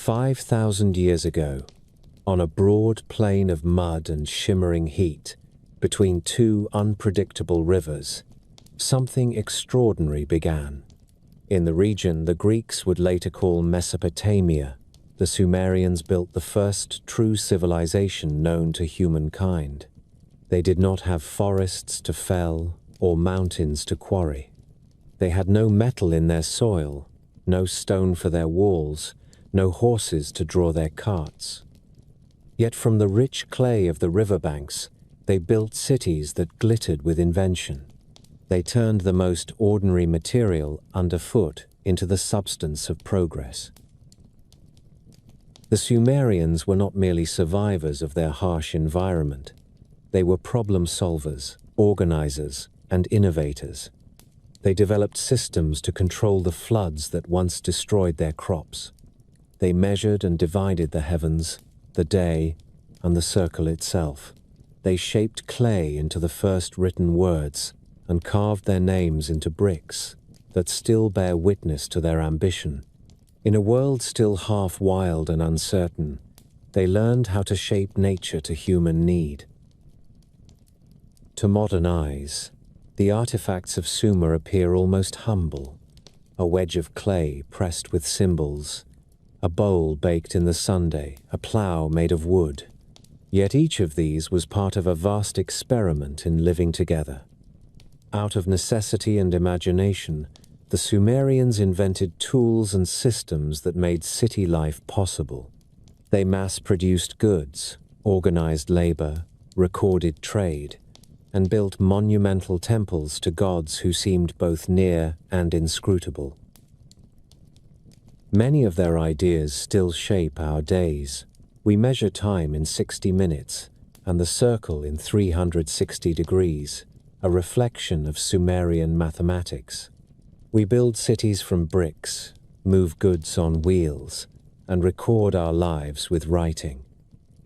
5,000 years ago, on a broad plain of mud and shimmering heat, between two unpredictable rivers, something extraordinary began. In the region the Greeks would later call Mesopotamia, the Sumerians built the first true civilization known to humankind. They did not have forests to fell or mountains to quarry. They had no metal in their soil, no stone for their walls, no horses to draw their carts. Yet from the rich clay of the riverbanks, they built cities that glittered with invention. They turned the most ordinary material underfoot into the substance of progress. The Sumerians were not merely survivors of their harsh environment. They were problem solvers, organizers, and innovators. They developed systems to control the floods that once destroyed their crops. They measured and divided the heavens, the day, and the circle itself. They shaped clay into the first written words and carved their names into bricks that still bear witness to their ambition. In a world still half wild and uncertain, they learned how to shape nature to human need. To modern eyes, the artifacts of Sumer appear almost humble. A wedge of clay pressed with symbols, a bowl baked in the sundae, a plough made of wood. Yet each of these was part of a vast experiment in living together. Out of necessity and imagination, the Sumerians invented tools and systems that made city life possible. They mass-produced goods, organized labor, recorded trade, and built monumental temples to gods who seemed both near and inscrutable. Many of their ideas still shape our days. We measure time in 60 minutes, and the circle in 360 degrees, a reflection of Sumerian mathematics. We build cities from bricks, move goods on wheels, and record our lives with writing.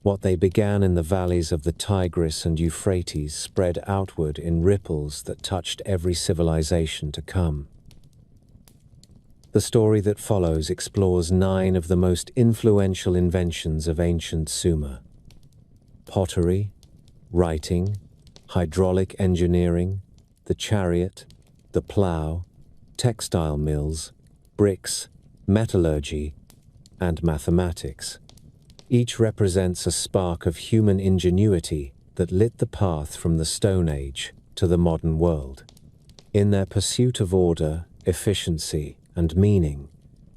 What they began in the valleys of the Tigris and Euphrates spread outward in ripples that touched every civilization to come. The story that follows explores 9 of the most influential inventions of ancient Sumer: pottery, writing, hydraulic engineering, the chariot, the plough, textile mills, bricks, metallurgy, and mathematics. Each represents a spark of human ingenuity that lit the path from the Stone Age to the modern world. In their pursuit of order, efficiency, and meaning,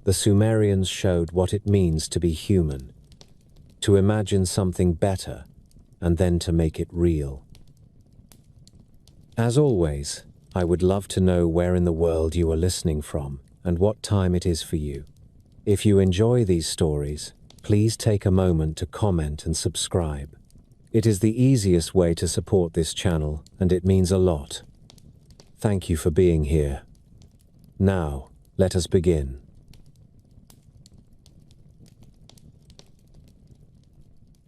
the Sumerians showed what it means to be human, to imagine something better, and then to make it real. As always, I would love to know where in the world you are listening from and what time it is for you. If you enjoy these stories, please take a moment to comment and subscribe. It is the easiest way to support this channel, and it means a lot. Thank you for being here. Now, let us begin.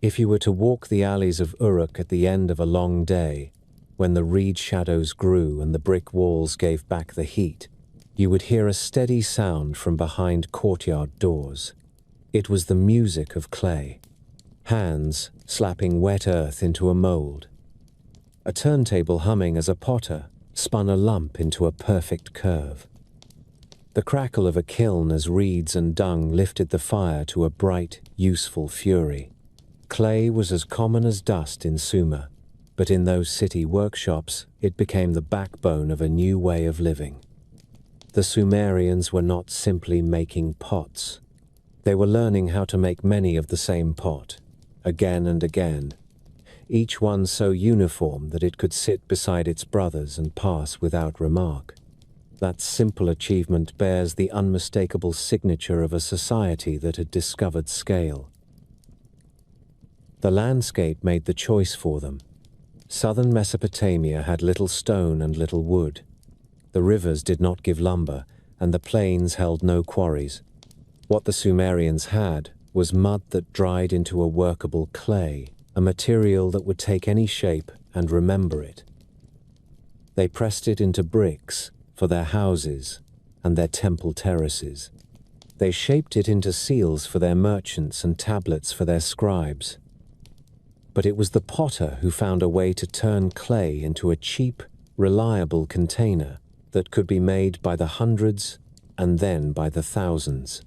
If you were to walk the alleys of Uruk at the end of a long day, when the reed shadows grew and the brick walls gave back the heat, you would hear a steady sound from behind courtyard doors. It was the music of clay, hands slapping wet earth into a mold. A turntable humming as a potter spun a lump into a perfect curve. The crackle of a kiln as reeds and dung lifted the fire to a bright, useful fury. Clay was as common as dust in Sumer, but in those city workshops it became the backbone of a new way of living. The Sumerians were not simply making pots. They were learning how to make many of the same pot, again and again, each one so uniform that it could sit beside its brothers and pass without remark. That simple achievement bears the unmistakable signature of a society that had discovered scale. The landscape made the choice for them. Southern Mesopotamia had little stone and little wood. The rivers did not give lumber, and the plains held no quarries. What the Sumerians had was mud that dried into a workable clay, a material that would take any shape and remember it. They pressed it into bricks for their houses and their temple terraces. They shaped it into seals for their merchants and tablets for their scribes. But it was the potter who found a way to turn clay into a cheap, reliable container that could be made by the hundreds and then by the thousands.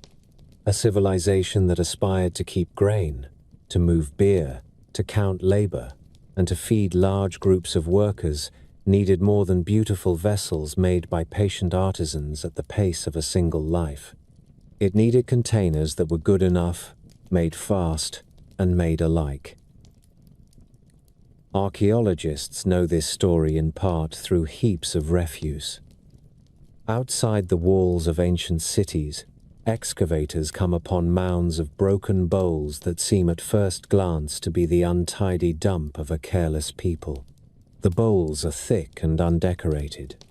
A civilization that aspired to keep grain, to move beer, to count labor, and to feed large groups of workers needed more than beautiful vessels made by patient artisans at the pace of a single life. It needed containers that were good enough, made fast, and made alike. Archaeologists know this story in part through heaps of refuse. Outside the walls of ancient cities, excavators come upon mounds of broken bowls that seem at first glance to be the untidy dump of a careless people. The bowls are thick and undecorated.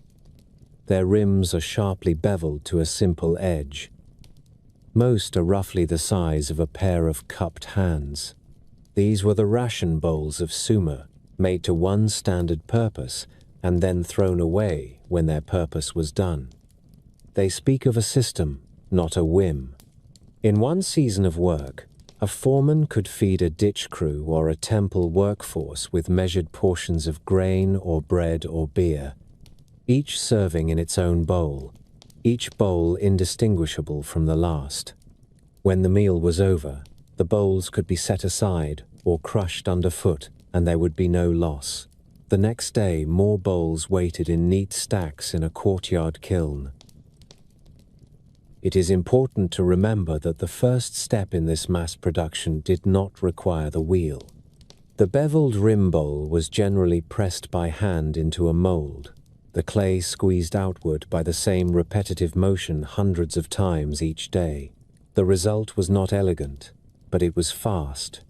Their rims are sharply beveled to a simple edge. Most are roughly the size of a pair of cupped hands. These were the ration bowls of Sumer, made to one standard purpose and then thrown away when their purpose was done. They speak of a system, not a whim. In one season of work, a foreman could feed a ditch crew or a temple workforce with measured portions of grain or bread or beer, each serving in its own bowl, each bowl indistinguishable from the last. When the meal was over, the bowls could be set aside or crushed underfoot, and there would be no loss. The next day, more bowls waited in neat stacks in a courtyard kiln. It is important to remember that the first step in this mass production did not require the wheel. The beveled rim bowl was generally pressed by hand into a mold, the clay squeezed outward by the same repetitive motion hundreds of times each day. The result was not elegant, but it was fast.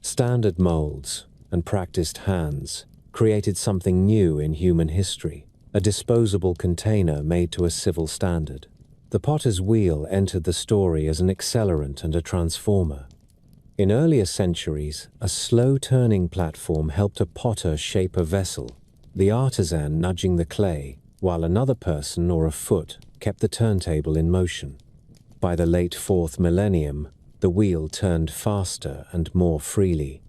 Standard molds and practiced hands created something new in human history, a disposable container made to a civil standard. The potter's wheel entered the story as an accelerant and a transformer. In earlier centuries, a slow-turning platform helped a potter shape a vessel, the artisan nudging the clay, while another person or a foot kept the turntable in motion. By the late 4th millennium, the wheel turned faster and more freely.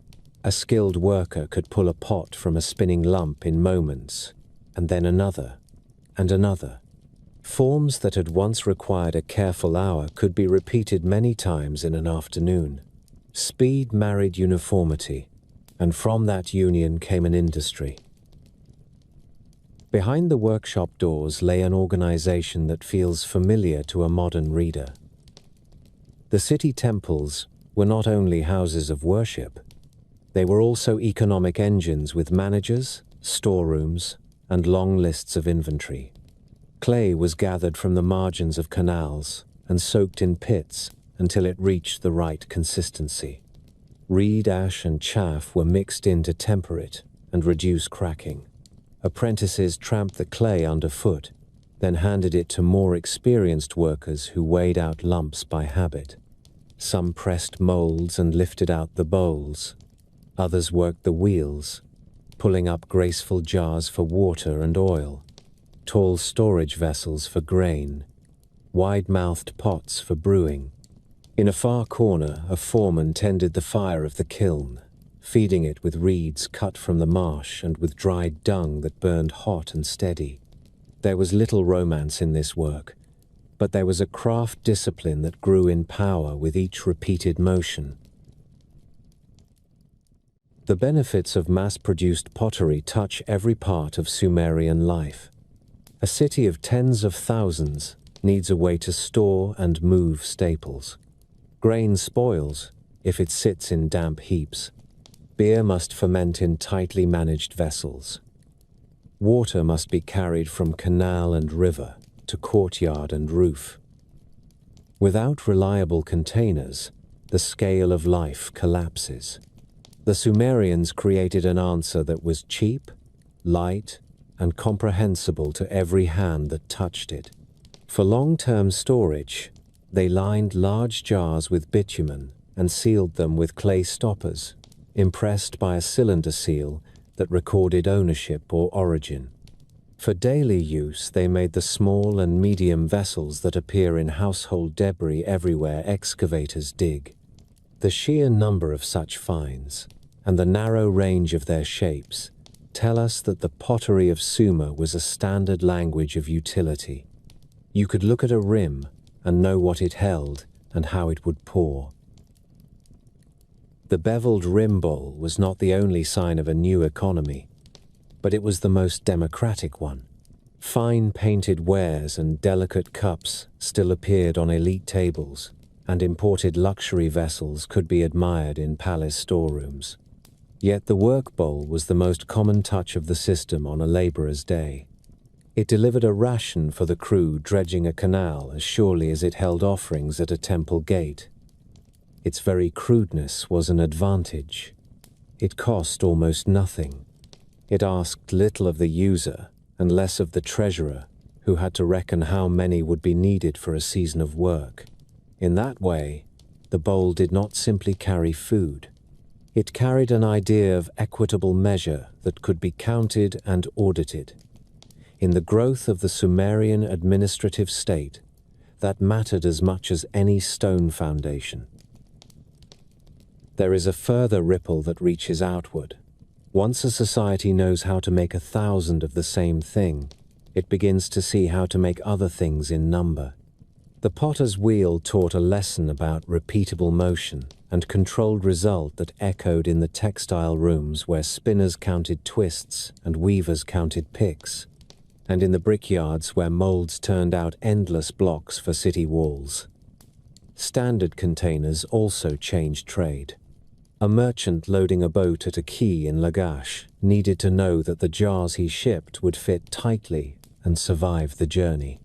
A skilled worker could pull a pot from a spinning lump in moments, and then another, and another. Forms that had once required a careful hour could be repeated many times in an afternoon. Speed married uniformity, and from that union came an industry. Behind the workshop doors lay an organization that feels familiar to a modern reader. The city temples were not only houses of worship, they were also economic engines with managers, storerooms, and long lists of inventory. Clay was gathered from the margins of canals and soaked in pits until it reached the right consistency. Reed ash and chaff were mixed in to temper it and reduce cracking. Apprentices tramped the clay underfoot, then handed it to more experienced workers who weighed out lumps by habit. Some pressed molds and lifted out the bowls. Others worked the wheels, pulling up graceful jars for water and oil, tall storage vessels for grain, wide-mouthed pots for brewing. In a far corner, a foreman tended the fire of the kiln, feeding it with reeds cut from the marsh and with dried dung that burned hot and steady. There was little romance in this work, but there was a craft discipline that grew in power with each repeated motion. The benefits of mass-produced pottery touch every part of Sumerian life. A city of tens of thousands needs a way to store and move staples. Grain spoils if it sits in damp heaps. Beer must ferment in tightly managed vessels. Water must be carried from canal and river to courtyard and roof. Without reliable containers, the scale of life collapses. The Sumerians created an answer that was cheap, light, and comprehensible to every hand that touched it. For long-term storage, they lined large jars with bitumen and sealed them with clay stoppers, impressed by a cylinder seal that recorded ownership or origin. For daily use, they made the small and medium vessels that appear in household debris everywhere excavators dig. The sheer number of such finds, and the narrow range of their shapes, tell us that the pottery of Sumer was a standard language of utility. You could look at a rim and know what it held and how it would pour. The beveled rim bowl was not the only sign of a new economy, but it was the most democratic one. Fine painted wares and delicate cups still appeared on elite tables, and imported luxury vessels could be admired in palace storerooms. Yet the work bowl was the most common touch of the system on a laborer's day. It delivered a ration for the crew dredging a canal as surely as it held offerings at a temple gate. Its very crudeness was an advantage. It cost almost nothing. It asked little of the user and less of the treasurer, who had to reckon how many would be needed for a season of work. In that way, the bowl did not simply carry food. It carried an idea of equitable measure that could be counted and audited. In the growth of the Sumerian administrative state, that mattered as much as any stone foundation. There is a further ripple that reaches outward. Once a society knows how to make 1,000 of the same thing, it begins to see how to make other things in number. The potter's wheel taught a lesson about repeatable motion and controlled result that echoed in the textile rooms where spinners counted twists and weavers counted picks, and in the brickyards where molds turned out endless blocks for city walls. Standard containers also changed trade. A merchant loading a boat at a quay in Lagash needed to know that the jars he shipped would fit tightly and survive the journey.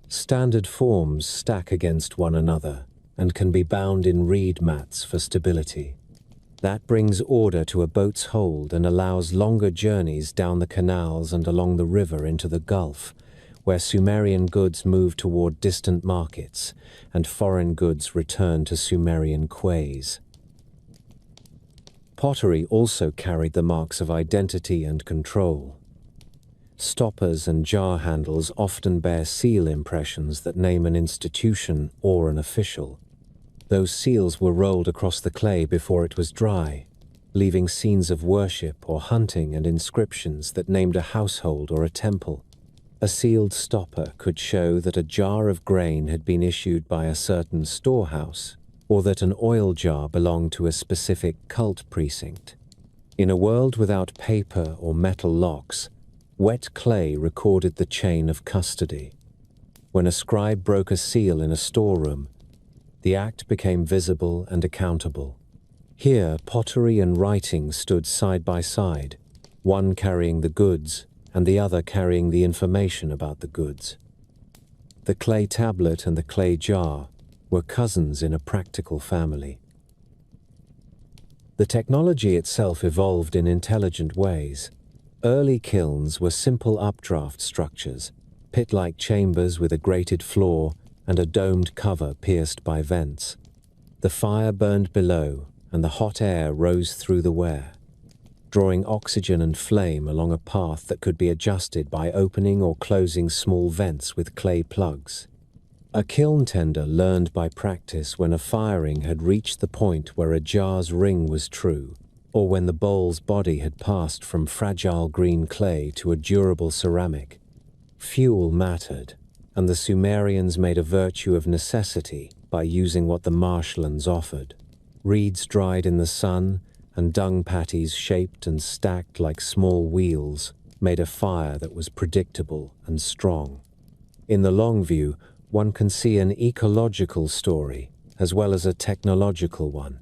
Standard forms stack against one another and can be bound in reed mats for stability. That brings order to a boat's hold and allows longer journeys down the canals and along the river into the Gulf, where Sumerian goods move toward distant markets and foreign goods return to Sumerian quays. Pottery also carried the marks of identity and control. Stoppers and jar handles often bear seal impressions that name an institution or an official. Those seals were rolled across the clay before it was dry, leaving scenes of worship or hunting and inscriptions that named a household or a temple. A sealed stopper could show that a jar of grain had been issued by a certain storehouse, or that an oil jar belonged to a specific cult precinct. In a world without paper or metal locks, wet clay recorded the chain of custody. When a scribe broke a seal in a storeroom, the act became visible and accountable. Here, pottery and writing stood side by side, one carrying the goods and the other carrying the information about the goods. The clay tablet and the clay jar were cousins in a practical family. The technology itself evolved in intelligent ways. Early kilns were simple updraft structures, pit-like chambers with a grated floor and a domed cover pierced by vents. The fire burned below, and the hot air rose through the ware, drawing oxygen and flame along a path that could be adjusted by opening or closing small vents with clay plugs. A kiln tender learned by practice when a firing had reached the point where a jar's ring was true, or when the bowl's body had passed from fragile green clay to a durable ceramic. Fuel mattered, and the Sumerians made a virtue of necessity by using what the marshlands offered. Reeds dried in the sun and dung patties shaped and stacked like small wheels made a fire that was predictable and strong. In the long view, one can see an ecological story as well as a technological one.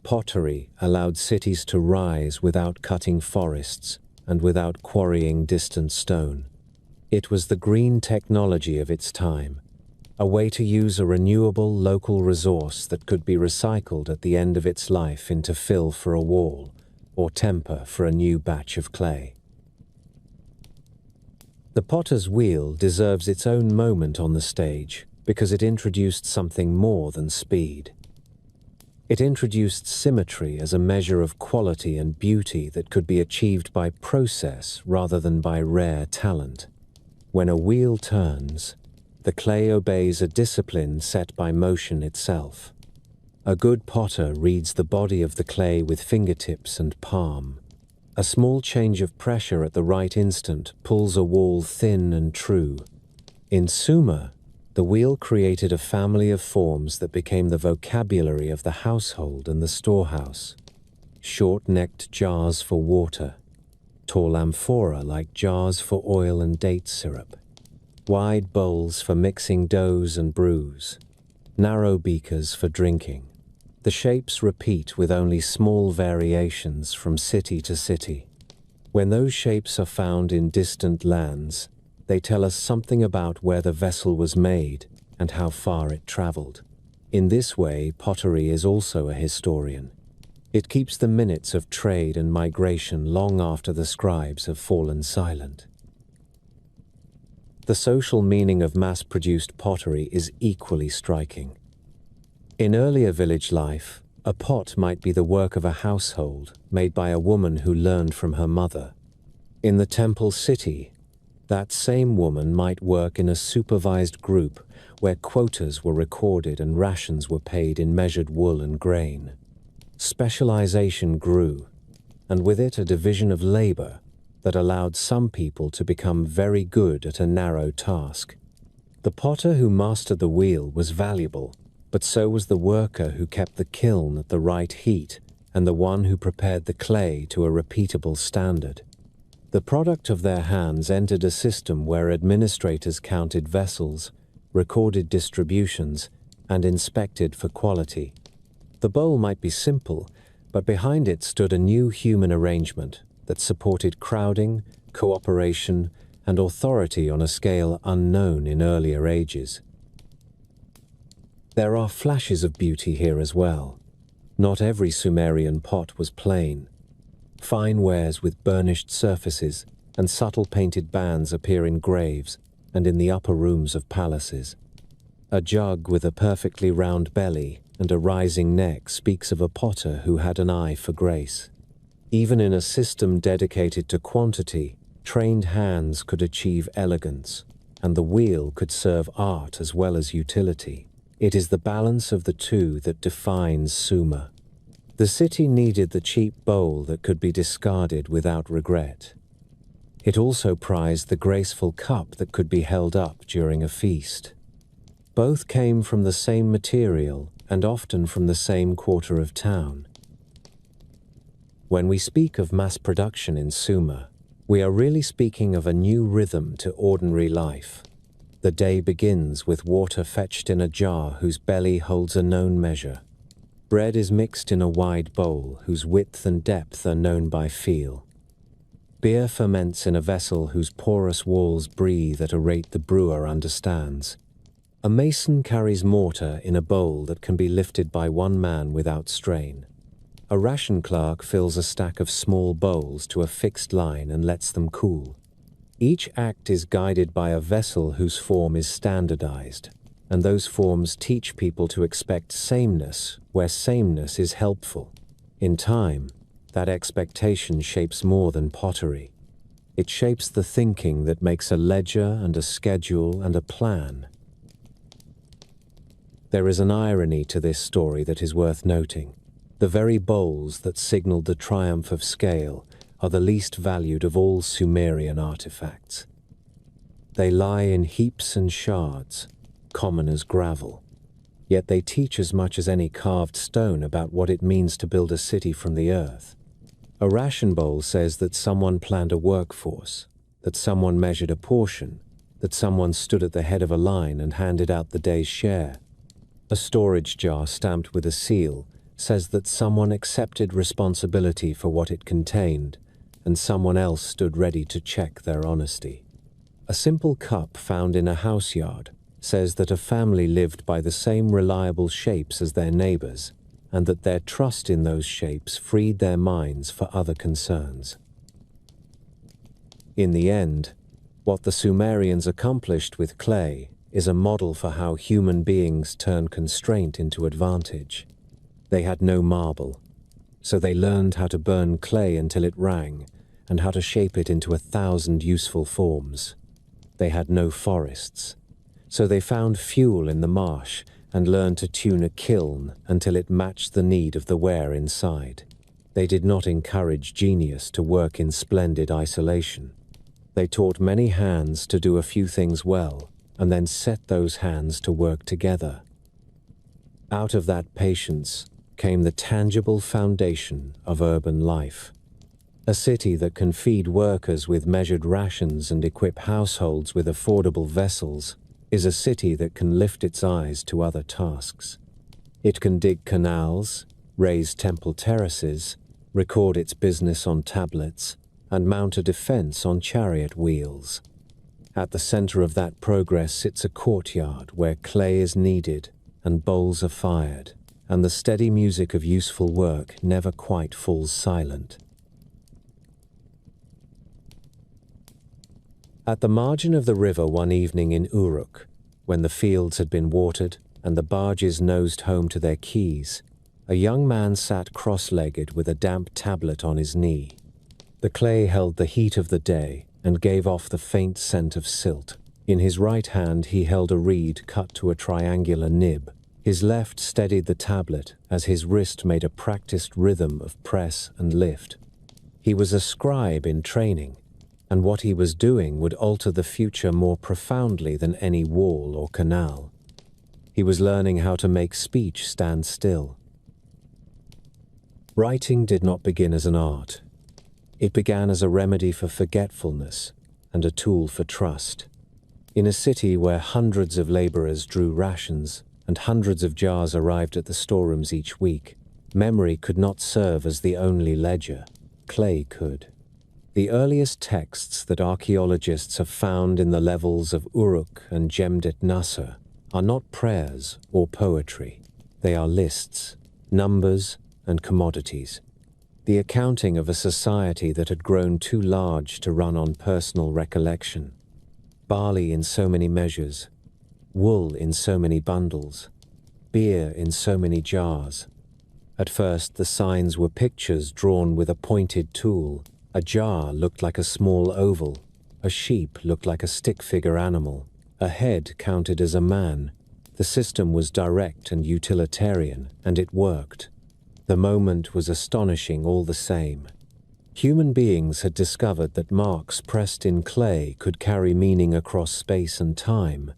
Pottery allowed cities to rise without cutting forests and without quarrying distant stone. It was the green technology of its time, a way to use a renewable local resource that could be recycled at the end of its life into fill for a wall or temper for a new batch of clay. The potter's wheel deserves its own moment on the stage because it introduced something more than speed. It introduced symmetry as a measure of quality and beauty that could be achieved by process rather than by rare talent. When a wheel turns, the clay obeys a discipline set by motion itself. A good potter reads the body of the clay with fingertips and palm. A small change of pressure at the right instant pulls a wall thin and true. In Sumer, the wheel created a family of forms that became the vocabulary of the household and the storehouse. Short-necked jars for water, tall amphora like jars for oil and date syrup, wide bowls for mixing doughs and brews, narrow beakers for drinking. The shapes repeat with only small variations from city to city. When those shapes are found in distant lands, they tell us something about where the vessel was made and how far it traveled. In this way, pottery is also a historian. It keeps the minutes of trade and migration long after the scribes have fallen silent. The social meaning of mass-produced pottery is equally striking. In earlier village life, a pot might be the work of a household made by a woman who learned from her mother. In the temple city, that same woman might work in a supervised group where quotas were recorded and rations were paid in measured wool and grain. Specialization grew, and with it a division of labor that allowed some people to become very good at a narrow task. The potter who mastered the wheel was valuable, but so was the worker who kept the kiln at the right heat and the one who prepared the clay to a repeatable standard. The product of their hands entered a system where administrators counted vessels, recorded distributions, and inspected for quality. The bowl might be simple, but behind it stood a new human arrangement that supported crowding, cooperation, and authority on a scale unknown in earlier ages. There are flashes of beauty here as well. Not every Sumerian pot was plain. Fine wares with burnished surfaces and subtle painted bands appear in graves and in the upper rooms of palaces. A jug with a perfectly round belly and a rising neck speaks of a potter who had an eye for grace. Even in a system dedicated to quantity, trained hands could achieve elegance, and the wheel could serve art as well as utility. It is the balance of the two that defines Sumer. The city needed the cheap bowl that could be discarded without regret. It also prized the graceful cup that could be held up during a feast. Both came from the same material and often from the same quarter of town. When we speak of mass production in Sumer, we are really speaking of a new rhythm to ordinary life. The day begins with water fetched in a jar whose belly holds a known measure. Bread is mixed in a wide bowl whose width and depth are known by feel. Beer ferments in a vessel whose porous walls breathe at a rate the brewer understands. A mason carries mortar in a bowl that can be lifted by one man without strain. A ration clerk fills a stack of small bowls to a fixed line and lets them cool. Each act is guided by a vessel whose form is standardized, and those forms teach people to expect sameness where sameness is helpful. In time, that expectation shapes more than pottery. It shapes the thinking that makes a ledger and a schedule and a plan. There is an irony to this story that is worth noting. The very bowls that signaled the triumph of scale are the least valued of all Sumerian artifacts. They lie in heaps and shards, common as gravel. Yet they teach as much as any carved stone about what it means to build a city from the earth. A ration bowl says that someone planned a workforce, that someone measured a portion, that someone stood at the head of a line and handed out the day's share. A storage jar stamped with a seal says that someone accepted responsibility for what it contained, and someone else stood ready to check their honesty. A simple cup found in a house yard says that a family lived by the same reliable shapes as their neighbors, and that their trust in those shapes freed their minds for other concerns. In the end, what the Sumerians accomplished with clay is a model for how human beings turn constraint into advantage. They had no marble, so they learned how to burn clay until it rang, and how to shape it into 1,000 useful forms. They had no forests, so they found fuel in the marsh and learned to tune a kiln until it matched the need of the ware inside. They did not encourage genius to work in splendid isolation. They taught many hands to do a few things well, and then set those hands to work together. Out of that patience came the tangible foundation of urban life. A city that can feed workers with measured rations and equip households with affordable vessels is a city that can lift its eyes to other tasks. It can dig canals, raise temple terraces, record its business on tablets, and mount a defense on chariot wheels. At the center of that progress sits a courtyard where clay is kneaded and bowls are fired, and the steady music of useful work never quite falls silent. At the margin of the river one evening in Uruk, when the fields had been watered and the barges nosed home to their quays, a young man sat cross-legged with a damp tablet on his knee. The clay held the heat of the day and gave off the faint scent of silt. In his right hand he held a reed cut to a triangular nib. His left steadied the tablet as his wrist made a practiced rhythm of press and lift. He was a scribe in training, and what he was doing would alter the future more profoundly than any wall or canal. He was learning how to make speech stand still. Writing did not begin as an art. It began as a remedy for forgetfulness and a tool for trust. In a city where hundreds of laborers drew rations and hundreds of jars arrived at the storerooms each week, memory could not serve as the only ledger. Clay could. The earliest texts that archaeologists have found in the levels of Uruk and Jemdet Nasser are not prayers or poetry. They are lists, numbers, and commodities. The accounting of a society that had grown too large to run on personal recollection. Barley in so many measures, wool in so many bundles, beer in so many jars. At first the signs were pictures drawn with a pointed tool. A jar looked like a small oval, a sheep looked like a stick-figure animal, a head counted as a man. The system was direct and utilitarian, and it worked. The moment was astonishing all the same. Human beings had discovered that marks pressed in clay could carry meaning across space and time,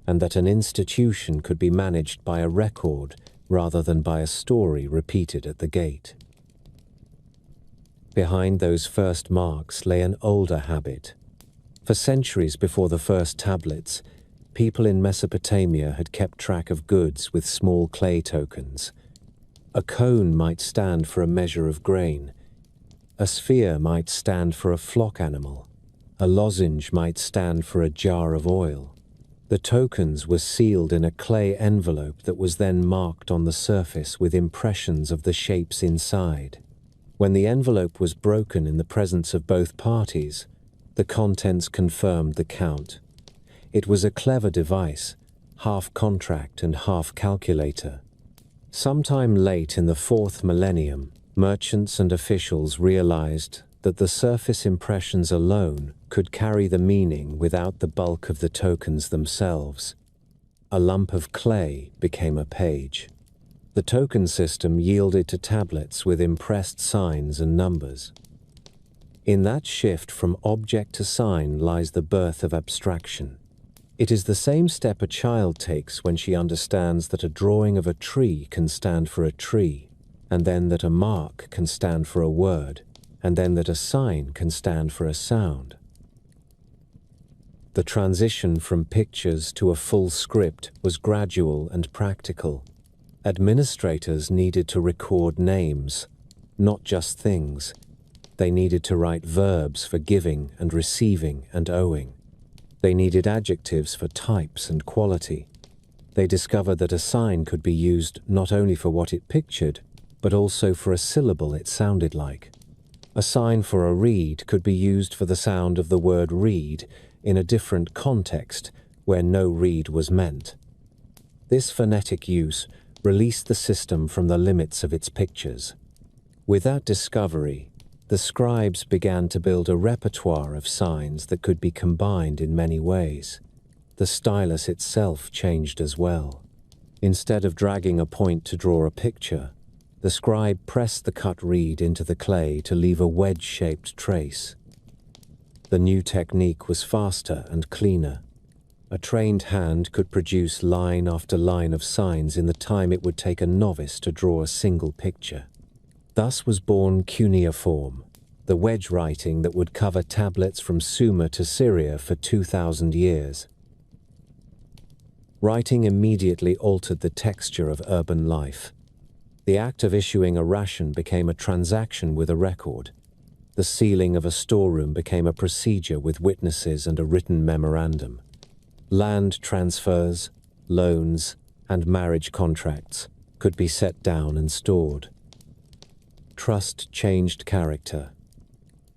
and that an institution could be managed by a record rather than by a story repeated at the gate. Behind those first marks lay an older habit. For centuries before the first tablets, people in Mesopotamia had kept track of goods with small clay tokens. A cone might stand for a measure of grain. A sphere might stand for a flock animal. A lozenge might stand for a jar of oil. The tokens were sealed in a clay envelope that was then marked on the surface with impressions of the shapes inside. When the envelope was broken in the presence of both parties, the contents confirmed the count. It was a clever device, half contract and half calculator. Sometime late in the 4th millennium, merchants and officials realized that the surface impressions alone could carry the meaning without the bulk of the tokens themselves. A lump of clay became a page. The token system yielded to tablets with impressed signs and numbers. In that shift from object to sign lies the birth of abstraction. It is the same step a child takes when she understands that a drawing of a tree can stand for a tree, and then that a mark can stand for a word, and then that a sign can stand for a sound. The transition from pictures to a full script was gradual and practical. Administrators needed to record names, not just things. They needed to write verbs for giving and receiving and owing. They needed adjectives for types and quality. They discovered that a sign could be used not only for what it pictured, but also for a syllable it sounded like. A sign for a reed could be used for the sound of the word reed in a different context where no reed was meant. This phonetic use released the system from the limits of its pictures. With that discovery, the scribes began to build a repertoire of signs that could be combined in many ways. The stylus itself changed as well. Instead of dragging a point to draw a picture, the scribe pressed the cut reed into the clay to leave a wedge-shaped trace. The new technique was faster and cleaner. A trained hand could produce line after line of signs in the time it would take a novice to draw a single picture. Thus was born cuneiform, the wedge writing that would cover tablets from Sumer to Syria for 2,000 years. Writing immediately altered the texture of urban life. The act of issuing a ration became a transaction with a record. The sealing of a storeroom became a procedure with witnesses and a written memorandum. Land transfers, loans, and marriage contracts could be set down and stored. Trust changed character.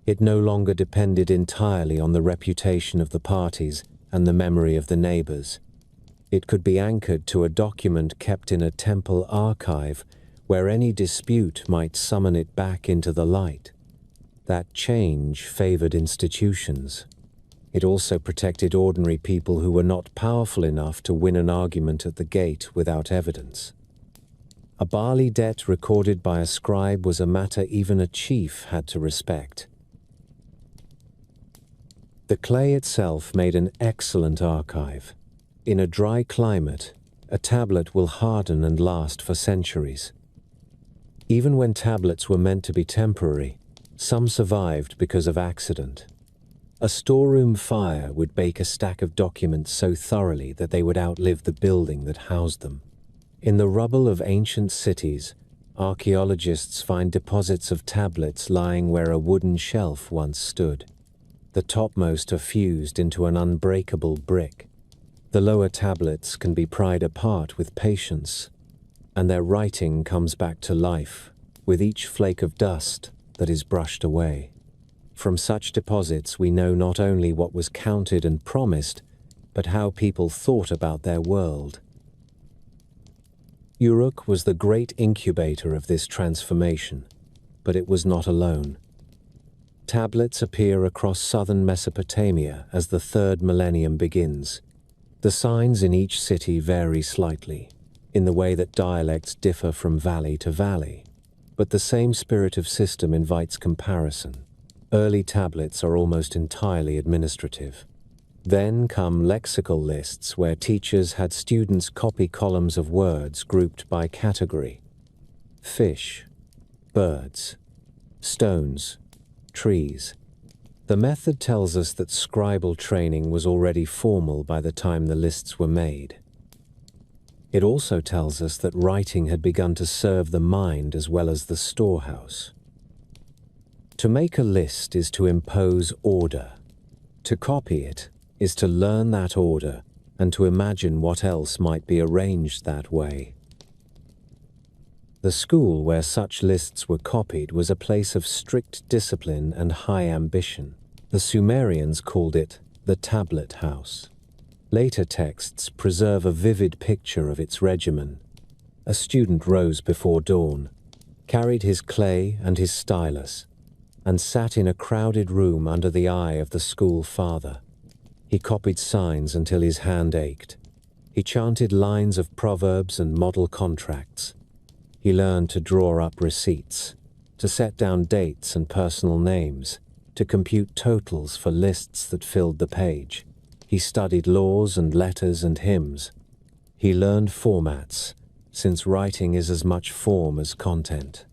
It no longer depended entirely on the reputation of the parties and the memory of the neighbors. It could be anchored to a document kept in a temple archive where any dispute might summon it back into the light. That change favored institutions. It also protected ordinary people who were not powerful enough to win an argument at the gate without evidence. A barley debt recorded by a scribe was a matter even a chief had to respect. The clay itself made an excellent archive. In a dry climate, a tablet will harden and last for centuries. Even when tablets were meant to be temporary, some survived because of accident. A storeroom fire would bake a stack of documents so thoroughly that they would outlive the building that housed them. In the rubble of ancient cities, archaeologists find deposits of tablets lying where a wooden shelf once stood. The topmost are fused into an unbreakable brick. The lower tablets can be pried apart with patience, and their writing comes back to life with each flake of dust that is brushed away. From such deposits we know not only what was counted and promised, but how people thought about their world. Uruk was the great incubator of this transformation, but it was not alone. Tablets appear across southern Mesopotamia as the third millennium begins. The signs in each city vary slightly, in the way that dialects differ from valley to valley, but the same spirit of system invites comparison. Early tablets are almost entirely administrative. Then come lexical lists where teachers had students copy columns of words grouped by category: fish, birds, stones, trees. The method tells us that scribal training was already formal by the time the lists were made. It also tells us that writing had begun to serve the mind as well as the storehouse. To make a list is to impose order. To copy it is to learn that order and to imagine what else might be arranged that way. The school where such lists were copied was a place of strict discipline and high ambition. The Sumerians called it the tablet house. Later texts preserve a vivid picture of its regimen. A student rose before dawn, carried his clay and his stylus, and sat in a crowded room under the eye of the school father. He copied signs until his hand ached. He chanted lines of proverbs and model contracts. He learned to draw up receipts, to set down dates and personal names, to compute totals for lists that filled the page. He studied laws and letters and hymns. He learned formats, since writing is as much form as content.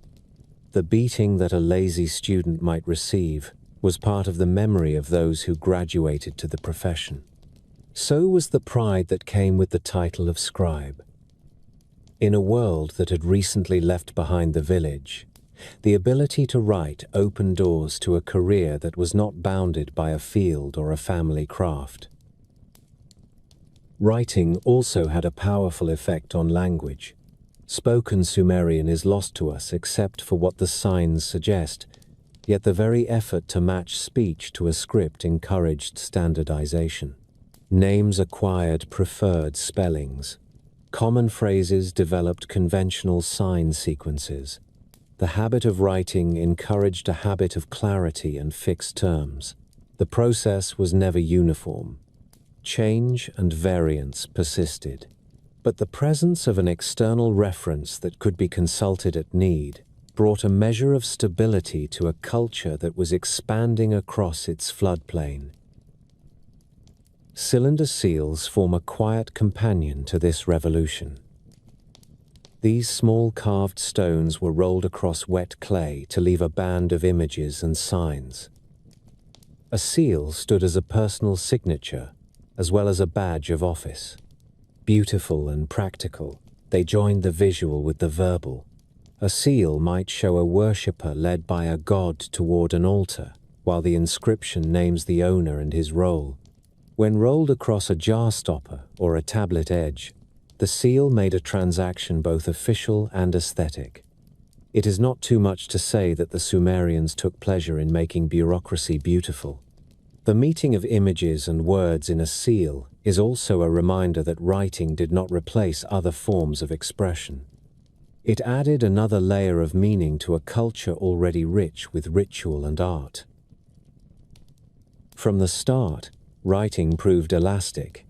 The beating that a lazy student might receive was part of the memory of those who graduated to the profession. So was the pride that came with the title of scribe. In a world that had recently left behind the village, the ability to write opened doors to a career that was not bounded by a field or a family craft. Writing also had a powerful effect on language. Spoken Sumerian is lost to us except for what the signs suggest, yet the very effort to match speech to a script encouraged standardization. Names acquired preferred spellings. Common phrases developed conventional sign sequences. The habit of writing encouraged a habit of clarity and fixed terms. The process was never uniform. Change and variance persisted. But the presence of an external reference that could be consulted at need brought a measure of stability to a culture that was expanding across its floodplain. Cylinder seals form a quiet companion to this revolution. These small carved stones were rolled across wet clay to leave a band of images and signs. A seal stood as a personal signature, as well as a badge of office. Beautiful and practical, they joined the visual with the verbal. A seal might show a worshipper led by a god toward an altar, while the inscription names the owner and his role. When rolled across a jar stopper or a tablet edge, the seal made a transaction both official and aesthetic. It is not too much to say that the Sumerians took pleasure in making bureaucracy beautiful. The meeting of images and words in a seal is also a reminder that writing did not replace other forms of expression. It added another layer of meaning to a culture already rich with ritual and art. From the start, writing proved elastic.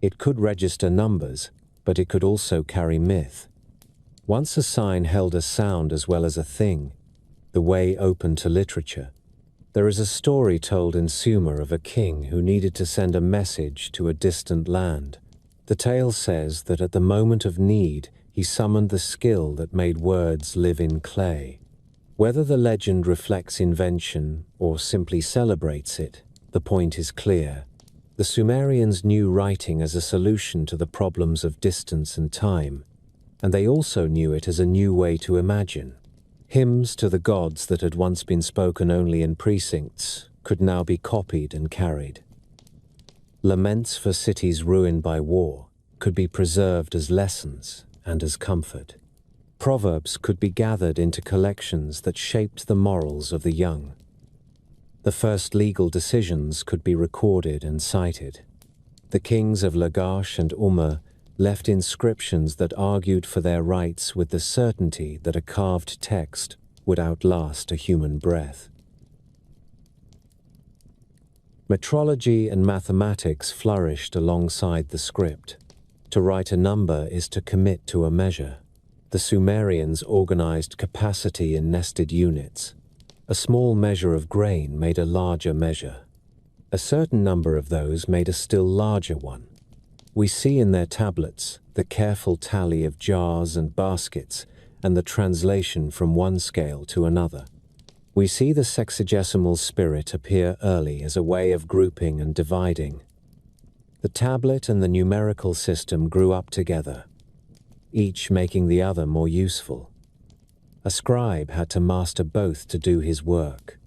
It could register numbers, but it could also carry myth. Once a sign held a sound as well as a thing, the way opened to literature. There is a story told in Sumer of a king who needed to send a message to a distant land. The tale says that at the moment of need, he summoned the skill that made words live in clay. Whether the legend reflects invention or simply celebrates it, the point is clear. The Sumerians knew writing as a solution to the problems of distance and time, and they also knew it as a new way to imagine. Hymns to the gods that had once been spoken only in precincts could now be copied and carried. Laments for cities ruined by war could be preserved as lessons and as comfort. Proverbs could be gathered into collections that shaped the morals of the young. The first legal decisions could be recorded and cited. The kings of Lagash and Umma left inscriptions that argued for their rights with the certainty that a carved text would outlast a human breath. Metrology and mathematics flourished alongside the script. To write a number is to commit to a measure. The Sumerians organized capacity in nested units. A small measure of grain made a larger measure. A certain number of those made a still larger one. We see in their tablets the careful tally of jars and baskets and the translation from one scale to another. We see the sexagesimal spirit appear early as a way of grouping and dividing. The tablet and the numerical system grew up together, each making the other more useful. A scribe had to master both to do his work.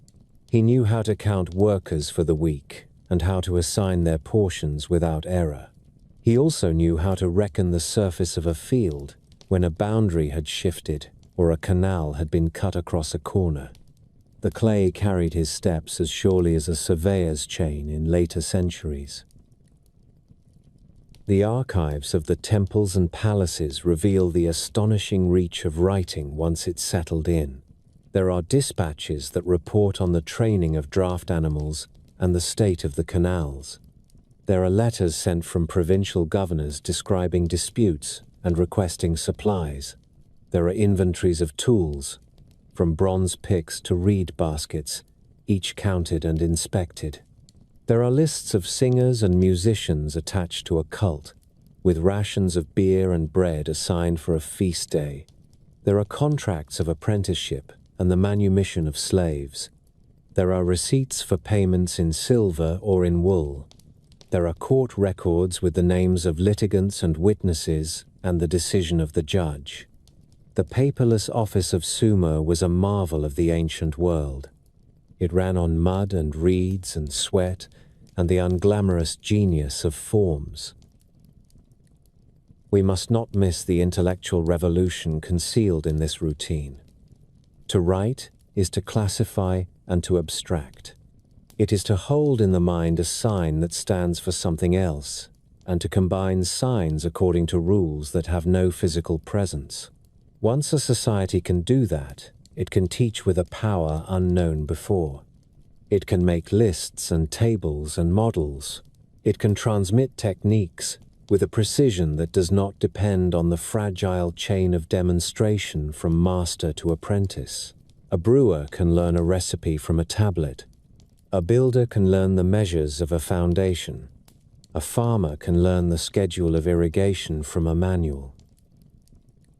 He knew how to count workers for the week and how to assign their portions without error. He also knew how to reckon the surface of a field when a boundary had shifted or a canal had been cut across a corner. The clay carried his steps as surely as a surveyor's chain in later centuries. The archives of the temples and palaces reveal the astonishing reach of writing once it settled in. There are dispatches that report on the training of draft animals and the state of the canals. There are letters sent from provincial governors describing disputes and requesting supplies. There are inventories of tools, from bronze picks to reed baskets, each counted and inspected. There are lists of singers and musicians attached to a cult, with rations of beer and bread assigned for a feast day. There are contracts of apprenticeship and the manumission of slaves. There are receipts for payments in silver or in wool. There are court records with the names of litigants and witnesses and the decision of the judge. The paperless office of Sumer was a marvel of the ancient world. It ran on mud and reeds and sweat and the unglamorous genius of forms. We must not miss the intellectual revolution concealed in this routine. To write is to classify and to abstract. It is to hold in the mind a sign that stands for something else, and to combine signs according to rules that have no physical presence. Once a society can do that, it can teach with a power unknown before. It can make lists and tables and models. It can transmit techniques with a precision that does not depend on the fragile chain of demonstration from master to apprentice. A brewer can learn a recipe from a tablet. A builder can learn the measures of a foundation. A farmer can learn the schedule of irrigation from a manual.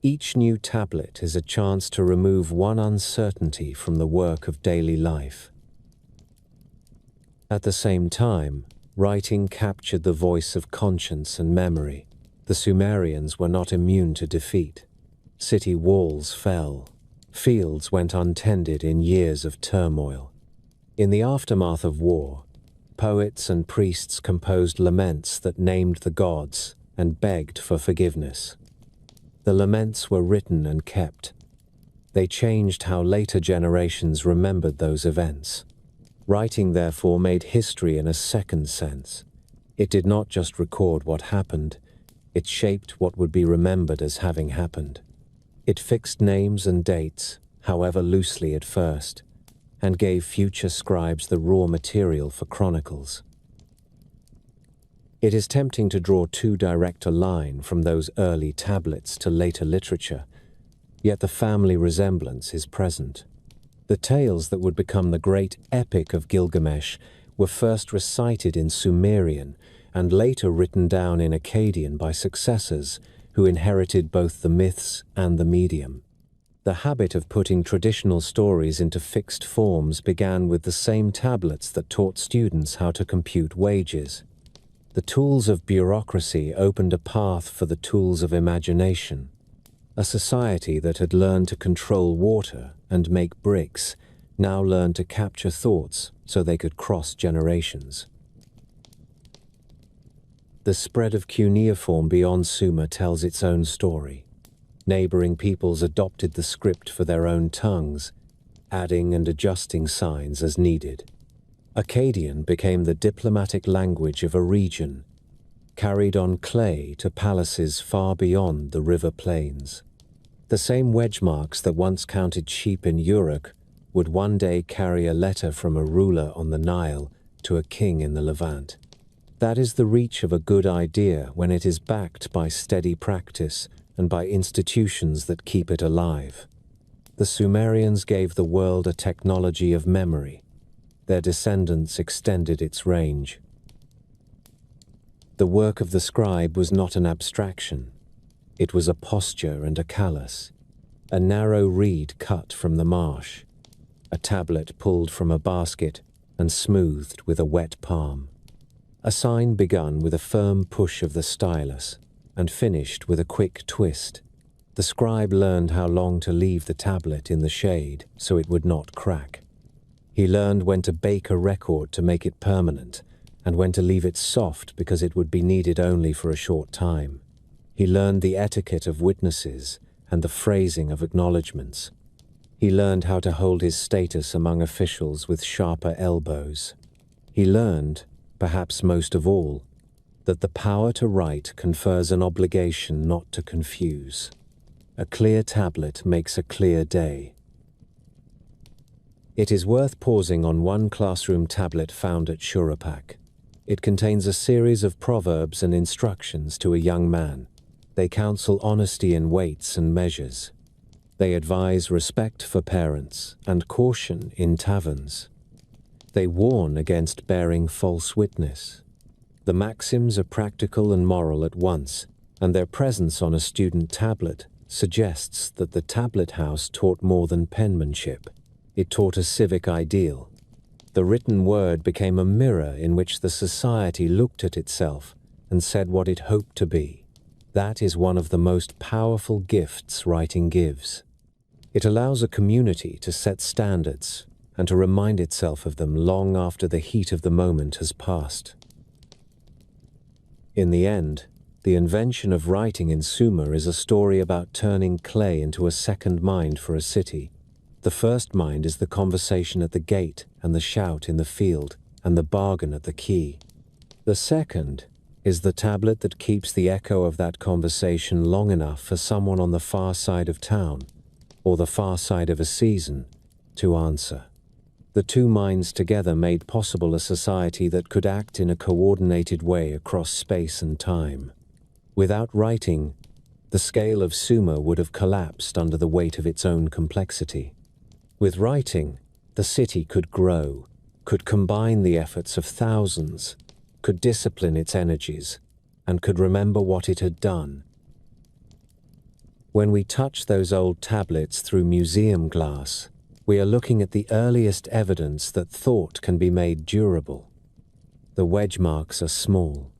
Each new tablet is a chance to remove one uncertainty from the work of daily life. At the same time, writing captured the voice of conscience and memory. The Sumerians were not immune to defeat. City walls fell. Fields went untended in years of turmoil. In the aftermath of war, poets and priests composed laments that named the gods and begged for forgiveness. The laments were written and kept. They changed how later generations remembered those events. Writing, therefore, made history in a second sense. It did not just record what happened, it shaped what would be remembered as having happened. It fixed names and dates, however loosely at first, and gave future scribes the raw material for chronicles. It is tempting to draw too direct a line from those early tablets to later literature, yet the family resemblance is present. The tales that would become the great epic of Gilgamesh were first recited in Sumerian and later written down in Akkadian by successors who inherited both the myths and the medium. The habit of putting traditional stories into fixed forms began with the same tablets that taught students how to compute wages. The tools of bureaucracy opened a path for the tools of imagination. A society that had learned to control water and make bricks now learned to capture thoughts so they could cross generations. The spread of cuneiform beyond Sumer tells its own story. Neighboring peoples adopted the script for their own tongues, adding and adjusting signs as needed. Akkadian became the diplomatic language of a region, carried on clay to palaces far beyond the river plains. The same wedge marks that once counted sheep in Uruk would one day carry a letter from a ruler on the Nile to a king in the Levant. That is the reach of a good idea when it is backed by steady practice and by institutions that keep it alive. The Sumerians gave the world a technology of memory. Their descendants extended its range. The work of the scribe was not an abstraction. It was a posture and a callus, a narrow reed cut from the marsh, a tablet pulled from a basket and smoothed with a wet palm. A sign begun with a firm push of the stylus and finished with a quick twist. The scribe learned how long to leave the tablet in the shade so it would not crack. He learned when to bake a record to make it permanent, and when to leave it soft because it would be needed only for a short time. He learned the etiquette of witnesses and the phrasing of acknowledgements. He learned how to hold his status among officials with sharper elbows. He learned, perhaps most of all, that the power to write confers an obligation not to confuse. A clear tablet makes a clear day. It is worth pausing on one classroom tablet found at Shurapak. It contains a series of proverbs and instructions to a young man. They counsel honesty in weights and measures. They advise respect for parents and caution in taverns. They warn against bearing false witness. The maxims are practical and moral at once, and their presence on a student tablet suggests that the tablet house taught more than penmanship. It taught a civic ideal. The written word became a mirror in which the society looked at itself and said what it hoped to be. That is one of the most powerful gifts writing gives. It allows a community to set standards and to remind itself of them long after the heat of the moment has passed. In the end, the invention of writing in Sumer is a story about turning clay into a second mind for a city. The first mind is the conversation at the gate and the shout in the field and the bargain at the quay. The second is the tablet that keeps the echo of that conversation long enough for someone on the far side of town, or the far side of a season, to answer. The two minds together made possible a society that could act in a coordinated way across space and time. Without writing, the scale of Sumer would have collapsed under the weight of its own complexity. With writing, the city could grow, could combine the efforts of thousands, could discipline its energies, and could remember what it had done. When we touch those old tablets through museum glass, we are looking at the earliest evidence that thought can be made durable. The wedge marks are small.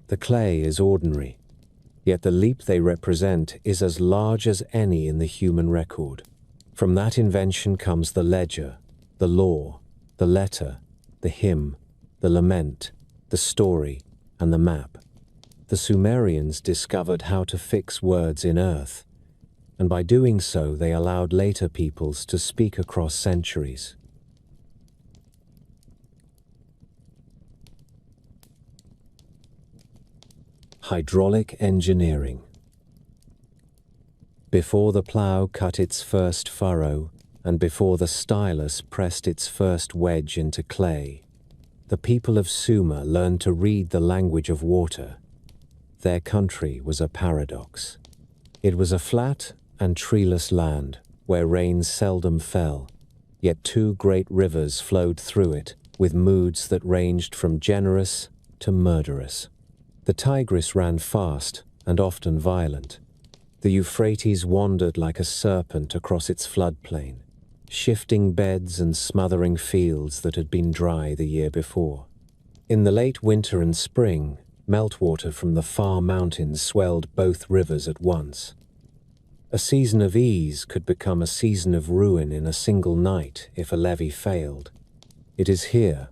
The clay is ordinary, yet the leap they represent is as large as any in the human record. From that invention comes the ledger, the law, the letter, the hymn, the lament, the story, and the map. The Sumerians discovered how to fix words in earth, and by doing so they allowed later peoples to speak across centuries. Hydraulic engineering. Before the plough cut its first furrow, and before the stylus pressed its first wedge into clay, the people of Sumer learned to read the language of water. Their country was a paradox. It was a flat and treeless land where rain seldom fell, yet two great rivers flowed through it with moods that ranged from generous to murderous. The Tigris ran fast and often violent. The Euphrates wandered like a serpent across its floodplain, shifting beds and smothering fields that had been dry the year before. In the late winter and spring, meltwater from the far mountains swelled both rivers at once. A season of ease could become a season of ruin in a single night if a levee failed. It is here,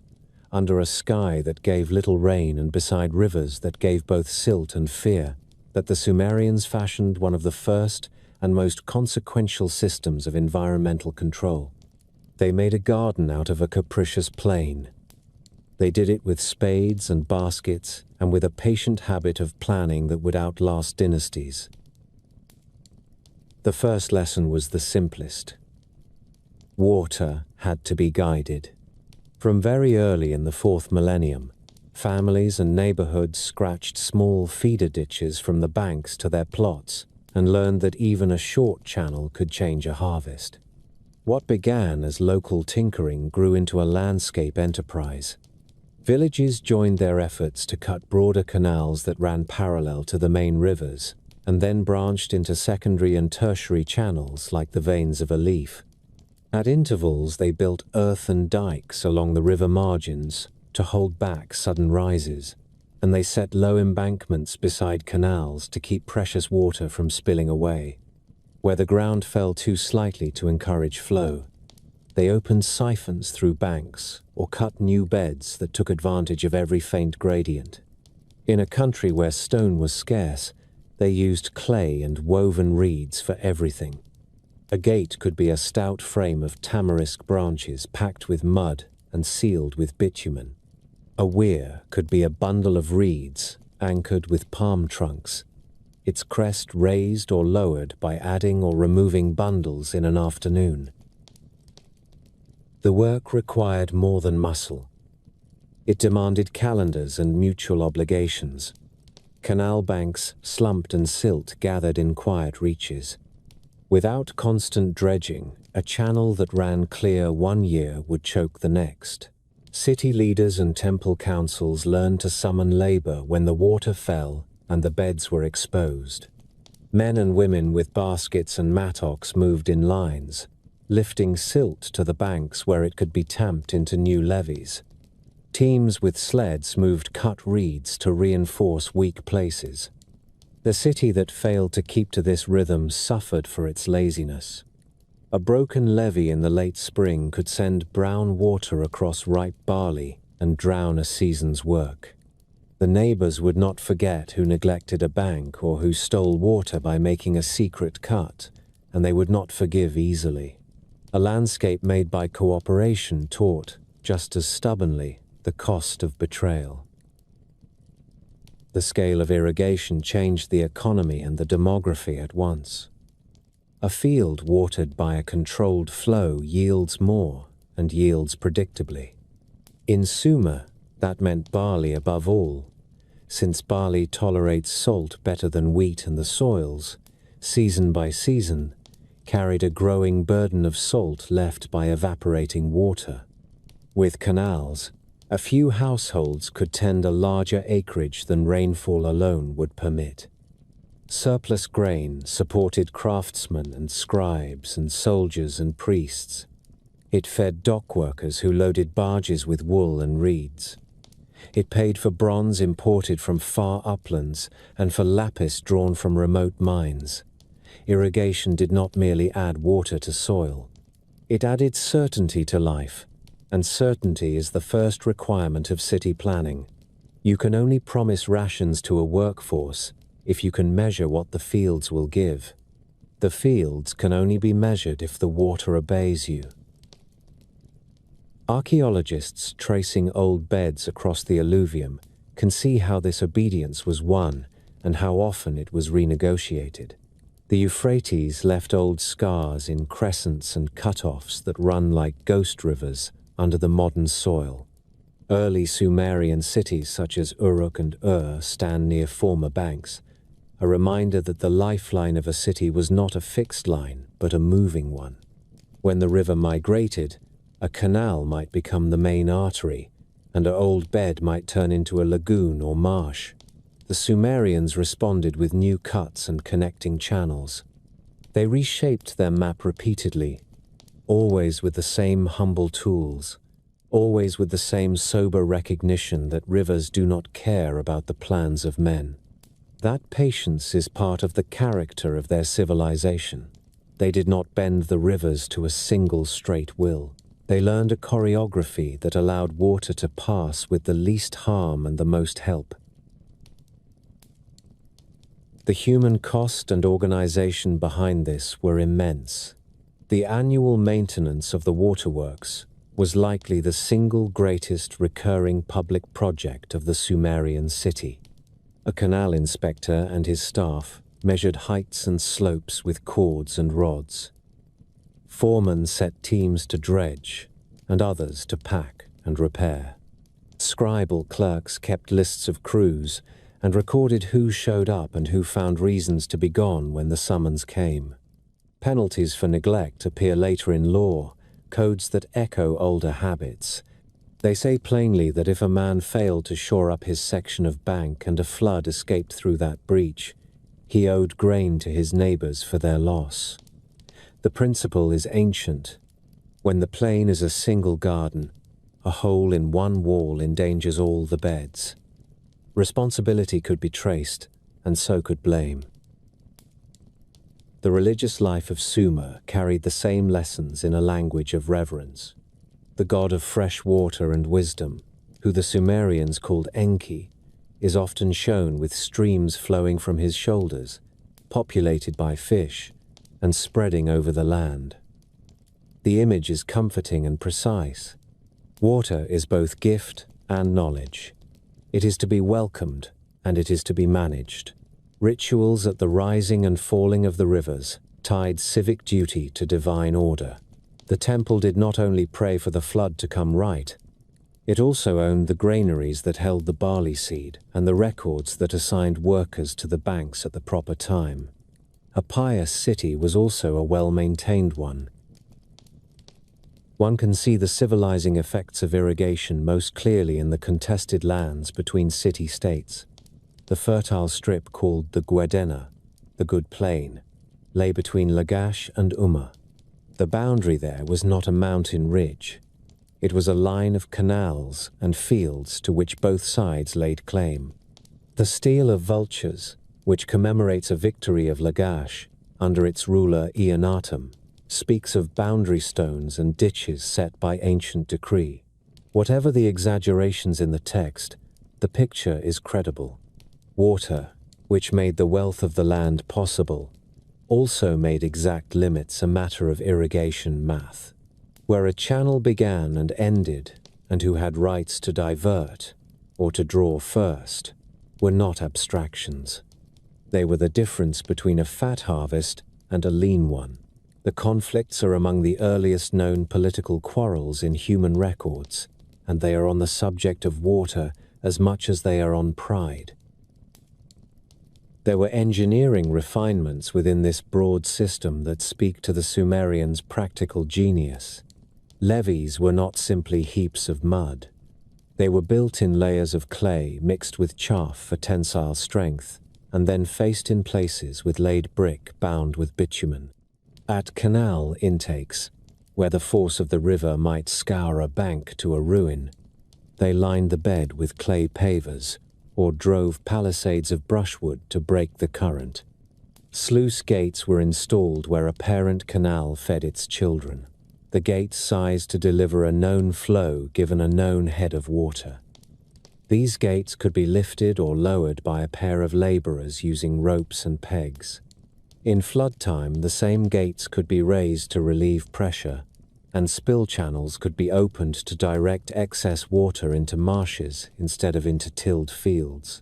under a sky that gave little rain and beside rivers that gave both silt and fear, that the Sumerians fashioned one of the first and most consequential systems of environmental control. They made a garden out of a capricious plain. They did it with spades and baskets and with a patient habit of planning that would outlast dynasties. The first lesson was the simplest. Water had to be guided. From very early in the 4th millennium, families and neighborhoods scratched small feeder ditches from the banks to their plots and learned that even a short channel could change a harvest. What began as local tinkering grew into a landscape enterprise. Villages joined their efforts to cut broader canals that ran parallel to the main rivers, and then branched into secondary and tertiary channels like the veins of a leaf. At intervals, they built earthen dikes along the river margins to hold back sudden rises, and they set low embankments beside canals to keep precious water from spilling away. Where the ground fell too slightly to encourage flow, they opened siphons through banks or cut new beds that took advantage of every faint gradient. In a country where stone was scarce, they used clay and woven reeds for everything. A gate could be a stout frame of tamarisk branches packed with mud and sealed with bitumen. A weir could be a bundle of reeds anchored with palm trunks, its crest raised or lowered by adding or removing bundles in an afternoon. The work required more than muscle. It demanded calendars and mutual obligations. Canal banks, slumped and silt gathered in quiet reaches. Without constant dredging, a channel that ran clear one year would choke the next. City leaders and temple councils learned to summon labor when the water fell and the beds were exposed. Men and women with baskets and mattocks moved in lines, lifting silt to the banks where it could be tamped into new levees. Teams with sleds moved cut reeds to reinforce weak places. The city that failed to keep to this rhythm suffered for its laziness. A broken levee in the late spring could send brown water across ripe barley and drown a season's work. The neighbors would not forget who neglected a bank or who stole water by making a secret cut, and they would not forgive easily. A landscape made by cooperation taught, just as stubbornly, the cost of betrayal. The scale of irrigation changed the economy and the demography at once. A field watered by a controlled flow yields more and yields predictably. In Sumer, that meant barley above all. Since barley tolerates salt better than wheat, and the soils, season by season, carried a growing burden of salt left by evaporating water. With canals, a few households could tend a larger acreage than rainfall alone would permit. Surplus grain supported craftsmen and scribes and soldiers and priests. It fed dock workers who loaded barges with wool and reeds. It paid for bronze imported from far uplands and for lapis drawn from remote mines. Irrigation did not merely add water to soil. It added certainty to life, and certainty is the first requirement of city planning. You can only promise rations to a workforce if you can measure what the fields will give. The fields can only be measured if the water obeys you. Archaeologists tracing old beds across the alluvium can see how this obedience was won and how often it was renegotiated. The Euphrates left old scars in crescents and cutoffs that run like ghost rivers under the modern soil. Early Sumerian cities such as Uruk and Ur stand near former banks, a reminder that the lifeline of a city was not a fixed line, but a moving one. When the river migrated, a canal might become the main artery, and an old bed might turn into a lagoon or marsh. The Sumerians responded with new cuts and connecting channels. They reshaped their map repeatedly, always with the same humble tools, always with the same sober recognition that rivers do not care about the plans of men. That patience is part of the character of their civilization. They did not bend the rivers to a single straight will. They learned a choreography that allowed water to pass with the least harm and the most help. The human cost and organization behind this were immense. The annual maintenance of the waterworks was likely the single greatest recurring public project of the Sumerian city. A canal inspector and his staff measured heights and slopes with cords and rods. Foremen set teams to dredge, and others to pack and repair. Scribal clerks kept lists of crews and recorded who showed up and who found reasons to be gone when the summons came. Penalties for neglect appear later in law, codes that echo older habits. They say plainly that if a man failed to shore up his section of bank and a flood escaped through that breach, he owed grain to his neighbors for their loss. The principle is ancient. When the plain is a single garden, a hole in one wall endangers all the beds. Responsibility could be traced, and so could blame. The religious life of Sumer carried the same lessons in a language of reverence. The god of fresh water and wisdom, who the Sumerians called Enki, is often shown with streams flowing from his shoulders, populated by fish, and spreading over the land. The image is comforting and precise. Water is both gift and knowledge. It is to be welcomed, and it is to be managed. Rituals at the rising and falling of the rivers tied civic duty to divine order. The temple did not only pray for the flood to come right, it also owned the granaries that held the barley seed and the records that assigned workers to the banks at the proper time. A pious city was also a well-maintained one. One can see the civilizing effects of irrigation most clearly in the contested lands between city-states. The fertile strip called the Gwedena, the Good Plain, lay between Lagash and Umma. The boundary there was not a mountain ridge. It was a line of canals and fields to which both sides laid claim. The Stele of Vultures, which commemorates a victory of Lagash under its ruler Eonatum, speaks of boundary stones and ditches set by ancient decree. Whatever the exaggerations in the text, the picture is credible. Water, which made the wealth of the land possible, also made exact limits a matter of irrigation math. Where a channel began and ended, and who had rights to divert, or to draw first, were not abstractions. They were the difference between a fat harvest and a lean one. The conflicts are among the earliest known political quarrels in human records, and they are on the subject of water as much as they are on pride. There were engineering refinements within this broad system that speak to the Sumerians' practical genius. Levees were not simply heaps of mud. They were built in layers of clay mixed with chaff for tensile strength, and then faced in places with laid brick bound with bitumen. At canal intakes, where the force of the river might scour a bank to a ruin, they lined the bed with clay pavers, or drove palisades of brushwood to break the current. Sluice gates were installed where a parent canal fed its children. The gates sized to deliver a known flow given a known head of water. These gates could be lifted or lowered by a pair of laborers using ropes and pegs. In flood time, the same gates could be raised to relieve pressure, and spill channels could be opened to direct excess water into marshes instead of into tilled fields.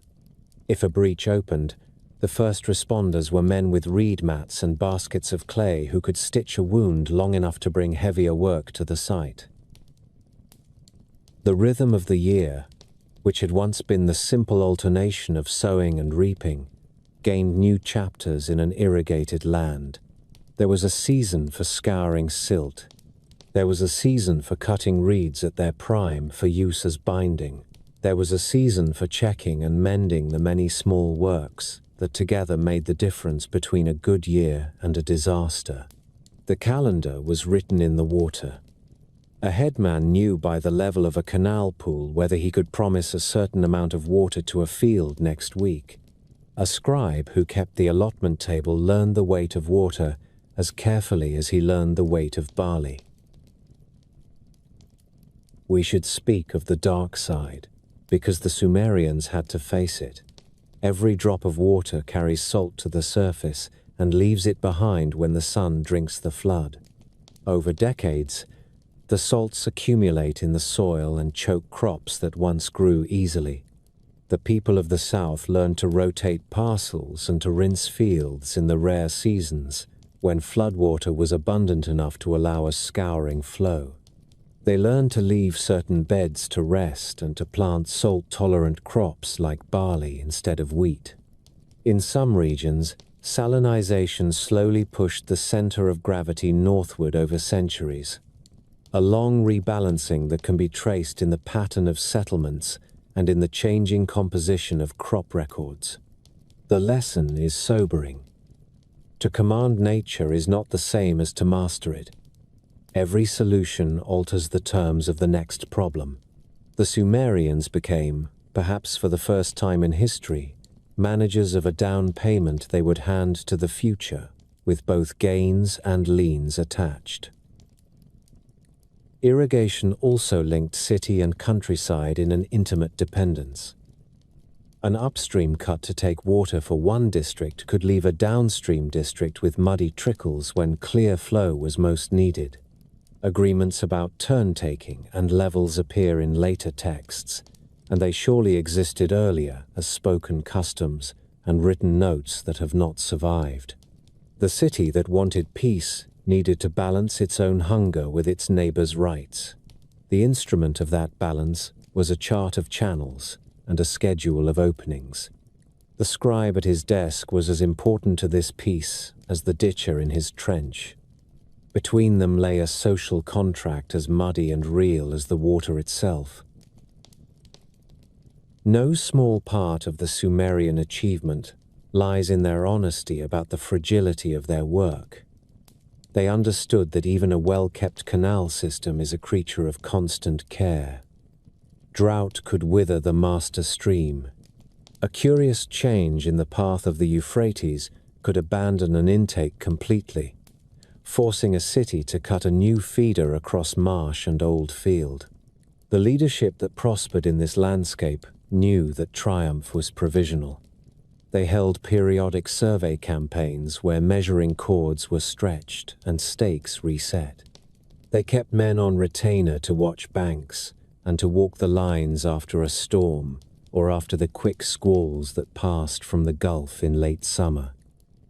If a breach opened, the first responders were men with reed mats and baskets of clay who could stitch a wound long enough to bring heavier work to the site. The rhythm of the year, which had once been the simple alternation of sowing and reaping, gained new chapters in an irrigated land. There was a season for scouring silt. There was a season for cutting reeds at their prime for use as binding. There was a season for checking and mending the many small works that together made the difference between a good year and a disaster. The calendar was written in the water. A headman knew by the level of a canal pool whether he could promise a certain amount of water to a field next week. A scribe who kept the allotment table learned the weight of water as carefully as he learned the weight of barley. We should speak of the dark side, because the Sumerians had to face it. Every drop of water carries salt to the surface and leaves it behind when the sun drinks the flood. Over decades, the salts accumulate in the soil and choke crops that once grew easily. The people of the south learned to rotate parcels and to rinse fields in the rare seasons when floodwater was abundant enough to allow a scouring flow. They learned to leave certain beds to rest and to plant salt-tolerant crops like barley instead of wheat. In some regions, salinization slowly pushed the center of gravity northward over centuries, a long rebalancing that can be traced in the pattern of settlements and in the changing composition of crop records. The lesson is sobering. To command nature is not the same as to master it. Every solution alters the terms of the next problem. The Sumerians became, perhaps for the first time in history, managers of a down payment they would hand to the future, with both gains and liens attached. Irrigation also linked city and countryside in an intimate dependence. An upstream cut to take water for one district could leave a downstream district with muddy trickles when clear flow was most needed. Agreements about turn-taking and levels appear in later texts, and they surely existed earlier as spoken customs and written notes that have not survived. The city that wanted peace needed to balance its own hunger with its neighbors' rights. The instrument of that balance was a chart of channels and a schedule of openings. The scribe at his desk was as important to this peace as the ditcher in his trench. Between them lay a social contract as muddy and real as the water itself. No small part of the Sumerian achievement lies in their honesty about the fragility of their work. They understood that even a well-kept canal system is a creature of constant care. Drought could wither the master stream. A curious change in the path of the Euphrates could abandon an intake completely, forcing a city to cut a new feeder across marsh and old field. The leadership that prospered in this landscape knew that triumph was provisional. They held periodic survey campaigns where measuring cords were stretched and stakes reset. They kept men on retainer to watch banks and to walk the lines after a storm or after the quick squalls that passed from the Gulf in late summer.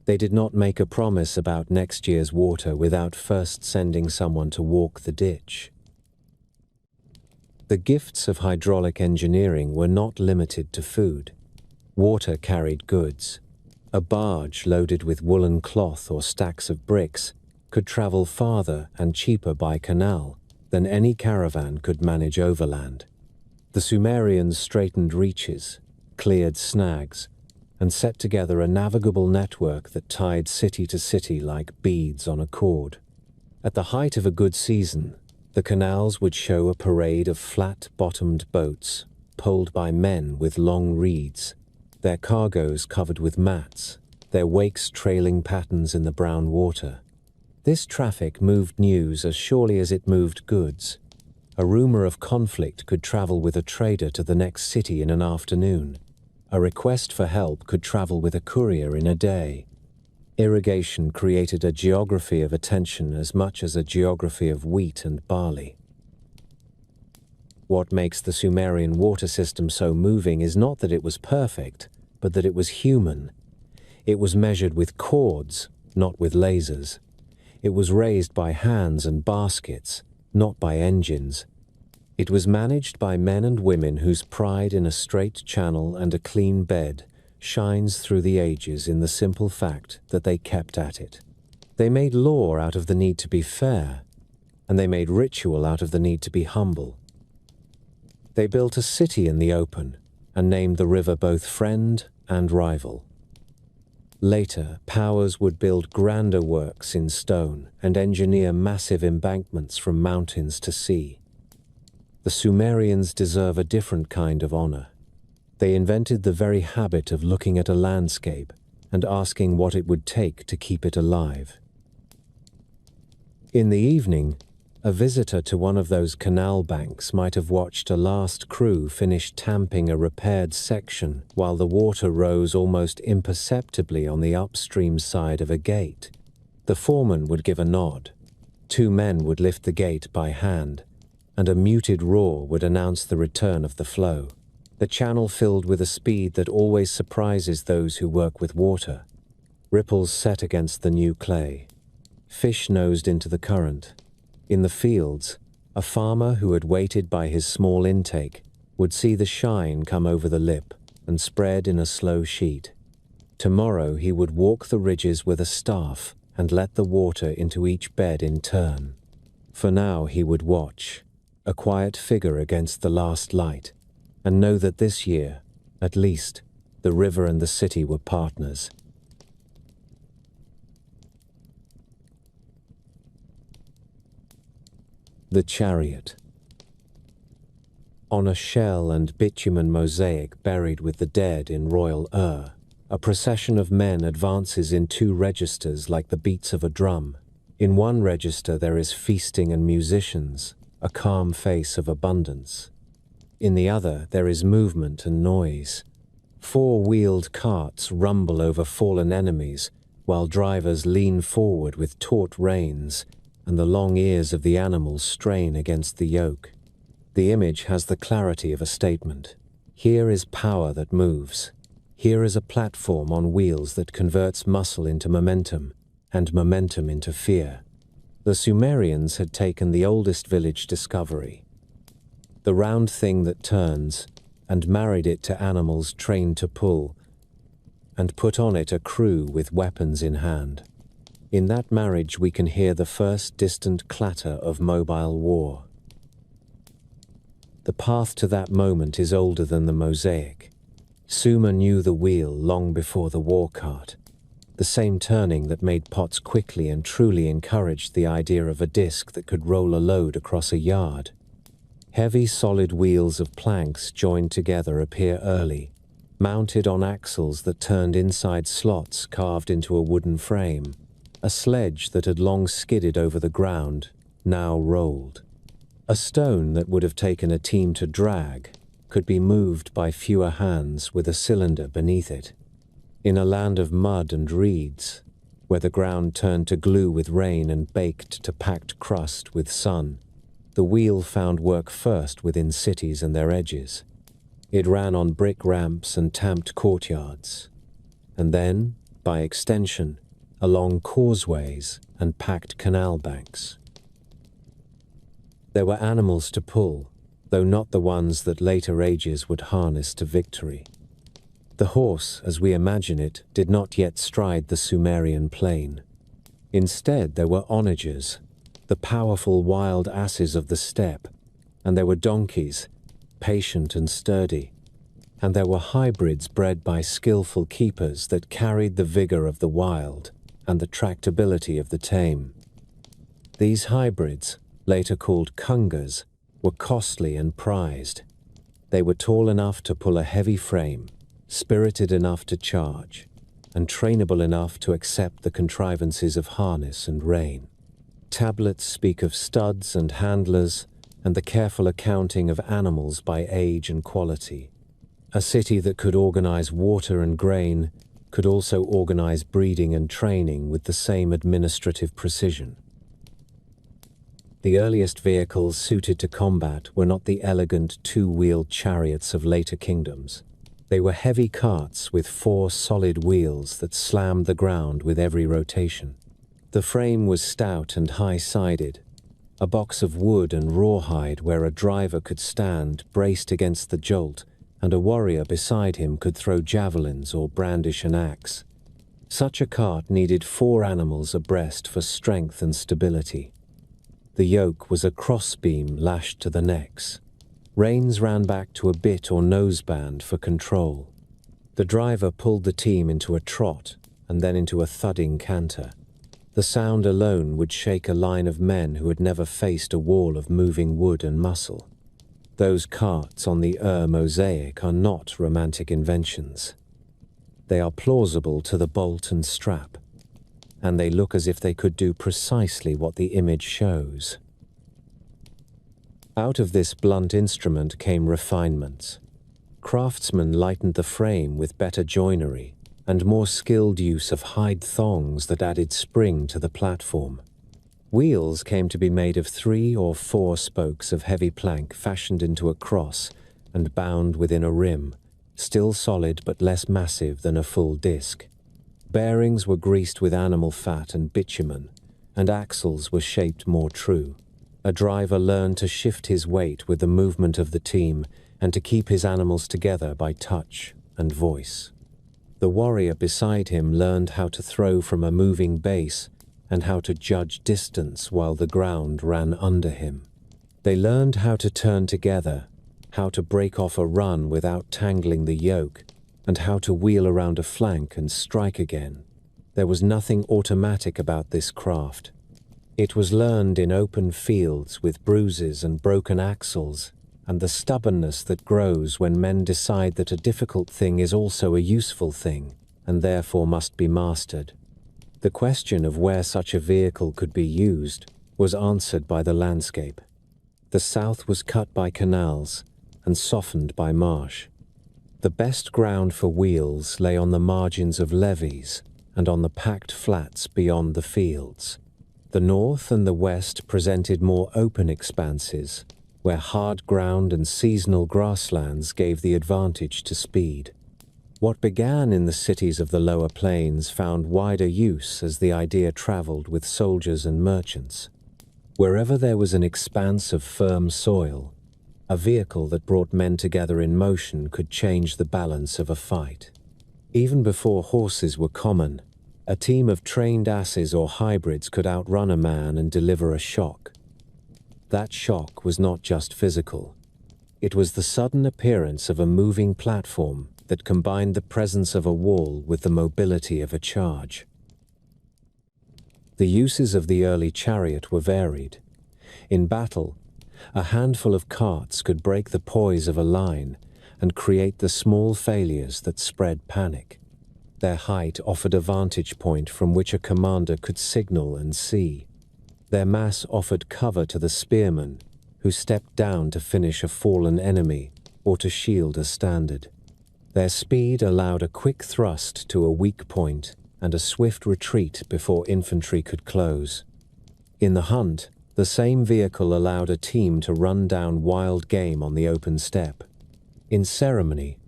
They did not make a promise about next year's water without first sending someone to walk the ditch. The gifts of hydraulic engineering were not limited to food. Water carried goods. A barge loaded with woolen cloth or stacks of bricks could travel farther and cheaper by canal than any caravan could manage overland. The Sumerians straightened reaches, cleared snags, and set together a navigable network that tied city to city like beads on a cord. At the height of a good season, the canals would show a parade of flat-bottomed boats, poled by men with long reeds, their cargoes covered with mats, their wakes trailing patterns in the brown water. This traffic moved news as surely as it moved goods. A rumor of conflict could travel with a trader to the next city in an afternoon. A request for help could travel with a courier in a day. Irrigation created a geography of attention as much as a geography of wheat and barley. What makes the Sumerian water system so moving is not that it was perfect, but that it was human. It was measured with cords, not with lasers. It was raised by hands and baskets, not by engines. It was managed by men and women whose pride in a straight channel and a clean bed shines through the ages in the simple fact that they kept at it. They made law out of the need to be fair, and they made ritual out of the need to be humble. They built a city in the open and named the river both friend and rival. Later, powers would build grander works in stone and engineer massive embankments from mountains to sea. The Sumerians deserve a different kind of honor. They invented the very habit of looking at a landscape and asking what it would take to keep it alive. In the evening, a visitor to one of those canal banks might have watched a last crew finish tamping a repaired section while the water rose almost imperceptibly on the upstream side of a gate. The foreman would give a nod. Two men would lift the gate by hand, and a muted roar would announce the return of the flow. The channel filled with a speed that always surprises those who work with water. Ripples set against the new clay. Fish nosed into the current. In the fields, a farmer who had waited by his small intake would see the shine come over the lip and spread in a slow sheet. Tomorrow he would walk the ridges with a staff and let the water into each bed in turn. For now he would watch, a quiet figure against the last light, and know that this year, at least, the river and the city were partners. The chariot. On a shell and bitumen mosaic buried with the dead in royal Ur, a procession of men advances in two registers like the beats of a drum. In one register there is feasting and musicians, a calm face of abundance. In the other there is movement and noise. Four-wheeled carts rumble over fallen enemies, while drivers lean forward with taut reins, and the long ears of the animals strain against the yoke. The image has the clarity of a statement. Here is power that moves. Here is a platform on wheels that converts muscle into momentum, and momentum into fear. The Sumerians had taken the oldest village discovery, the round thing that turns, and married it to animals trained to pull, and put on it a crew with weapons in hand. In that marriage we can hear the first distant clatter of mobile war. The path to that moment is older than the mosaic. Sumer knew the wheel long before the war cart. The same turning that made pots quickly and truly encouraged the idea of a disc that could roll a load across a yard. Heavy solid wheels of planks joined together appear early, mounted on axles that turned inside slots carved into a wooden frame. A sledge that had long skidded over the ground now rolled. A stone that would have taken a team to drag could be moved by fewer hands with a cylinder beneath it. In a land of mud and reeds, where the ground turned to glue with rain and baked to packed crust with sun, the wheel found work first within cities and their edges. It ran on brick ramps and tamped courtyards, and then, by extension, along causeways and packed canal banks. There were animals to pull, though not the ones that later ages would harness to victory. The horse, as we imagine it, did not yet stride the Sumerian plain. Instead, there were onagers, the powerful wild asses of the steppe, and there were donkeys, patient and sturdy, and there were hybrids bred by skillful keepers that carried the vigor of the wild and the tractability of the tame. These hybrids, later called kungas, were costly and prized. They were tall enough to pull a heavy frame, spirited enough to charge, and trainable enough to accept the contrivances of harness and rein. Tablets speak of studs and handlers and the careful accounting of animals by age and quality. A city that could organize water and grain could also organize breeding and training with the same administrative precision. The earliest vehicles suited to combat were not the elegant two-wheeled chariots of later kingdoms. They were heavy carts with 4 solid wheels that slammed the ground with every rotation. The frame was stout and high-sided, a box of wood and rawhide where a driver could stand braced against the jolt and a warrior beside him could throw javelins or brandish an axe. Such a cart needed 4 animals abreast for strength and stability. The yoke was a crossbeam lashed to the necks. Reins ran back to a bit or noseband for control. The driver pulled the team into a trot and then into a thudding canter. The sound alone would shake a line of men who had never faced a wall of moving wood and muscle. Those carts on the mosaic are not romantic inventions. They are plausible to the bolt and strap, and they look as if they could do precisely what the image shows. Out of this blunt instrument came refinements. Craftsmen lightened the frame with better joinery and more skilled use of hide thongs that added spring to the platform. Wheels came to be made of 3 or 4 spokes of heavy plank fashioned into a cross and bound within a rim, still solid but less massive than a full disc. Bearings were greased with animal fat and bitumen, and axles were shaped more true. A driver learned to shift his weight with the movement of the team and to keep his animals together by touch and voice. The warrior beside him learned how to throw from a moving base and how to judge distance while the ground ran under him. They learned how to turn together, how to break off a run without tangling the yoke, and how to wheel around a flank and strike again. There was nothing automatic about this craft. It was learned in open fields with bruises and broken axles, and the stubbornness that grows when men decide that a difficult thing is also a useful thing, and therefore must be mastered. The question of where such a vehicle could be used was answered by the landscape. The south was cut by canals and softened by marsh. The best ground for wheels lay on the margins of levees and on the packed flats beyond the fields. The north and the west presented more open expanses, where hard ground and seasonal grasslands gave the advantage to speed. What began in the cities of the lower plains found wider use as the idea traveled with soldiers and merchants. Wherever there was an expanse of firm soil, a vehicle that brought men together in motion could change the balance of a fight. Even before horses were common, a team of trained asses or hybrids could outrun a man and deliver a shock. That shock was not just physical. It was the sudden appearance of a moving platform that combined the presence of a wall with the mobility of a charge. The uses of the early chariot were varied. In battle, a handful of carts could break the poise of a line and create the small failures that spread panic. Their height offered a vantage point from which a commander could signal and see. Their mass offered cover to the spearman, who stepped down to finish a fallen enemy or to shield a standard. Their speed allowed a quick thrust to a weak point and a swift retreat before infantry could close. In the hunt, the same vehicle allowed a team to run down wild game on the open steppe. In ceremony,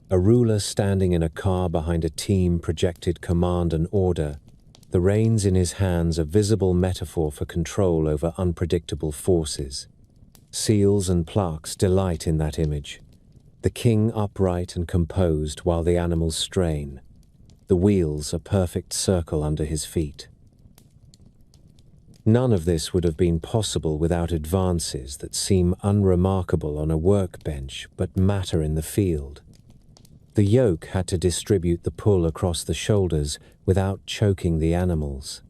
a ruler standing in a car behind a team projected command and order, the reins in his hands a visible metaphor for control over unpredictable forces. Seals and plaques delight in that image. The king upright and composed while the animals strain. The wheels a perfect circle under his feet. None of this would have been possible without advances that seem unremarkable on a workbench but matter in the field. The yoke had to distribute the pull across the shoulders without choking the animals.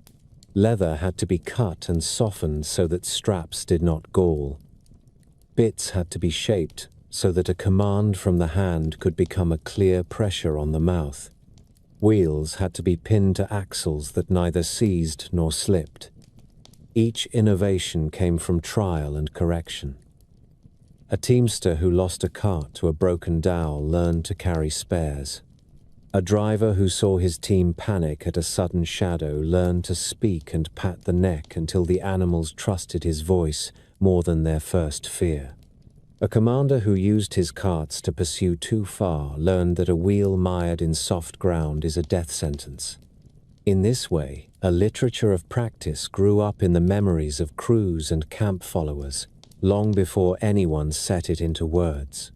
Leather had to be cut and softened so that straps did not gall. Bits had to be shaped so that a command from the hand could become a clear pressure on the mouth. Wheels had to be pinned to axles that neither seized nor slipped. Each innovation came from trial and correction. A teamster who lost a cart to a broken dowel learned to carry spares. A driver who saw his team panic at a sudden shadow learned to speak and pat the neck until the animals trusted his voice more than their first fear. A commander who used his carts to pursue too far learned that a wheel mired in soft ground is a death sentence. In this way, a literature of practice grew up in the memories of crews and camp followers, long before anyone set it into words.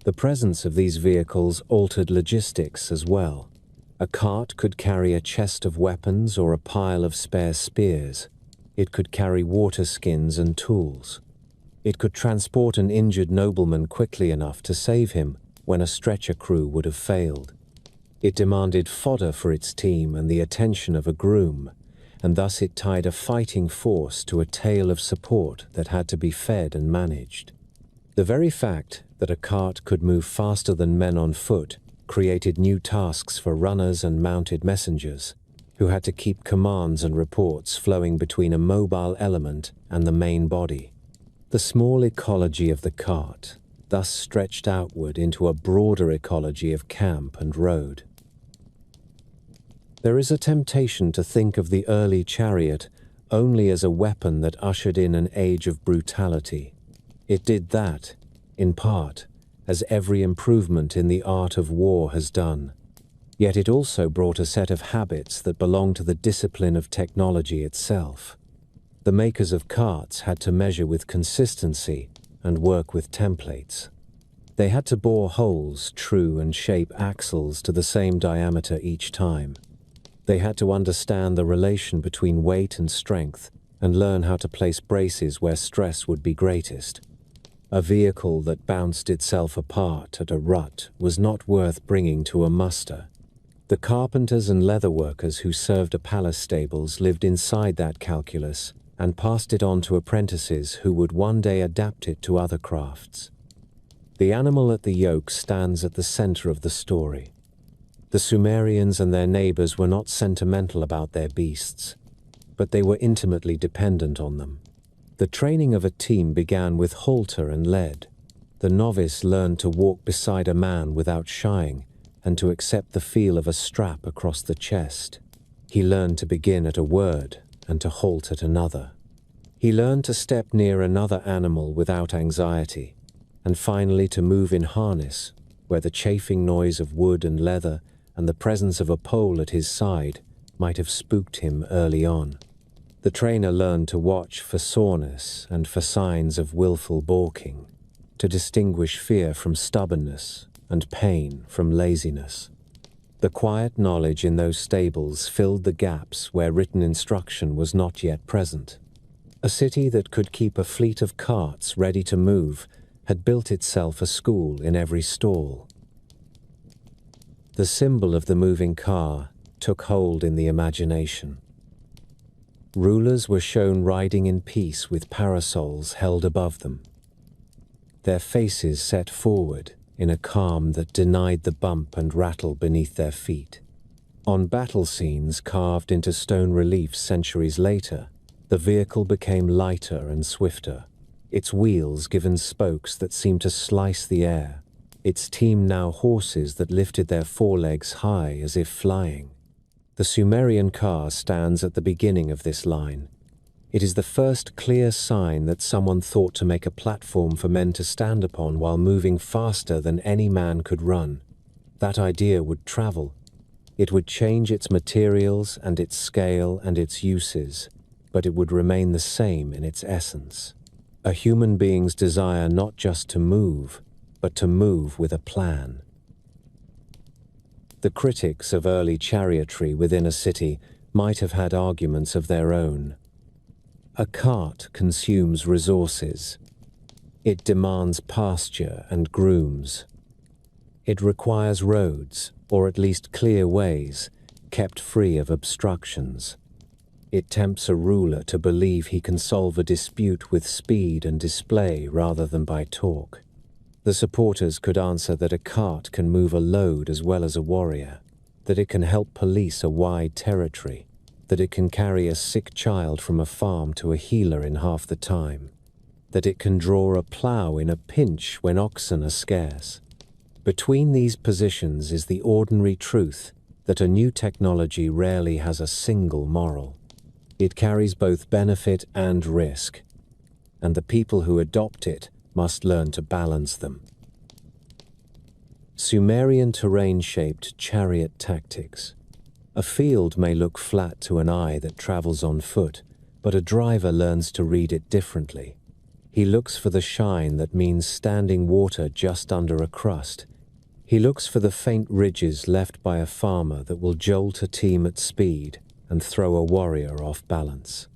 The presence of these vehicles altered logistics as well. A cart could carry a chest of weapons or a pile of spare spears. It could carry water skins and tools. It could transport an injured nobleman quickly enough to save him when a stretcher crew would have failed. It demanded fodder for its team and the attention of a groom, and thus it tied a fighting force to a tail of support that had to be fed and managed. The very fact that a cart could move faster than men on foot created new tasks for runners and mounted messengers, who had to keep commands and reports flowing between a mobile element and the main body. The small ecology of the cart thus stretched outward into a broader ecology of camp and road. There is a temptation to think of the early chariot only as a weapon that ushered in an age of brutality. It did that, in part, as every improvement in the art of war has done. Yet it also brought a set of habits that belong to the discipline of technology itself. The makers of carts had to measure with consistency and work with templates. They had to bore holes true and shape axles to the same diameter each time. They had to understand the relation between weight and strength and learn how to place braces where stress would be greatest. A vehicle that bounced itself apart at a rut was not worth bringing to a muster. The carpenters and leather workers who served a palace stables lived inside that calculus and passed it on to apprentices who would one day adapt it to other crafts. The animal at the yoke stands at the center of the story. The Sumerians and their neighbors were not sentimental about their beasts, but they were intimately dependent on them. The training of a team began with halter and lead. The novice learned to walk beside a man without shying and to accept the feel of a strap across the chest. He learned to begin at a word and to halt at another. He learned to step near another animal without anxiety, and finally to move in harness, where the chafing noise of wood and leather and the presence of a pole at his side might have spooked him early on. The trainer learned to watch for soreness and for signs of willful balking, to distinguish fear from stubbornness and pain from laziness. The quiet knowledge in those stables filled the gaps where written instruction was not yet present. A city that could keep a fleet of carts ready to move had built itself a school in every stall. The symbol of the moving car took hold in the imagination. Rulers were shown riding in peace with parasols held above them, their faces set forward in a calm that denied the bump and rattle beneath their feet. On battle scenes carved into stone reliefs centuries later, the vehicle became lighter and swifter, its wheels given spokes that seemed to slice the air, its team now horses that lifted their forelegs high as if flying. The Sumerian car stands at the beginning of this line. It is the first clear sign that someone thought to make a platform for men to stand upon while moving faster than any man could run. That idea would travel. It would change its materials and its scale and its uses, but it would remain the same in its essence. A human being's desire not just to move, but to move with a plan. The critics of early chariotry within a city might have had arguments of their own. A cart consumes resources. It demands pasture and grooms. It requires roads, or at least clear ways, kept free of obstructions. It tempts a ruler to believe he can solve a dispute with speed and display rather than by talk. The supporters could answer that a cart can move a load as well as a warrior, that it can help police a wide territory, that it can carry a sick child from a farm to a healer in half the time, that it can draw a plough in a pinch when oxen are scarce. Between these positions is the ordinary truth that a new technology rarely has a single moral. It carries both benefit and risk, and the people who adopt it must learn to balance them. Sumerian terrain-shaped chariot tactics. A field may look flat to an eye that travels on foot, but a driver learns to read it differently. He looks for the shine that means standing water just under a crust. He looks for the faint ridges left by a farmer that will jolt a team at speed and throw a warrior off balance.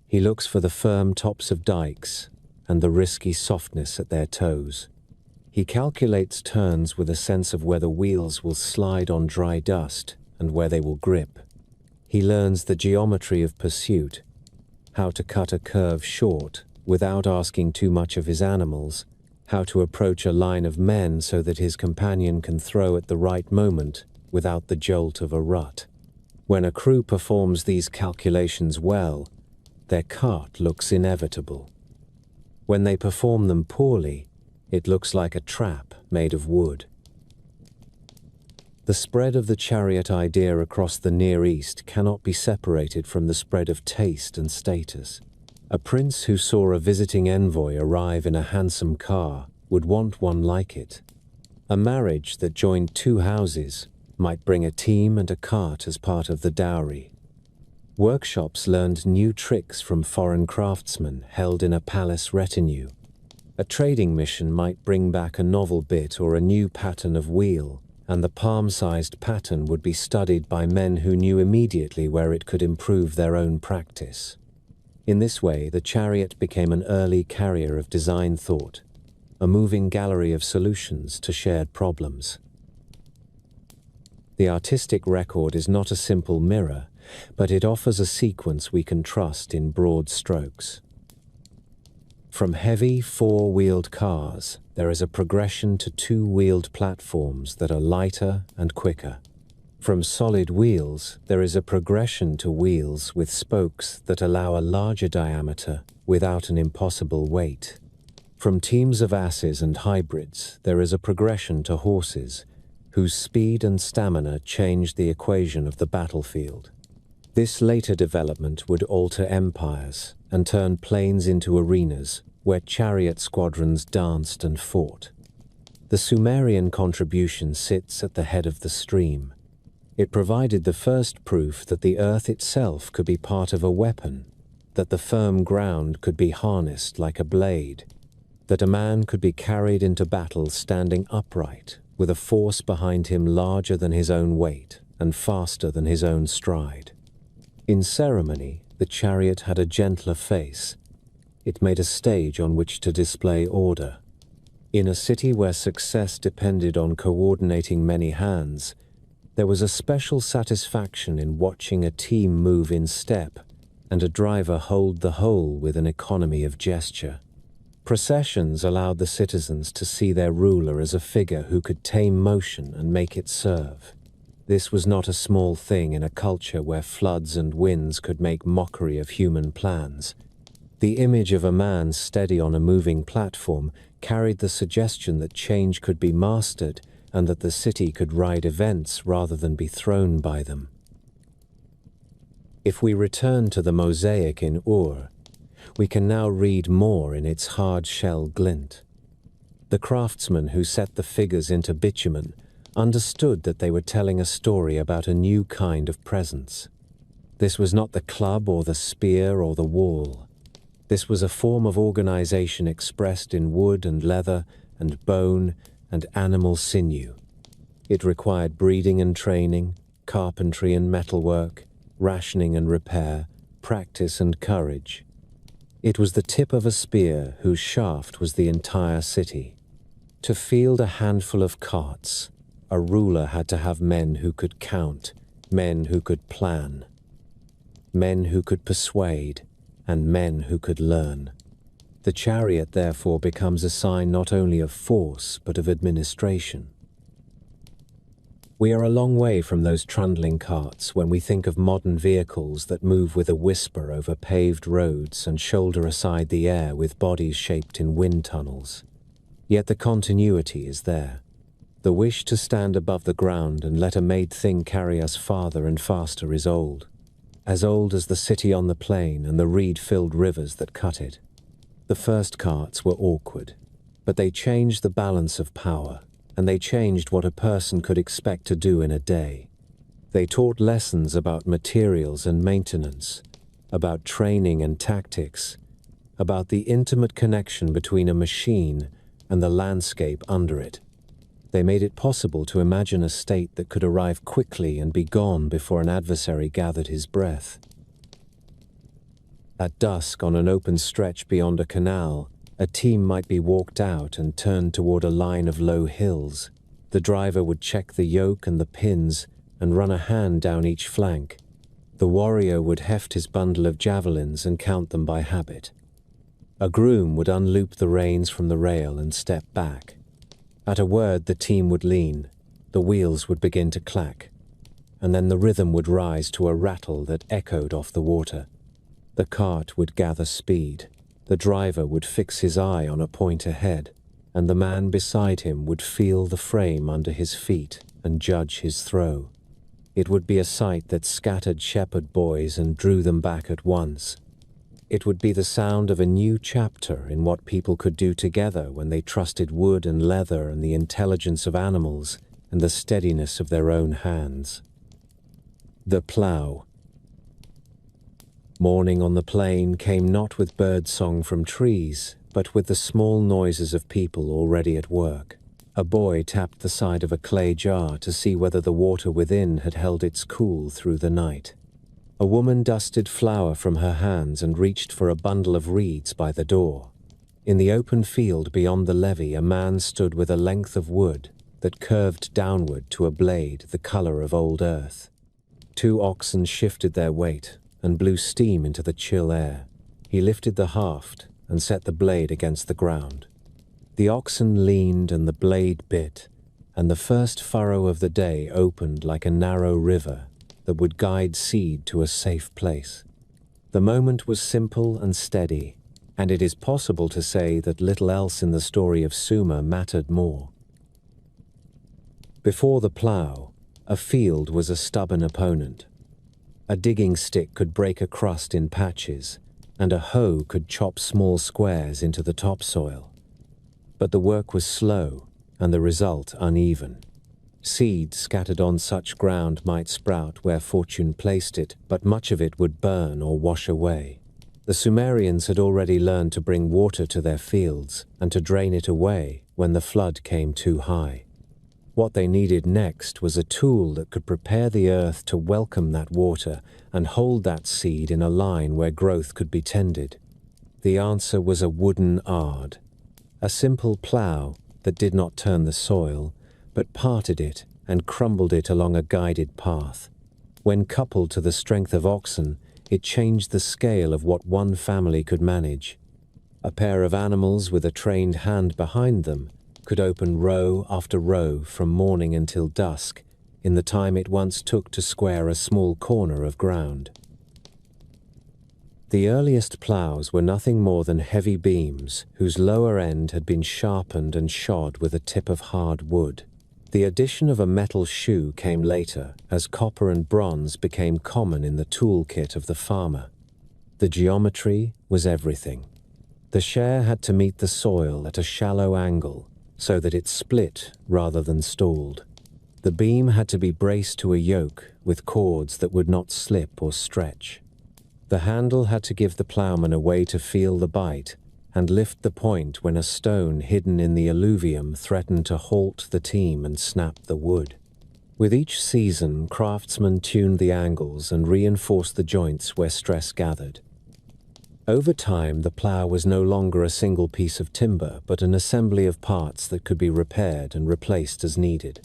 He looks for the firm tops of dikes and the risky softness at their toes. He calculates turns with a sense of where the wheels will slide on dry dust and where they will grip. He learns the geometry of pursuit, how to cut a curve short without asking too much of his animals, how to approach a line of men so that his companion can throw at the right moment without the jolt of a rut. When a crew performs these calculations well, their cart looks inevitable. When they perform them poorly, it looks like a trap made of wood. The spread of the chariot idea across the Near East cannot be separated from the spread of taste and status. A prince who saw a visiting envoy arrive in a handsome car would want one like it. A marriage that joined two houses might bring a team and a cart as part of the dowry. Workshops learned new tricks from foreign craftsmen held in a palace retinue. A trading mission might bring back a novel bit or a new pattern of wheel, and the palm-sized pattern would be studied by men who knew immediately where it could improve their own practice. In this way, the chariot became an early carrier of design thought, a moving gallery of solutions to shared problems. The artistic record is not a simple mirror, but it offers a sequence we can trust in broad strokes. From heavy four-wheeled cars, there is a progression to two-wheeled platforms that are lighter and quicker. From solid wheels, there is a progression to wheels with spokes that allow a larger diameter without an impossible weight. From teams of asses and hybrids, there is a progression to horses, whose speed and stamina change the equation of the battlefield. This later development would alter empires and turn plains into arenas where chariot squadrons danced and fought. The Sumerian contribution sits at the head of the stream. It provided the first proof that the earth itself could be part of a weapon, that the firm ground could be harnessed like a blade, that a man could be carried into battle standing upright, with a force behind him larger than his own weight and faster than his own stride. In ceremony, the chariot had a gentler face. It made a stage on which to display order. In a city where success depended on coordinating many hands, there was a special satisfaction in watching a team move in step and a driver hold the whole with an economy of gesture. Processions allowed the citizens to see their ruler as a figure who could tame motion and make it serve. This was not a small thing in a culture where floods and winds could make mockery of human plans. The image of a man steady on a moving platform carried the suggestion that change could be mastered and that the city could ride events rather than be thrown by them. If we return to the mosaic in Ur, we can now read more in its hard-shell glint. The craftsman who set the figures into bitumen understood that they were telling a story about a new kind of presence. This was not the club or the spear or the wall. This was a form of organization expressed in wood and leather and bone and animal sinew. It required breeding and training, carpentry and metalwork, rationing and repair, practice and courage. It was the tip of a spear whose shaft was the entire city. To field a handful of carts, a ruler had to have men who could count, men who could plan, men who could persuade, and men who could learn. The chariot therefore becomes a sign not only of force but of administration. We are a long way from those trundling carts when we think of modern vehicles that move with a whisper over paved roads and shoulder aside the air with bodies shaped in wind tunnels. Yet the continuity is there. The wish to stand above the ground and let a made thing carry us farther and faster is old. As old as the city on the plain and the reed-filled rivers that cut it. The first carts were awkward, but they changed the balance of power, and they changed what a person could expect to do in a day. They taught lessons about materials and maintenance, about training and tactics, about the intimate connection between a machine and the landscape under it. They made it possible to imagine a state that could arrive quickly and be gone before an adversary gathered his breath. At dusk, on an open stretch beyond a canal, a team might be walked out and turned toward a line of low hills. The driver would check the yoke and the pins and run a hand down each flank. The warrior would heft his bundle of javelins and count them by habit. A groom would unloop the reins from the rail and step back. At a word, the team would lean, the wheels would begin to clack, and then the rhythm would rise to a rattle that echoed off the water. The cart would gather speed, the driver would fix his eye on a point ahead, and the man beside him would feel the frame under his feet and judge his throw. It would be a sight that scattered shepherd boys and drew them back at once. It would be the sound of a new chapter in what people could do together when they trusted wood and leather and the intelligence of animals and the steadiness of their own hands. The plough. Morning on the plain came not with birdsong from trees, but with the small noises of people already at work. A boy tapped the side of a clay jar to see whether the water within had held its cool through the night. A woman dusted flour from her hands and reached for a bundle of reeds by the door. In the open field beyond the levee, a man stood with a length of wood that curved downward to a blade the color of old earth. 2 oxen shifted their weight and blew steam into the chill air. He lifted the haft and set the blade against the ground. The oxen leaned and the blade bit, and the first furrow of the day opened like a narrow river that would guide seed to a safe place. The moment was simple and steady, and it is possible to say that little else in the story of Sumer mattered more. Before the plough, a field was a stubborn opponent. A digging stick could break a crust in patches, and a hoe could chop small squares into the topsoil. But the work was slow, and the result uneven. Seed scattered on such ground might sprout where fortune placed it, but much of it would burn or wash away. The Sumerians had already learned to bring water to their fields and to drain it away when the flood came too high. What they needed next was a tool that could prepare the earth to welcome that water and hold that seed in a line where growth could be tended. The answer was a wooden ard, a simple plough that did not turn the soil, but parted it and crumbled it along a guided path. When coupled to the strength of oxen, it changed the scale of what one family could manage. A pair of animals with a trained hand behind them could open row after row from morning until dusk in the time it once took to square a small corner of ground. The earliest ploughs were nothing more than heavy beams whose lower end had been sharpened and shod with a tip of hard wood. The addition of a metal shoe came later, as copper and bronze became common in the toolkit of the farmer. The geometry was everything. The share had to meet the soil at a shallow angle, so that it split rather than stalled. The beam had to be braced to a yoke with cords that would not slip or stretch. The handle had to give the ploughman a way to feel the bite and lift the point when a stone hidden in the alluvium threatened to halt the team and snap the wood. With each season, craftsmen tuned the angles and reinforced the joints where stress gathered. Over time, the plough was no longer a single piece of timber, but an assembly of parts that could be repaired and replaced as needed.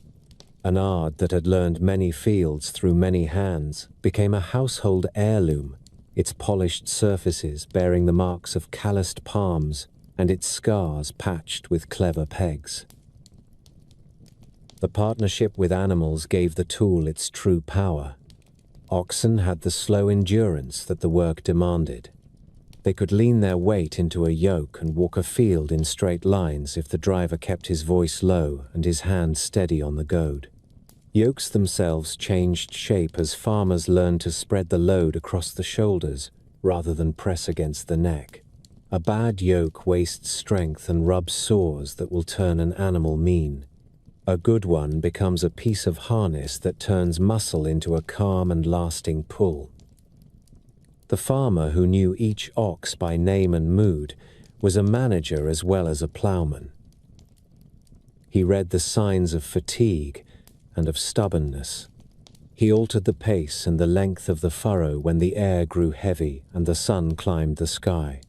An art that had learned many fields through many hands became a household heirloom, its polished surfaces bearing the marks of calloused palms and its scars patched with clever pegs. The partnership with animals gave the tool its true power. Oxen had the slow endurance that the work demanded. They could lean their weight into a yoke and walk a field in straight lines if the driver kept his voice low and his hand steady on the goad. Yokes themselves changed shape as farmers learned to spread the load across the shoulders rather than press against the neck. A bad yoke wastes strength and rubs sores that will turn an animal mean. A good one becomes a piece of harness that turns muscle into a calm and lasting pull. The farmer, who knew each ox by name and mood, was a manager as well as a ploughman. He read the signs of fatigue and of stubbornness. He altered the pace and the length of the furrow when the air grew heavy and the sun climbed the sky.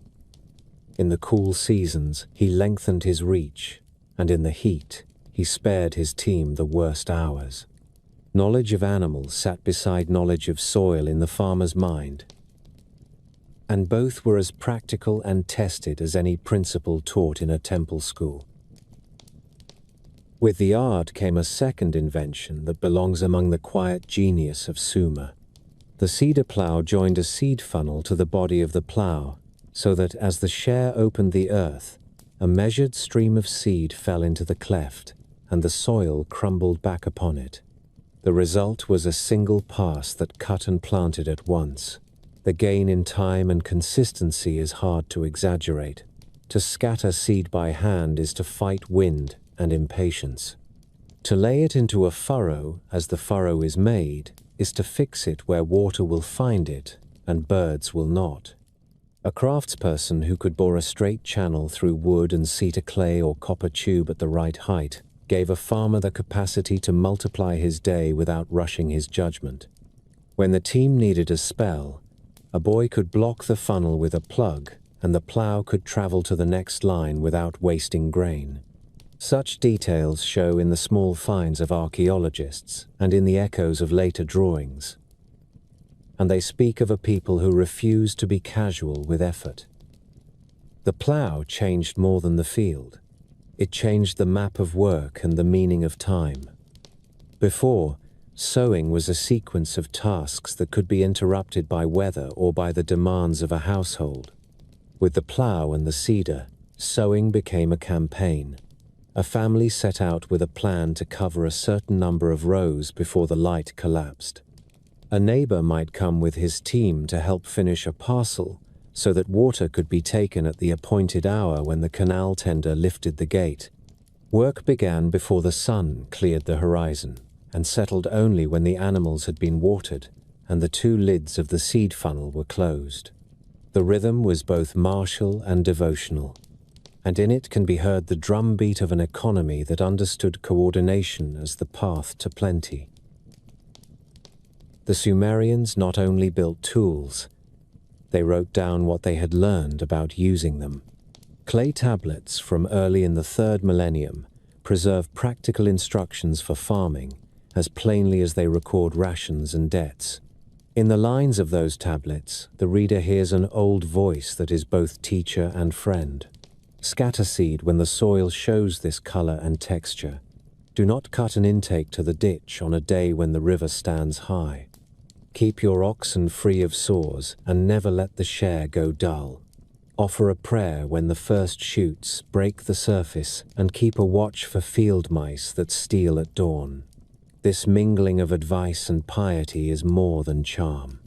In the cool seasons, he lengthened his reach, and in the heat, he spared his team the worst hours. Knowledge of animals sat beside knowledge of soil in the farmer's mind, and both were as practical and tested as any principle taught in a temple school. With the art came a second invention that belongs among the quiet genius of Sumer. The cedar plough joined a seed funnel to the body of the plough, so that as the share opened the earth, a measured stream of seed fell into the cleft, and the soil crumbled back upon it. The result was a single pass that cut and planted at once. The gain in time and consistency is hard to exaggerate. To scatter seed by hand is to fight wind and impatience. To lay it into a furrow as the furrow is made is to fix it where water will find it and birds will not. A craftsperson who could bore a straight channel through wood and cedar clay or copper tube at the right height gave a farmer the capacity to multiply his day without rushing his judgment. When the team needed a spell, a boy could block the funnel with a plug and the plough could travel to the next line without wasting grain. Such details show in the small finds of archaeologists and in the echoes of later drawings. And they speak of a people who refused to be casual with effort. The plough changed more than the field. It changed the map of work and the meaning of time. Before, sowing was a sequence of tasks that could be interrupted by weather or by the demands of a household. With the plough and the cedar, sowing became a campaign. A family set out with a plan to cover a certain number of rows before the light collapsed. A neighbor might come with his team to help finish a parcel so that water could be taken at the appointed hour when the canal tender lifted the gate. Work began before the sun cleared the horizon and settled only when the animals had been watered and the two lids of the seed funnel were closed. The rhythm was both martial and devotional, and in it can be heard the drumbeat of an economy that understood coordination as the path to plenty. The Sumerians not only built tools, they wrote down what they had learned about using them. Clay tablets from early in the 3rd millennium preserve practical instructions for farming as plainly as they record rations and debts. In the lines of those tablets, the reader hears an old voice that is both teacher and friend. Scatter seed when the soil shows this color and texture. Do not cut an intake to the ditch on a day when the river stands high. Keep your oxen free of sores and never let the share go dull. Offer a prayer when the first shoots break the surface, and keep a watch for field mice that steal at dawn. This mingling of advice and piety is more than charm.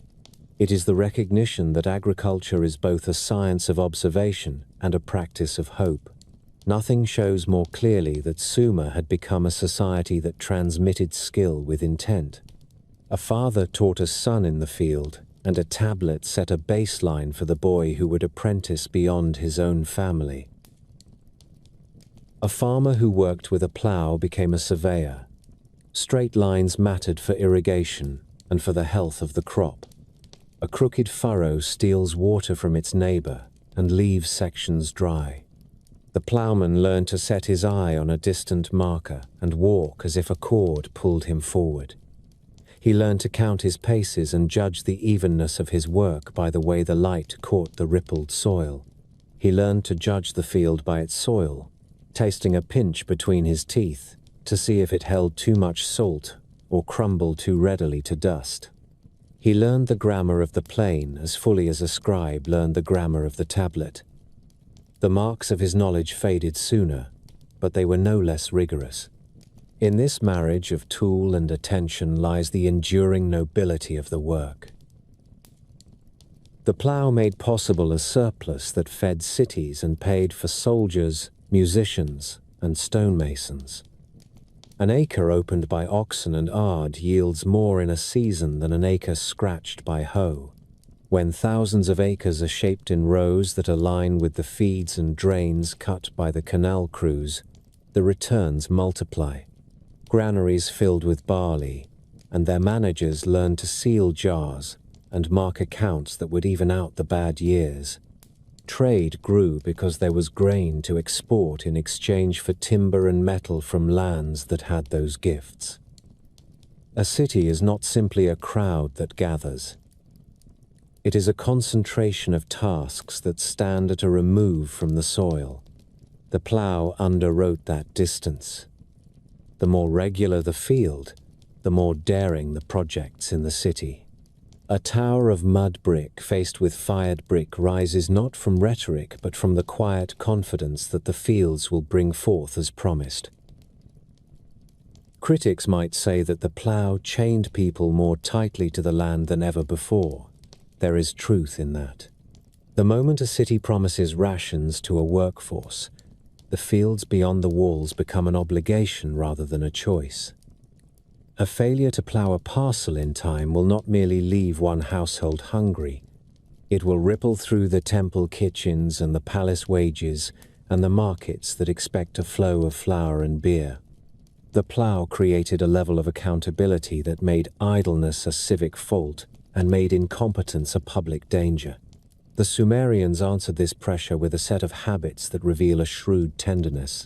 It is the recognition that agriculture is both a science of observation and a practice of hope. Nothing shows more clearly that Sumer had become a society that transmitted skill with intent. A father taught a son in the field, and a tablet set a baseline for the boy who would apprentice beyond his own family. A farmer who worked with a plough became a surveyor. Straight lines mattered for irrigation and for the health of the crop. A crooked furrow steals water from its neighbor and leaves sections dry. The ploughman learned to set his eye on a distant marker and walk as if a cord pulled him forward. He learned to count his paces and judge the evenness of his work by the way the light caught the rippled soil. He learned to judge the field by its soil, tasting a pinch between his teeth to see if it held too much salt or crumbled too readily to dust. He learned the grammar of the plain as fully as a scribe learned the grammar of the tablet. The marks of his knowledge faded sooner, but they were no less rigorous. In this marriage of tool and attention lies the enduring nobility of the work. The plough made possible a surplus that fed cities and paid for soldiers, musicians, and stonemasons. An acre opened by oxen and ard yields more in a season than an acre scratched by hoe. When thousands of acres are shaped in rows that align with the feeds and drains cut by the canal crews, the returns multiply. Granaries filled with barley, and their managers learned to seal jars and mark accounts that would even out the bad years. Trade grew because there was grain to export in exchange for timber and metal from lands that had those gifts. A city is not simply a crowd that gathers. It is a concentration of tasks that stand at a remove from the soil. The plough underwrote that distance. The more regular the field, the more daring the projects in the city. A tower of mud brick faced with fired brick rises not from rhetoric but from the quiet confidence that the fields will bring forth as promised. Critics might say that the plough chained people more tightly to the land than ever before. There is truth in that. The moment a city promises rations to a workforce, the fields beyond the walls become an obligation rather than a choice. A failure to plough a parcel in time will not merely leave one household hungry. It will ripple through the temple kitchens and the palace wages and the markets that expect a flow of flour and beer. The plough created a level of accountability that made idleness a civic fault and made incompetence a public danger. The Sumerians answered this pressure with a set of habits that reveal a shrewd tenderness.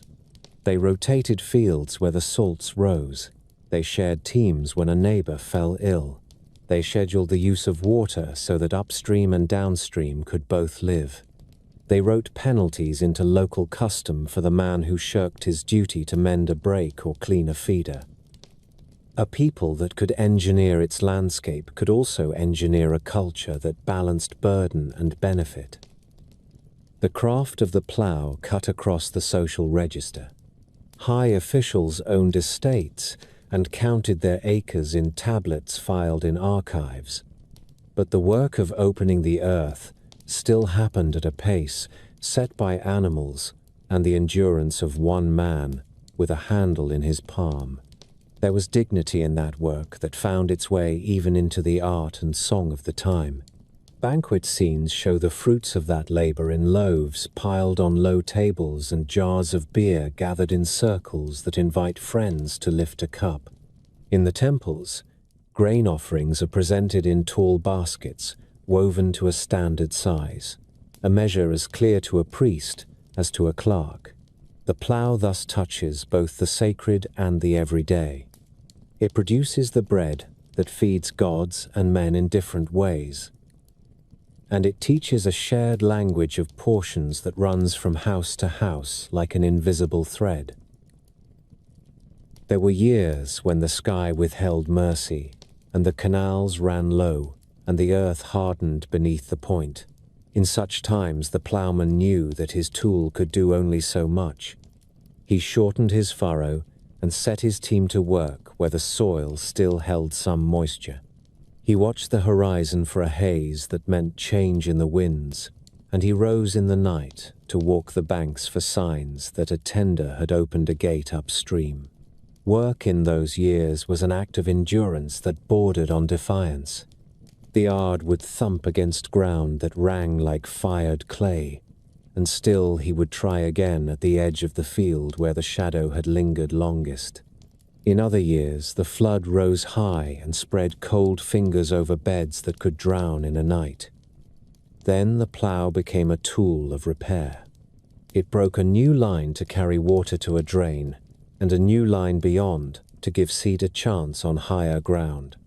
They rotated fields where the salts rose. They shared teams when a neighbor fell ill. They scheduled the use of water so that upstream and downstream could both live. They wrote penalties into local custom for the man who shirked his duty to mend a break or clean a feeder. A people that could engineer its landscape could also engineer a culture that balanced burden and benefit. The craft of the plough cut across the social register. High officials owned estates and counted their acres in tablets filed in archives. But the work of opening the earth still happened at a pace set by animals and the endurance of one man with a handle in his palm. There was dignity in that work that found its way even into the art and song of the time. Banquet scenes show the fruits of that labor in loaves piled on low tables and jars of beer gathered in circles that invite friends to lift a cup. In the temples, grain offerings are presented in tall baskets, woven to a standard size, a measure as clear to a priest as to a clerk. The plough thus touches both the sacred and the everyday. It produces the bread that feeds gods and men in different ways. And it teaches a shared language of portions that runs from house to house like an invisible thread. There were years when the sky withheld mercy, and the canals ran low, and the earth hardened beneath the point. In such times, the ploughman knew that his tool could do only so much. He shortened his furrow and set his team to work where the soil still held some moisture. He watched the horizon for a haze that meant change in the winds, and he rose in the night to walk the banks for signs that a tender had opened a gate upstream. Work in those years was an act of endurance that bordered on defiance. The ard would thump against ground that rang like fired clay, and still he would try again at the edge of the field where the shadow had lingered longest. In other years, the flood rose high and spread cold fingers over beds that could drown in a night. Then the plough became a tool of repair. It broke a new line to carry water to a drain, and a new line beyond to give seed a chance on higher ground.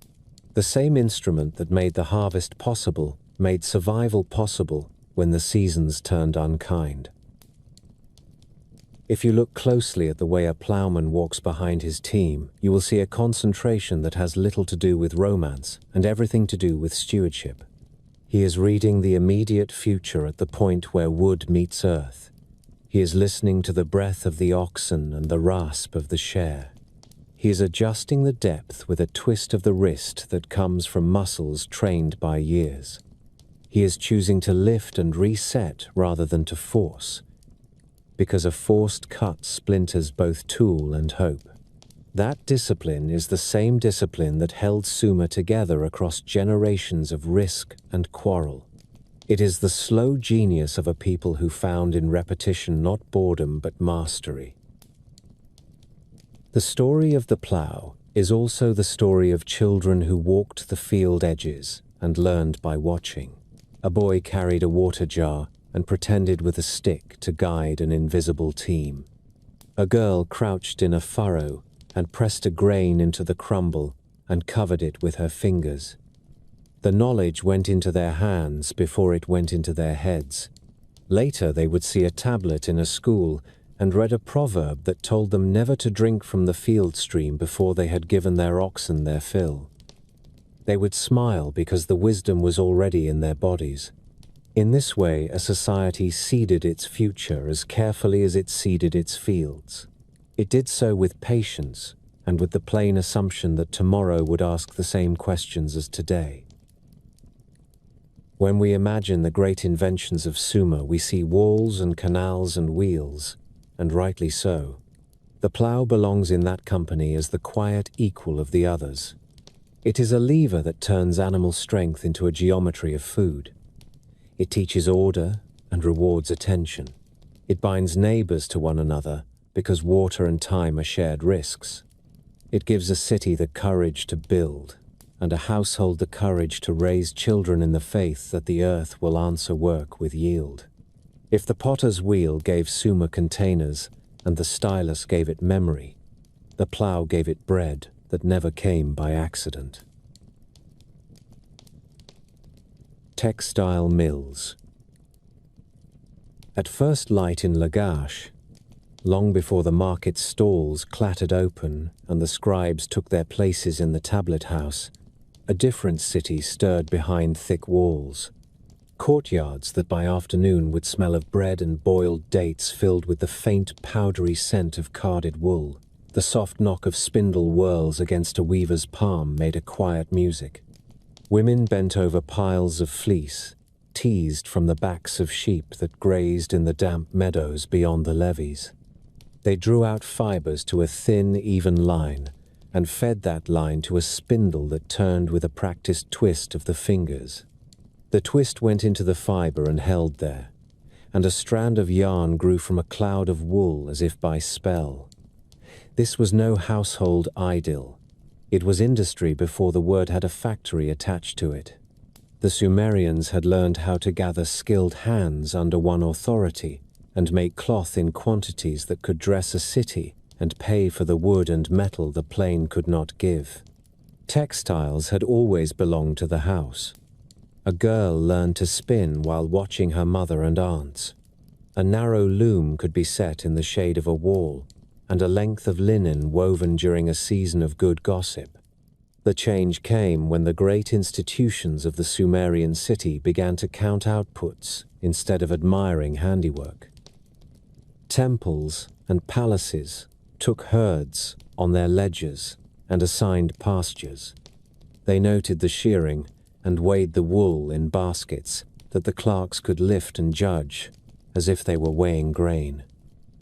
The same instrument that made the harvest possible made survival possible when the seasons turned unkind. If you look closely at the way a ploughman walks behind his team, you will see a concentration that has little to do with romance and everything to do with stewardship. He is reading the immediate future at the point where wood meets earth. He is listening to the breath of the oxen and the rasp of the share. He is adjusting the depth with a twist of the wrist that comes from muscles trained by years. He is choosing to lift and reset rather than to force, because a forced cut splinters both tool and hope. That discipline is the same discipline that held Sumer together across generations of risk and quarrel. It is the slow genius of a people who found in repetition not boredom but mastery. The story of the plough is also the story of children who walked the field edges and learned by watching. A boy carried a water jar and pretended with a stick to guide an invisible team. A girl crouched in a furrow and pressed a grain into the crumble and covered it with her fingers. The knowledge went into their hands before it went into their heads. Later they would see a tablet in a school and read a proverb that told them never to drink from the field stream before they had given their oxen their fill. They would smile because the wisdom was already in their bodies. In this way, a society seeded its future as carefully as it seeded its fields. It did so with patience and with the plain assumption that tomorrow would ask the same questions as today. When we imagine the great inventions of Sumer, we see walls and canals and wheels, and rightly so. The plough belongs in that company as the quiet equal of the others. It is a lever that turns animal strength into a geometry of food. It teaches order and rewards attention. It binds neighbors to one another because water and time are shared risks. It gives a city the courage to build and a household the courage to raise children in the faith that the earth will answer work with yield. If the potter's wheel gave Sumer containers and the stylus gave it memory, the plough gave it bread that never came by accident. Textile mills. At first light in Lagash, long before the market stalls clattered open and the scribes took their places in the tablet house, a different city stirred behind thick walls. Courtyards that by afternoon would smell of bread and boiled dates filled with the faint powdery scent of carded wool. The soft knock of spindle whirls against a weaver's palm made a quiet music. Women bent over piles of fleece, teased from the backs of sheep that grazed in the damp meadows beyond the levees. They drew out fibers to a thin, even line, and fed that line to a spindle that turned with a practiced twist of the fingers. The twist went into the fiber and held there, and a strand of yarn grew from a cloud of wool as if by spell. This was no household idyll. It was industry before the word had a factory attached to it. The Sumerians had learned how to gather skilled hands under one authority and make cloth in quantities that could dress a city and pay for the wood and metal the plain could not give. Textiles had always belonged to the house. A girl learned to spin while watching her mother and aunts. A narrow loom could be set in the shade of a wall, and a length of linen woven during a season of good gossip. The change came when the great institutions of the Sumerian city began to count outputs instead of admiring handiwork. Temples and palaces took herds on their ledgers and assigned pastures. They noted the shearing and weighed the wool in baskets that the clerks could lift and judge as if they were weighing grain.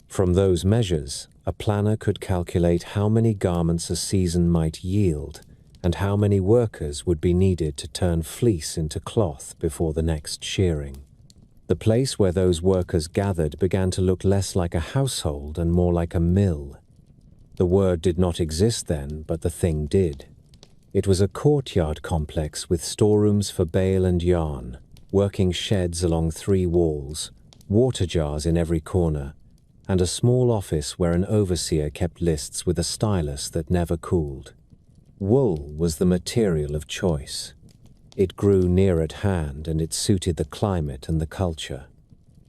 From those measures, a planner could calculate how many garments a season might yield and how many workers would be needed to turn fleece into cloth before the next shearing. The place where those workers gathered began to look less like a household and more like a mill. The word did not exist then, but the thing did. It was a courtyard complex with storerooms for bale and yarn, working sheds along 3 walls, water jars in every corner, and a small office where an overseer kept lists with a stylus that never cooled. Wool was the material of choice. It grew near at hand and it suited the climate and the culture.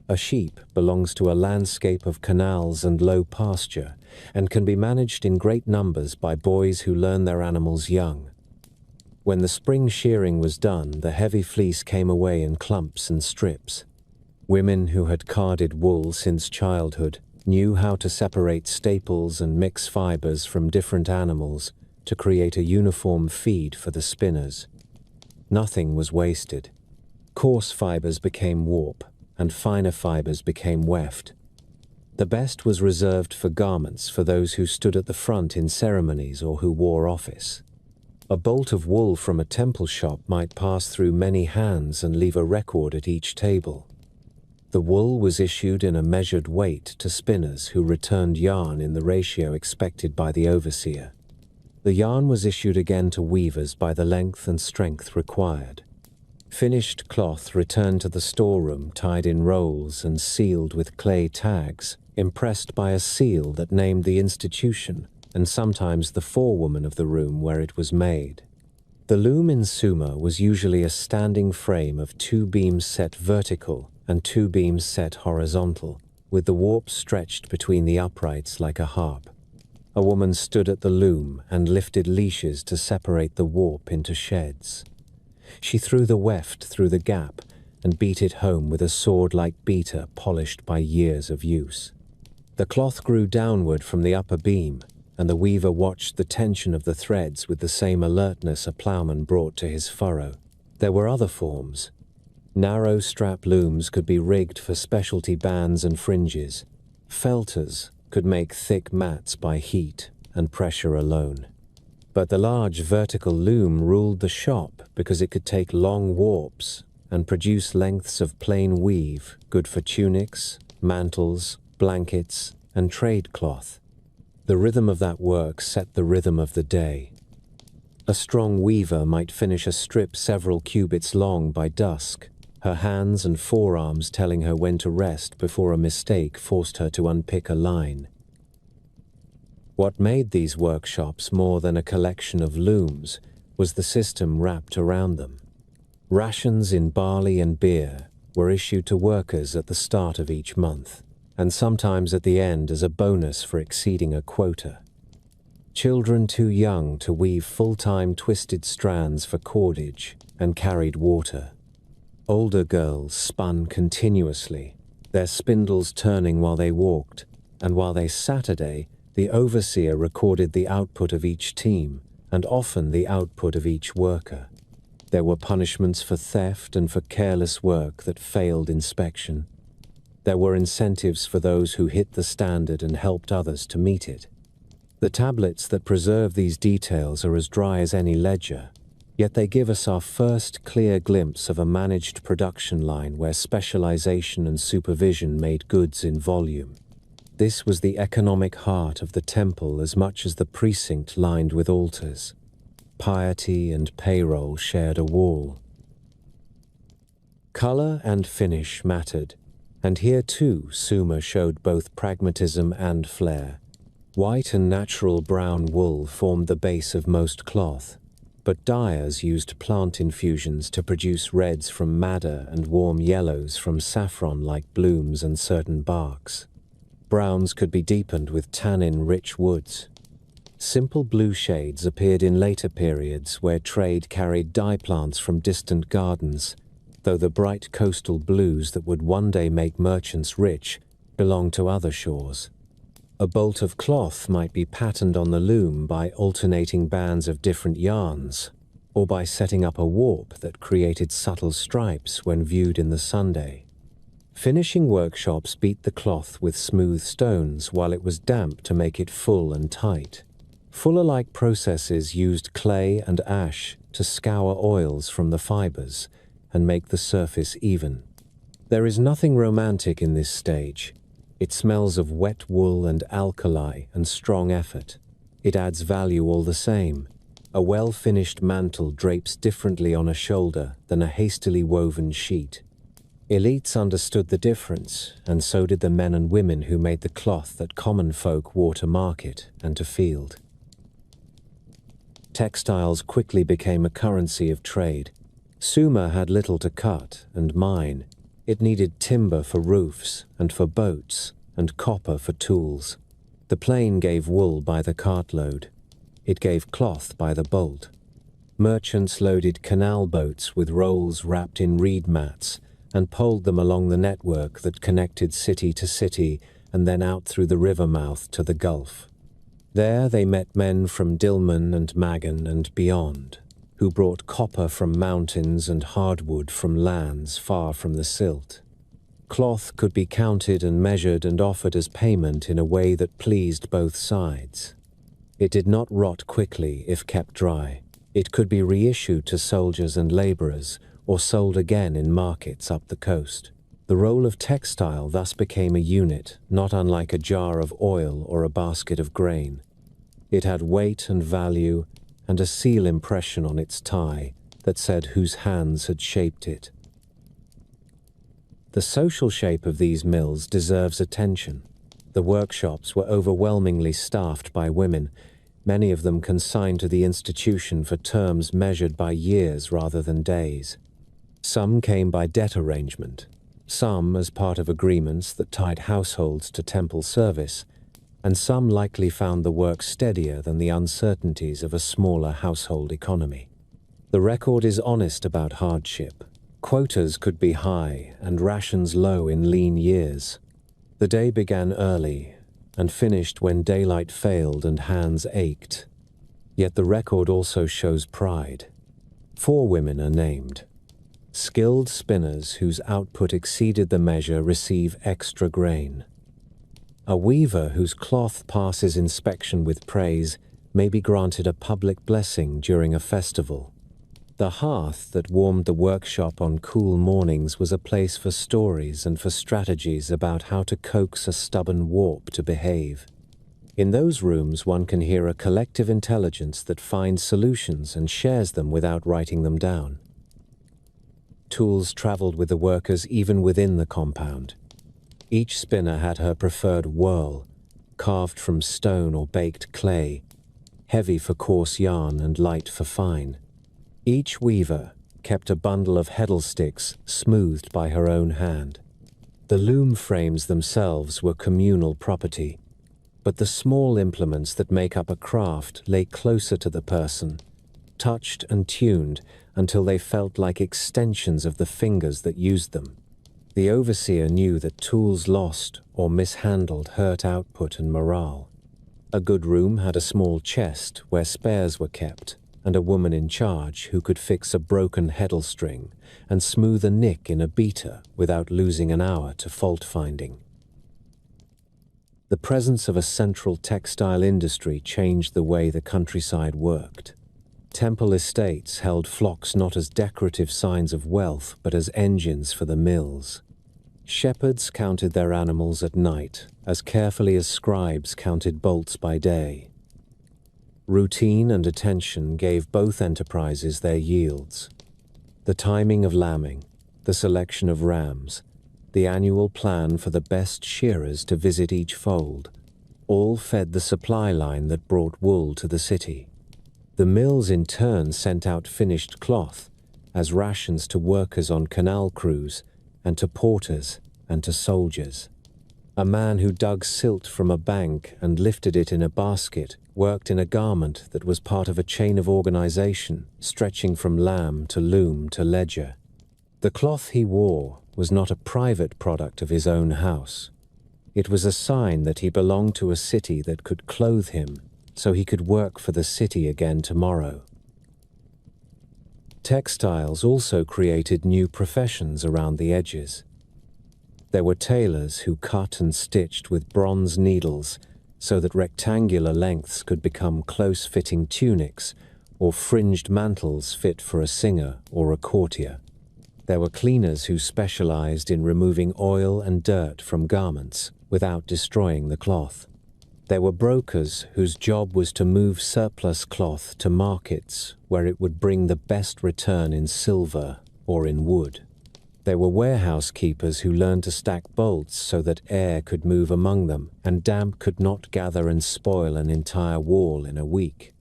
A sheep belongs to a landscape of canals and low pasture and can be managed in great numbers by boys who learn their animals young. When the spring shearing was done, the heavy fleece came away in clumps and strips. Women who had carded wool since childhood knew how to separate staples and mix fibers from different animals to create a uniform feed for the spinners. Nothing was wasted. Coarse fibers became warp, and finer fibers became weft. The best was reserved for garments for those who stood at the front in ceremonies or who wore office. A bolt of wool from a temple shop might pass through many hands and leave a record at each table. The wool was issued in a measured weight to spinners who returned yarn in the ratio expected by the overseer. The yarn was issued again to weavers by the length and strength required. Finished cloth returned to the storeroom tied in rolls and sealed with clay tags, impressed by a seal that named the institution and sometimes the forewoman of the room where it was made. The loom in Sumer was usually a standing frame of 2 beams set vertical and 2 beams set horizontal, with the warp stretched between the uprights like a harp. A woman stood at the loom and lifted leashes to separate the warp into sheds. She threw the weft through the gap and beat it home with a sword-like beater polished by years of use. The cloth grew downward from the upper beam, and the weaver watched the tension of the threads with the same alertness a ploughman brought to his furrow. There were other forms. Narrow strap looms could be rigged for specialty bands and fringes. Felters could make thick mats by heat and pressure alone. But the large vertical loom ruled the shop because it could take long warps and produce lengths of plain weave good for tunics, mantles, blankets, and trade cloth. The rhythm of that work set the rhythm of the day. A strong weaver might finish a strip several cubits long by dusk, her hands and forearms telling her when to rest before a mistake forced her to unpick a line. What made these workshops more than a collection of looms was the system wrapped around them. Rations in barley and beer were issued to workers at the start of each month, and sometimes at the end as a bonus for exceeding a quota. Children too young to weave full-time twisted strands for cordage and carried water. Older girls spun continuously, their spindles turning while they walked, and while they Saturday, the overseer recorded the output of each team, and often the output of each worker. There were punishments for theft and for careless work that failed inspection. There were incentives for those who hit the standard and helped others to meet it. The tablets that preserve these details are as dry as any ledger, yet they give us our first clear glimpse of a managed production line where specialization and supervision made goods in volume. This was the economic heart of the temple as much as the precinct lined with altars. Piety and payroll shared a wall. Color and finish mattered, and here too Sumer showed both pragmatism and flair. White and natural brown wool formed the base of most cloth, but dyers used plant infusions to produce reds from madder and warm yellows from saffron-like blooms and certain barks. Browns could be deepened with tannin-rich woods. Simple blue shades appeared in later periods where trade carried dye plants from distant gardens, though the bright coastal blues that would one day make merchants rich belonged to other shores. A bolt of cloth might be patterned on the loom by alternating bands of different yarns, or by setting up a warp that created subtle stripes when viewed in the sunday. Finishing workshops beat the cloth with smooth stones while it was damp to make it full and tight. Fuller-like processes used clay and ash to scour oils from the fibers and make the surface even. There is nothing romantic in this stage. It smells of wet wool and alkali and strong effort. It adds value all the same. A well-finished mantle drapes differently on a shoulder than a hastily woven sheet. Elites understood the difference, and so did the men and women who made the cloth that common folk wore to market and to field. Textiles quickly became a currency of trade. Sumer had little to cut and mine. It needed timber for roofs and for boats, and copper for tools. The plain gave wool by the cartload. It gave cloth by the bolt. Merchants loaded canal boats with rolls wrapped in reed mats and poled them along the network that connected city to city and then out through the river mouth to the Gulf. There they met men from Dilmun and Magan and beyond, who brought copper from mountains and hardwood from lands far from the silt. Cloth could be counted and measured and offered as payment in a way that pleased both sides. It did not rot quickly if kept dry. It could be reissued to soldiers and laborers, or sold again in markets up the coast. The roll of textile thus became a unit, not unlike a jar of oil or a basket of grain. It had weight and value, and a seal impression on its tie that said whose hands had shaped it. The social shape of these mills deserves attention. The workshops were overwhelmingly staffed by women, many of them consigned to the institution for terms measured by years rather than days. Some came by debt arrangement, some as part of agreements that tied households to temple service, and some likely found the work steadier than the uncertainties of a smaller household economy. The record is honest about hardship. Quotas could be high and rations low in lean years. The day began early and finished when daylight failed and hands ached. Yet the record also shows pride. 4 women are named. Skilled spinners whose output exceeded the measure receive extra grain. A weaver whose cloth passes inspection with praise may be granted a public blessing during a festival. The hearth that warmed the workshop on cool mornings was a place for stories and for strategies about how to coax a stubborn warp to behave. In those rooms one can hear a collective intelligence that finds solutions and shares them without writing them down. Tools traveled with the workers even within the compound. Each spinner had her preferred whirl, carved from stone or baked clay, heavy for coarse yarn and light for fine. Each weaver kept a bundle of heddle sticks smoothed by her own hand. The loom frames themselves were communal property, but the small implements that make up a craft lay closer to the person, touched and tuned until they felt like extensions of the fingers that used them. The overseer knew that tools lost or mishandled hurt output and morale. A good room had a small chest where spares were kept, and a woman in charge who could fix a broken heddle string and smooth a nick in a beater without losing an hour to fault finding. The presence of a central textile industry changed the way the countryside worked. Temple estates held flocks not as decorative signs of wealth, but as engines for the mills. Shepherds counted their animals at night, as carefully as scribes counted bolts by day. Routine and attention gave both enterprises their yields. The timing of lambing, the selection of rams, the annual plan for the best shearers to visit each fold, all fed the supply line that brought wool to the city. The mills in turn sent out finished cloth as rations to workers on canal crews and to porters and to soldiers. A man who dug silt from a bank and lifted it in a basket worked in a garment that was part of a chain of organization stretching from lamb to loom to ledger. The cloth he wore was not a private product of his own house. It was a sign that he belonged to a city that could clothe him so he could work for the city again tomorrow. Textiles also created new professions around the edges. There were tailors who cut and stitched with bronze needles so that rectangular lengths could become close-fitting tunics or fringed mantles fit for a singer or a courtier. There were cleaners who specialized in removing oil and dirt from garments without destroying the cloth. There were brokers whose job was to move surplus cloth to markets where it would bring the best return in silver or in wood. There were warehouse keepers who learned to stack bolts so that air could move among them and damp could not gather and spoil an entire wall in a week.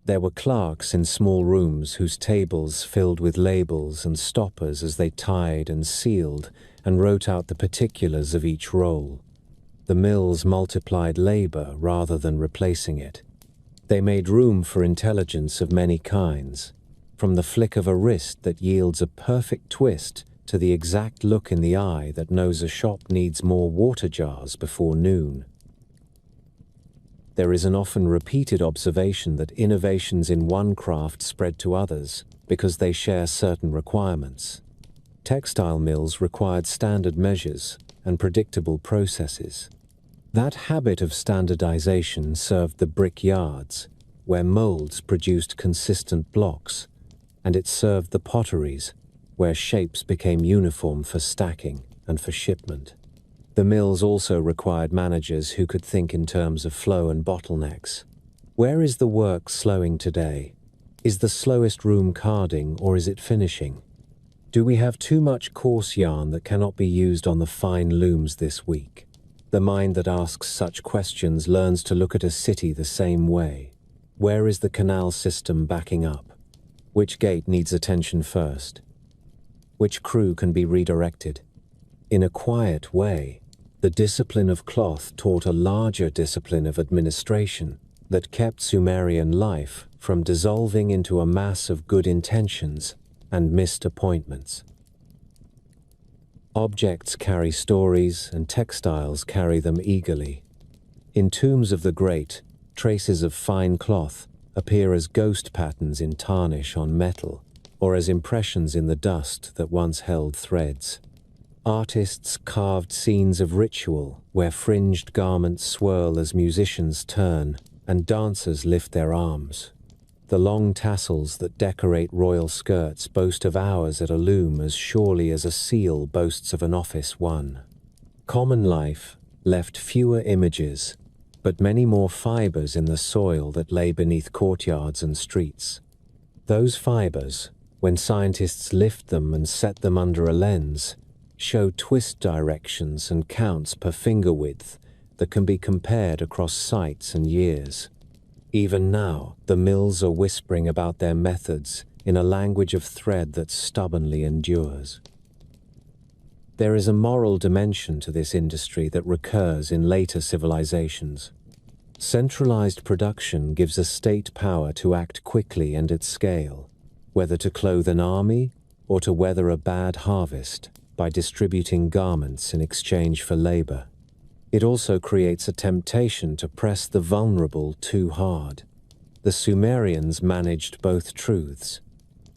There were clerks in small rooms whose tables filled with labels and stoppers as they tied and sealed and wrote out the particulars of each roll. The mills multiplied labor rather than replacing it. They made room for intelligence of many kinds, from the flick of a wrist that yields a perfect twist to the exact look in the eye that knows a shop needs more water jars before noon. There is an often repeated observation that innovations in one craft spread to others because they share certain requirements. Textile mills required standard measures and predictable processes. That habit of standardization served the brick yards, where molds produced consistent blocks, and it served the potteries, where shapes became uniform for stacking and for shipment. The mills also required managers who could think in terms of flow and bottlenecks. Where is the work slowing today? Is the slowest room carding or is it finishing? Do we have too much coarse yarn that cannot be used on the fine looms this week? The mind that asks such questions learns to look at a city the same way. Where is the canal system backing up? Which gate needs attention first? Which crew can be redirected? In a quiet way, the discipline of cloth taught a larger discipline of administration that kept Sumerian life from dissolving into a mass of good intentions and missed appointments. Objects carry stories and textiles carry them eagerly. In tombs of the great, traces of fine cloth appear as ghost patterns in tarnish on metal or as impressions in the dust that once held threads. Artists carved scenes of ritual where fringed garments swirl as musicians turn and dancers lift their arms. The long tassels that decorate royal skirts boast of hours at a loom as surely as a seal boasts of an office won. Common life left fewer images, but many more fibers in the soil that lay beneath courtyards and streets. Those fibers, when scientists lift them and set them under a lens, show twist directions and counts per finger width that can be compared across sites and years. Even now, the mills are whispering about their methods in a language of thread that stubbornly endures. There is a moral dimension to this industry that recurs in later civilizations. Centralized production gives a state power to act quickly and at scale, whether to clothe an army or to weather a bad harvest by distributing garments in exchange for labor. It also creates a temptation to press the vulnerable too hard. The Sumerians managed both truths.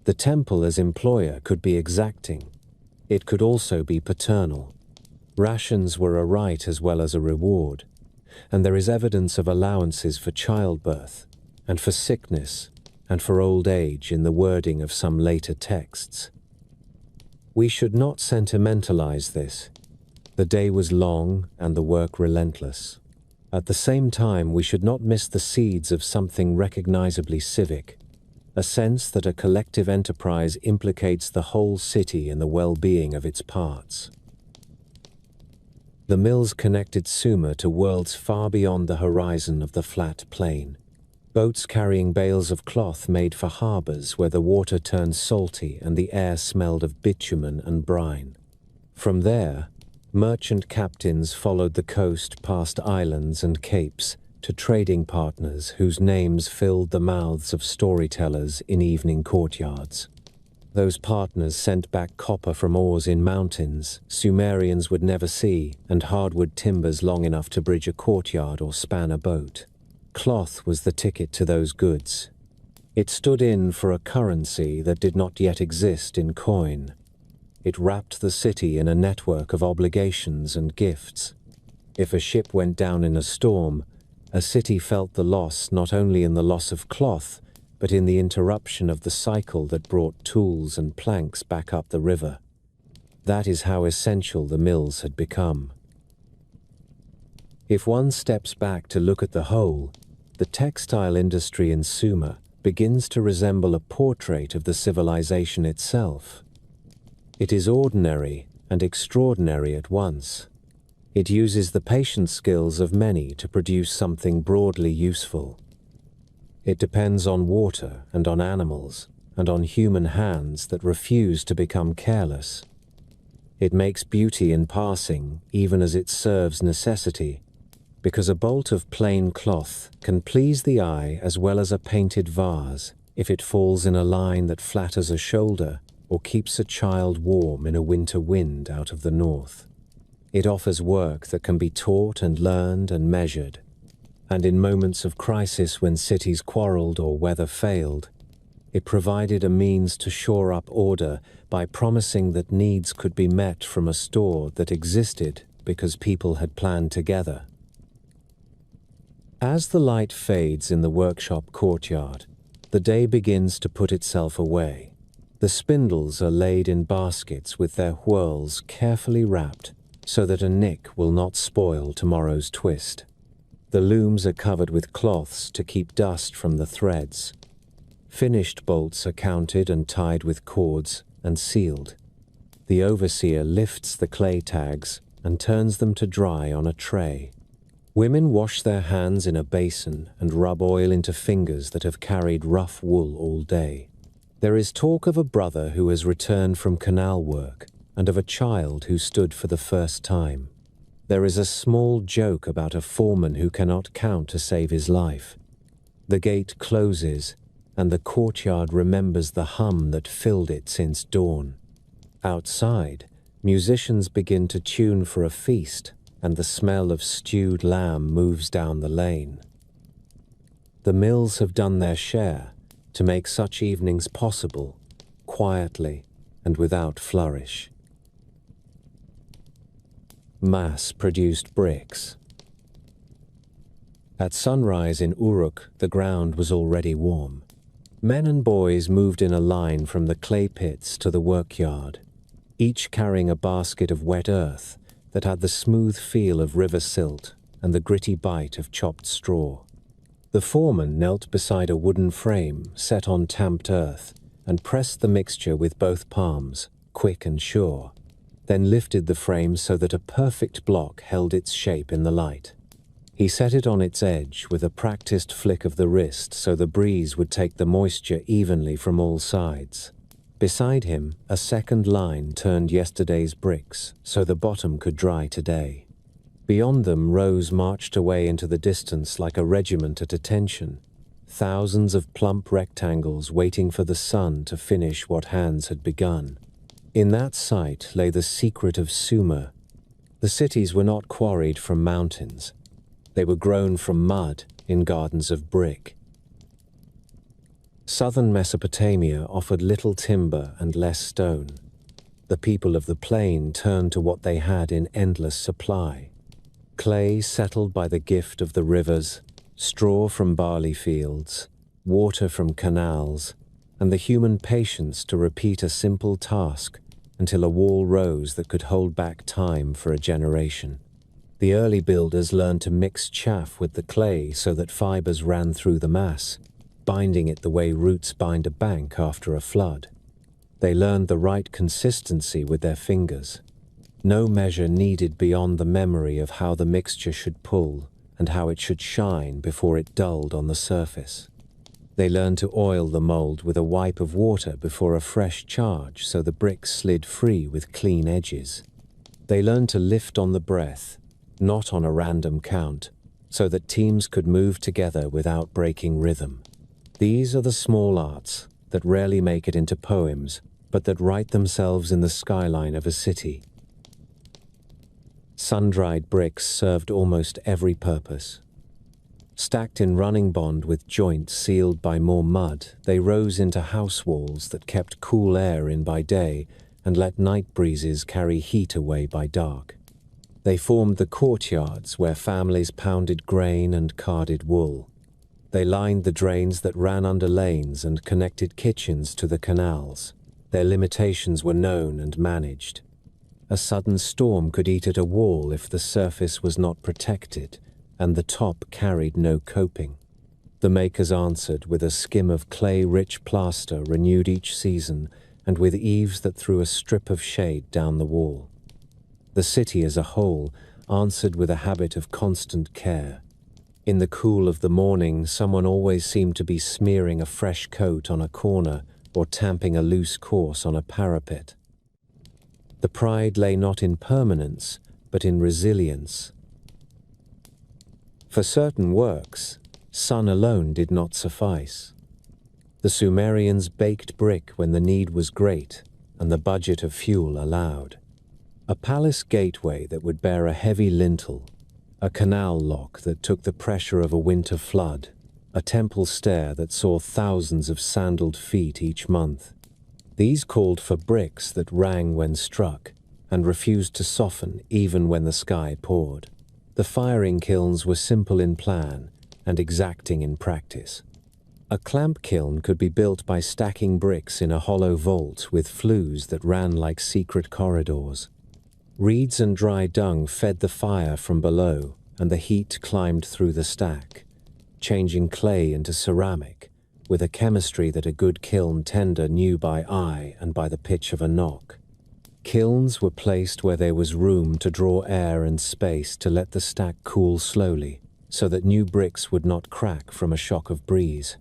The temple as employer could be exacting. It could also be paternal. Rations were a right as well as a reward, and there is evidence of allowances for childbirth, and for sickness, and for old age in the wording of some later texts. We should not sentimentalize this. The day was long and the work relentless. At the same time, we should not miss the seeds of something recognizably civic, a sense that a collective enterprise implicates the whole city in the well-being of its parts. The mills connected Sumer to worlds far beyond the horizon of the flat plain. Boats carrying bales of cloth made for harbors where the water turned salty and the air smelled of bitumen and brine. From there, Merchant captains followed the coast past islands and capes to trading partners whose names filled the mouths of storytellers in evening courtyards. Those partners sent back copper from ores in mountains Sumerians would never see, and hardwood timbers long enough to bridge a courtyard or span a boat. Cloth was the ticket to those goods. It stood in for a currency that did not yet exist in coin. It wrapped the city in a network of obligations and gifts. If a ship went down in a storm, a city felt the loss not only in the loss of cloth, but in the interruption of the cycle that brought tools and planks back up the river. That is how essential the mills had become. If one steps back to look at the whole, the textile industry in Sumer begins to resemble a portrait of the civilization itself. It is ordinary and extraordinary at once. It uses the patient skills of many to produce something broadly useful. It depends on water and on animals and on human hands that refuse to become careless. It makes beauty in passing even as it serves necessity, because a bolt of plain cloth can please the eye as well as a painted vase if it falls in a line that flatters a shoulder or keeps a child warm in a winter wind out of the north. It offers work that can be taught and learned and measured. And in moments of crisis when cities quarreled or weather failed, it provided a means to shore up order by promising that needs could be met from a store that existed because people had planned together. As the light fades in the workshop courtyard, the day begins to put itself away. The spindles are laid in baskets with their whorls carefully wrapped so that a nick will not spoil tomorrow's twist. The looms are covered with cloths to keep dust from the threads. Finished bolts are counted and tied with cords and sealed. The overseer lifts the clay tags and turns them to dry on a tray. Women wash their hands in a basin and rub oil into fingers that have carried rough wool all day. There is talk of a brother who has returned from canal work and of a child who stood for the first time. There is a small joke about a foreman who cannot count to save his life. The gate closes, and the courtyard remembers the hum that filled it since dawn. Outside, musicians begin to tune for a feast, and the smell of stewed lamb moves down the lane. The mills have done their share to make such evenings possible, quietly and without flourish. Mass-produced bricks. At sunrise in Uruk, the ground was already warm. Men and boys moved in a line from the clay pits to the workyard, each carrying a basket of wet earth that had the smooth feel of river silt and the gritty bite of chopped straw. The foreman knelt beside a wooden frame set on tamped earth and pressed the mixture with both palms, quick and sure, then lifted the frame so that a perfect block held its shape in the light. He set it on its edge with a practiced flick of the wrist so the breeze would take the moisture evenly from all sides. Beside him, a second line turned yesterday's bricks so the bottom could dry today. Beyond them, rows marched away into the distance like a regiment at attention, thousands of plump rectangles waiting for the sun to finish what hands had begun. In that sight lay the secret of Sumer. The cities were not quarried from mountains. They were grown from mud in gardens of brick. Southern Mesopotamia offered little timber and less stone. The people of the plain turned to what they had in endless supply. Clay settled by the gift of the rivers, straw from barley fields, water from canals, and the human patience to repeat a simple task until a wall rose that could hold back time for a generation. The early builders learned to mix chaff with the clay so that fibers ran through the mass, binding it the way roots bind a bank after a flood. They learned the right consistency with their fingers. No measure needed beyond the memory of how the mixture should pull and how it should shine before it dulled on the surface. They learned to oil the mold with a wipe of water before a fresh charge so the bricks slid free with clean edges. They learned to lift on the breath, not on a random count, so that teams could move together without breaking rhythm. These are the small arts that rarely make it into poems, but that write themselves in the skyline of a city. Sun-dried bricks served almost every purpose. Stacked in running bond with joints sealed by more mud, they rose into house walls that kept cool air in by day and let night breezes carry heat away by dark. They formed the courtyards where families pounded grain and carded wool. They lined the drains that ran under lanes and connected kitchens to the canals. Their limitations were known and managed. A sudden storm could eat at a wall if the surface was not protected, and the top carried no coping. The makers answered with a skim of clay-rich plaster renewed each season, and with eaves that threw a strip of shade down the wall. The city as a whole answered with a habit of constant care. In the cool of the morning, someone always seemed to be smearing a fresh coat on a corner or tamping a loose course on a parapet. The pride lay not in permanence, but in resilience. For certain works, sun alone did not suffice. The Sumerians baked brick when the need was great and the budget of fuel allowed. A palace gateway that would bear a heavy lintel, a canal lock that took the pressure of a winter flood, a temple stair that saw thousands of sandaled feet each month. These called for bricks that rang when struck and refused to soften even when the sky poured. The firing kilns were simple in plan and exacting in practice. A clamp kiln could be built by stacking bricks in a hollow vault with flues that ran like secret corridors. Reeds and dry dung fed the fire from below, and the heat climbed through the stack, changing clay into ceramic, with a chemistry that a good kiln tender knew by eye and by the pitch of a knock. Kilns were placed where there was room to draw air and space to let the stack cool slowly, so that new bricks would not crack from a shock of breeze.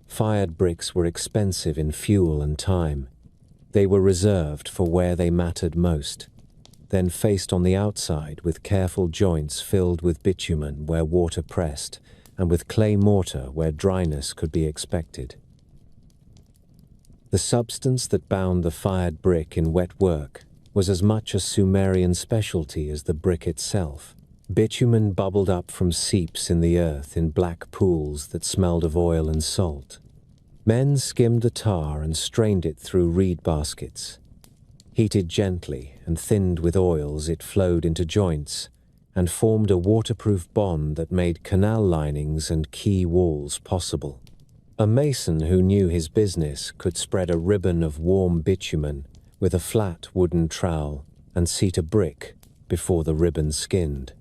Fired bricks were expensive in fuel and time. They were reserved for where they mattered most, then faced on the outside with careful joints filled with bitumen where water pressed, and with clay mortar where dryness could be expected. The substance that bound the fired brick in wet work was as much a Sumerian specialty as the brick itself. Bitumen bubbled up from seeps in the earth in black pools that smelled of oil and salt. Men skimmed the tar and strained it through reed baskets. Heated gently and thinned with oils, it flowed into joints and formed a waterproof bond that made canal linings and quay walls possible. A mason who knew his business could spread a ribbon of warm bitumen with a flat wooden trowel and seat a brick before the ribbon skinned,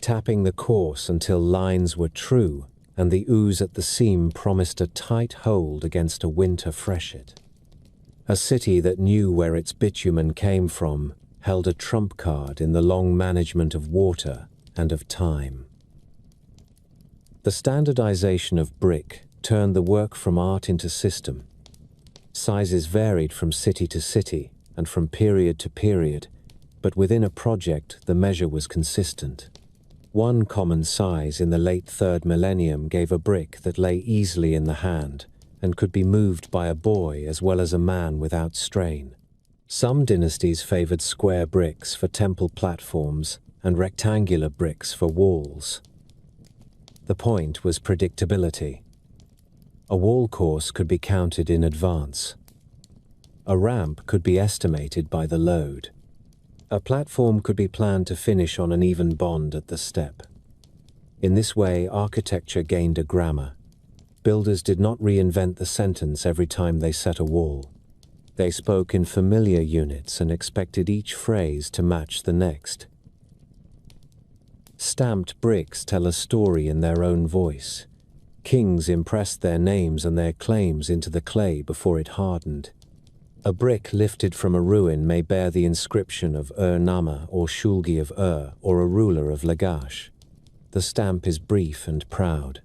tapping the course until lines were true and the ooze at the seam promised a tight hold against a winter freshet. A city that knew where its bitumen came from held a trump card in the long management of water and of time. The standardization of brick turned the work from art into system. Sizes varied from city to city and from period to period, but within a project the measure was consistent. One common size in the late 3rd millennium gave a brick that lay easily in the hand and could be moved by a boy as well as a man without strain. Some dynasties favored square bricks for temple platforms and rectangular bricks for walls. The point was predictability. A wall course could be counted in advance. A ramp could be estimated by the load. A platform could be planned to finish on an even bond at the step. In this way, architecture gained a grammar. Builders did not reinvent the sentence every time they set a wall. They spoke in familiar units and expected each phrase to match the next. Stamped bricks tell a story in their own voice. Kings impressed their names and their claims into the clay before it hardened. A brick lifted from a ruin may bear the inscription of Ur-Nama or Shulgi of Ur or a ruler of Lagash. The stamp is brief and proud.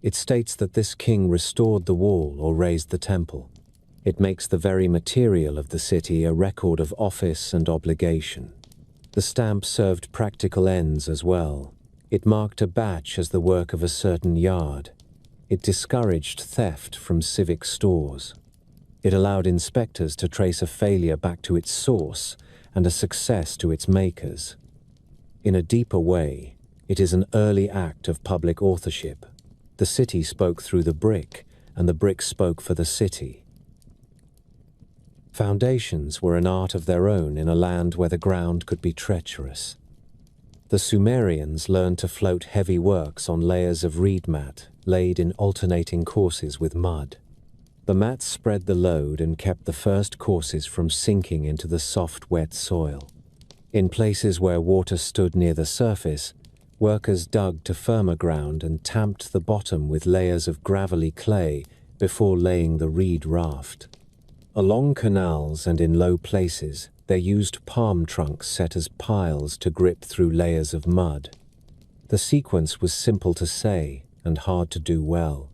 It states that this king restored the wall or raised the temple. It makes the very material of the city a record of office and obligation. The stamp served practical ends as well. It marked a batch as the work of a certain yard. It discouraged theft from civic stores. It allowed inspectors to trace a failure back to its source and a success to its makers. In a deeper way, it is an early act of public authorship. The city spoke through the brick, and the brick spoke for the city. Foundations were an art of their own in a land where the ground could be treacherous. The Sumerians learned to float heavy works on layers of reed mat laid in alternating courses with mud. The mats spread the load and kept the first courses from sinking into the soft, wet soil. In places where water stood near the surface, workers dug to firmer ground and tamped the bottom with layers of gravelly clay before laying the reed raft. Along canals and in low places, they used palm trunks set as piles to grip through layers of mud. The sequence was simple to say and hard to do well.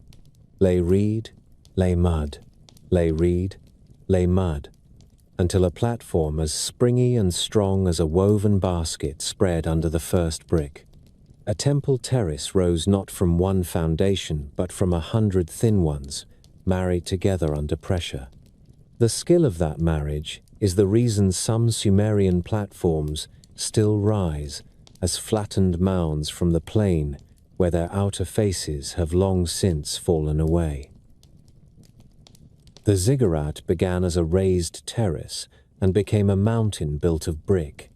Lay reed, lay mud, lay reed, lay mud, until a platform as springy and strong as a woven basket spread under the first brick. A temple terrace rose not from one foundation, but from 100 thin ones, married together under pressure. The skill of that marriage is the reason some Sumerian platforms still rise as flattened mounds from the plain where their outer faces have long since fallen away. The ziggurat began as a raised terrace and became a mountain built of brick.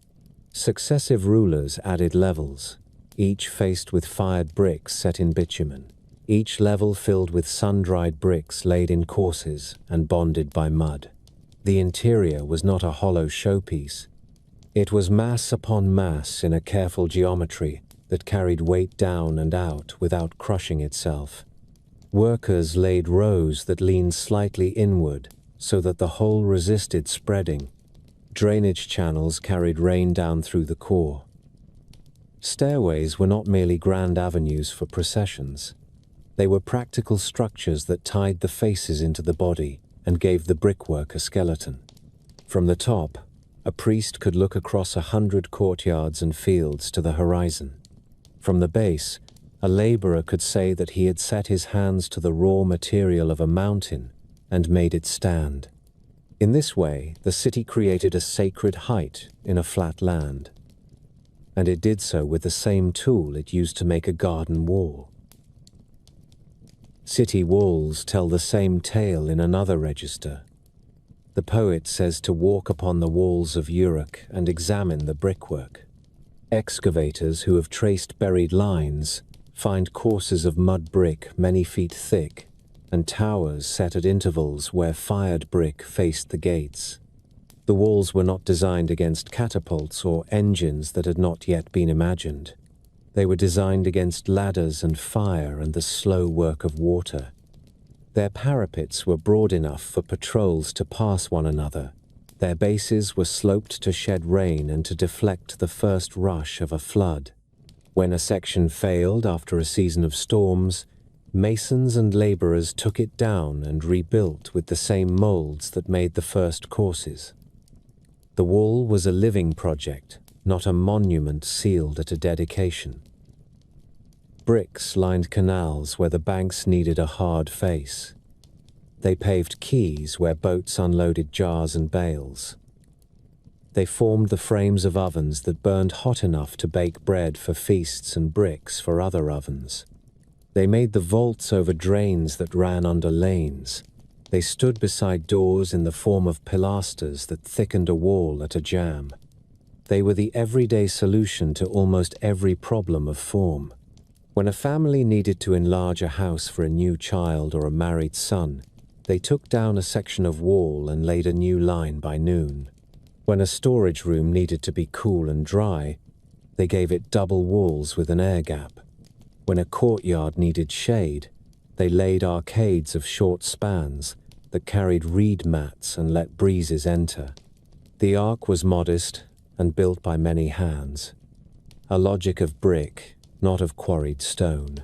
Successive rulers added levels, each faced with fired bricks set in bitumen, each level filled with sun-dried bricks laid in courses and bonded by mud. The interior was not a hollow showpiece. It was mass upon mass in a careful geometry that carried weight down and out without crushing itself. Workers laid rows that leaned slightly inward so that the whole resisted spreading. Drainage channels carried rain down through the core. Stairways were not merely grand avenues for processions. They were practical structures that tied the faces into the body and gave the brickwork a skeleton. From the top, a priest could look across 100 courtyards and fields to the horizon. From the base, a laborer could say that he had set his hands to the raw material of a mountain and made it stand. In this way, the city created a sacred height in a flat land. And it did so with the same tool it used to make a garden wall. City walls tell the same tale in another register. The poet says to walk upon the walls of Uruk and examine the brickwork. Excavators who have traced buried lines find courses of mud brick many feet thick and towers set at intervals where fired brick faced the gates. The walls were not designed against catapults or engines that had not yet been imagined. They were designed against ladders and fire and the slow work of water. Their parapets were broad enough for patrols to pass one another. Their bases were sloped to shed rain and to deflect the first rush of a flood. When a section failed after a season of storms, masons and laborers took it down and rebuilt with the same molds that made the first courses. The wall was a living project, not a monument sealed at a dedication. Bricks lined canals where the banks needed a hard face. They paved quays where boats unloaded jars and bales. They formed the frames of ovens that burned hot enough to bake bread for feasts and bricks for other ovens. They made the vaults over drains that ran under lanes. They stood beside doors in the form of pilasters that thickened a wall at a jam. They were the everyday solution to almost every problem of form. When a family needed to enlarge a house for a new child or a married son, they took down a section of wall and laid a new line by noon. When a storage room needed to be cool and dry, they gave it double walls with an air gap. When a courtyard needed shade, they laid arcades of short spans that carried reed mats and let breezes enter. The ark was modest and built by many hands, a logic of brick, not of quarried stone.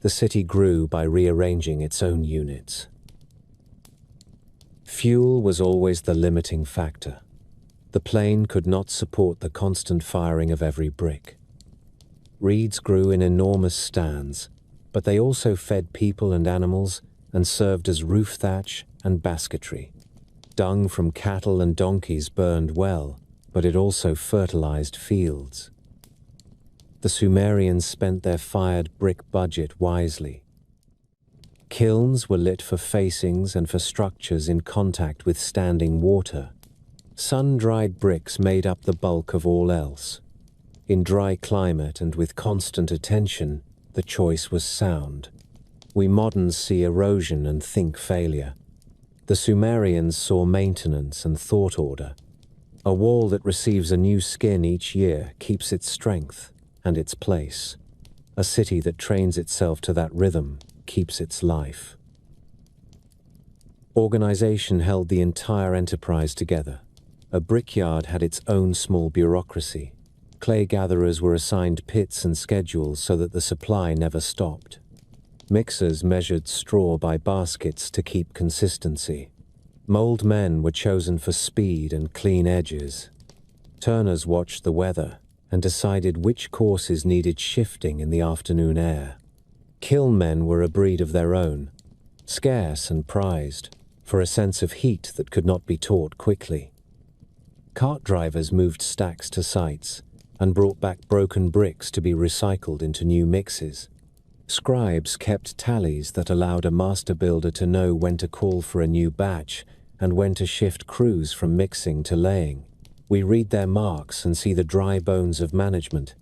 The city grew by rearranging its own units. Fuel was always the limiting factor. The plain could not support the constant firing of every brick. Reeds grew in enormous stands, but they also fed people and animals and served as roof thatch and basketry. Dung from cattle and donkeys burned well, but it also fertilized fields. The Sumerians spent their fired brick budget wisely. Kilns were lit for facings and for structures in contact with standing water. Sun-dried bricks made up the bulk of all else. In dry climate and with constant attention, the choice was sound. We moderns see erosion and think failure. The Sumerians saw maintenance and thought order. A wall that receives a new skin each year keeps its strength and its place. A city that trains itself to that rhythm keeps its life. Organization held the entire enterprise together. A brickyard had its own small bureaucracy. Clay gatherers were assigned pits and schedules so that the supply never stopped. Mixers measured straw by baskets to keep consistency. Mold men were chosen for speed and clean edges. Turners watched the weather and decided which courses needed shifting in the afternoon air. Kiln men were a breed of their own, scarce and prized, for a sense of heat that could not be taught quickly. Cart drivers moved stacks to sites and brought back broken bricks to be recycled into new mixes. Scribes kept tallies that allowed a master builder to know when to call for a new batch and when to shift crews from mixing to laying. We read their marks and see the dry bones of management.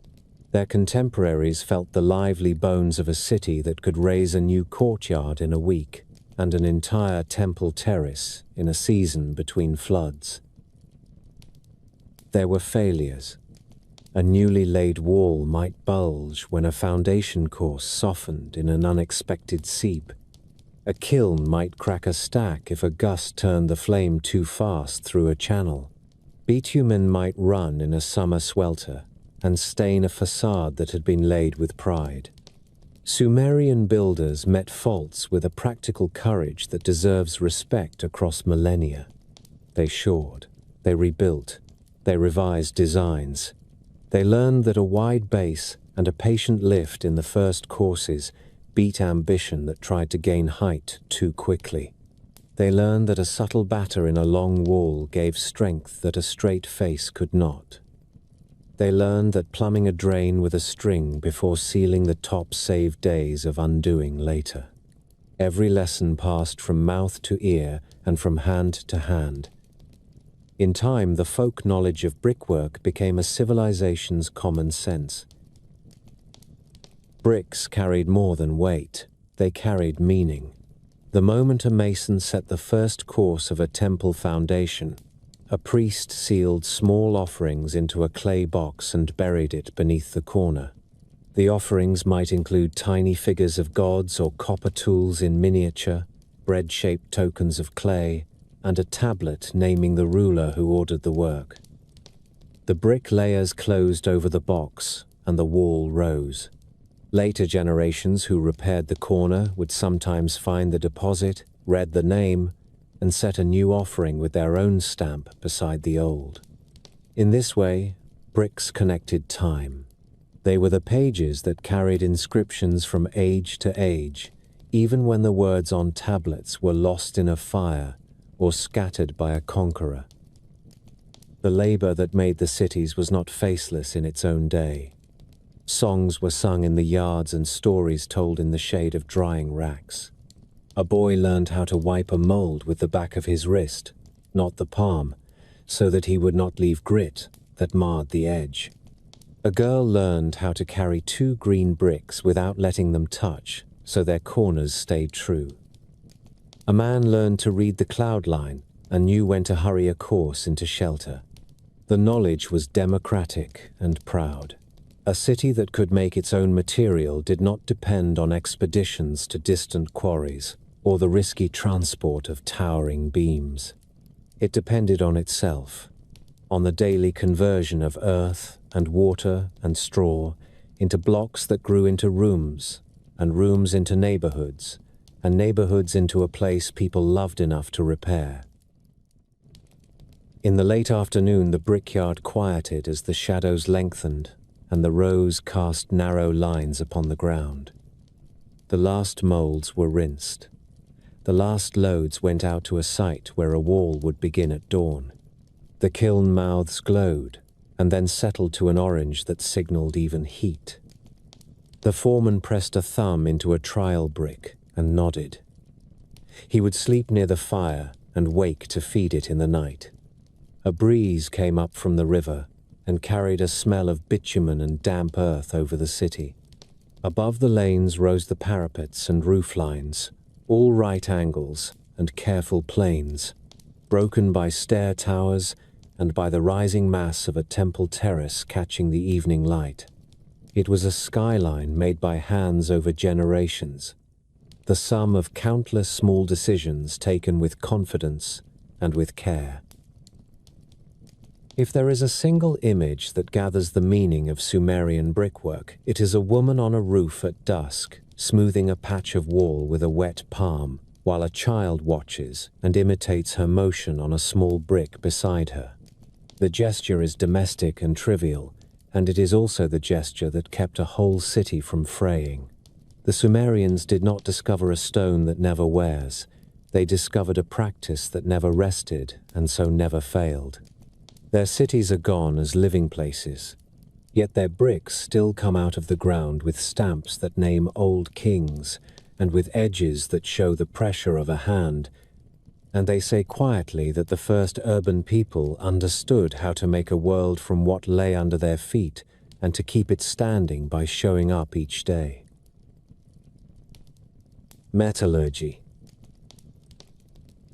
Their contemporaries felt the lively bones of a city that could raise a new courtyard in a week and an entire temple terrace in a season between floods. There were failures. A newly laid wall might bulge when a foundation course softened in an unexpected seep. A kiln might crack a stack if a gust turned the flame too fast through a channel. Bitumen might run in a summer swelter and stain a facade that had been laid with pride. Sumerian builders met faults with a practical courage that deserves respect across millennia. They shored, they rebuilt, they revised designs. They learned that a wide base and a patient lift in the first courses beat ambition that tried to gain height too quickly. They learned that a subtle batter in a long wall gave strength that a straight face could not. They learned that plumbing a drain with a string before sealing the top saved days of undoing later. Every lesson passed from mouth to ear and from hand to hand. In time, the folk knowledge of brickwork became a civilization's common sense. Bricks carried more than weight, they carried meaning. The moment a mason set the first course of a temple foundation, a priest sealed small offerings into a clay box and buried it beneath the corner. The offerings might include tiny figures of gods or copper tools in miniature, bread-shaped tokens of clay, and a tablet naming the ruler who ordered the work. The bricklayers closed over the box, and the wall rose. Later generations who repaired the corner would sometimes find the deposit, read the name, and set a new offering with their own stamp beside the old. In this way, bricks connected time. They were the pages that carried inscriptions from age to age, even when the words on tablets were lost in a fire or scattered by a conqueror. The labor that made the cities was not faceless in its own day. Songs were sung in the yards and stories told in the shade of drying racks. A boy learned how to wipe a mold with the back of his wrist, not the palm, so that he would not leave grit that marred the edge. A girl learned how to carry 2 green bricks without letting them touch, so their corners stayed true. A man learned to read the cloud line and knew when to hurry a course into shelter. The knowledge was democratic and proud. A city that could make its own material did not depend on expeditions to distant quarries or the risky transport of towering beams. It depended on itself, on the daily conversion of earth and water and straw into blocks that grew into rooms, and rooms into neighborhoods, and neighborhoods into a place people loved enough to repair. In the late afternoon, the brickyard quieted as the shadows lengthened and the rows cast narrow lines upon the ground. The last moulds were rinsed. The last loads went out to a site where a wall would begin at dawn. The kiln mouths glowed and then settled to an orange that signaled even heat. The foreman pressed a thumb into a trial brick and nodded. He would sleep near the fire and wake to feed it in the night. A breeze came up from the river and carried a smell of bitumen and damp earth over the city. Above the lanes rose the parapets and roof lines, all right angles and careful planes, broken by stair towers and by the rising mass of a temple terrace catching the evening light. It was a skyline made by hands over generations, the sum of countless small decisions taken with confidence and with care. If there is a single image that gathers the meaning of Sumerian brickwork, it is a woman on a roof at dusk, smoothing a patch of wall with a wet palm, while a child watches and imitates her motion on a small brick beside her. The gesture is domestic and trivial, and it is also the gesture that kept a whole city from fraying. The Sumerians did not discover a stone that never wears. They discovered a practice that never rested and so never failed. Their cities are gone as living places, yet their bricks still come out of the ground with stamps that name old kings and with edges that show the pressure of a hand, and they say quietly that the first urban people understood how to make a world from what lay under their feet and to keep it standing by showing up each day. Metallurgy.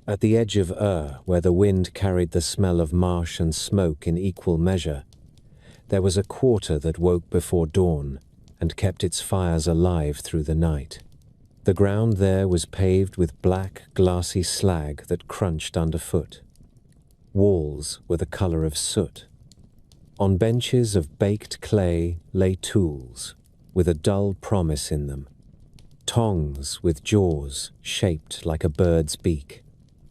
At the edge of where the wind carried the smell of marsh and smoke in equal measure, there was a quarter that woke before dawn and kept its fires alive through the night. The ground there was paved with black, glassy slag that crunched underfoot. Walls were the color of soot. On benches of baked clay lay tools with a dull promise in them. Tongs with jaws shaped like a bird's beak.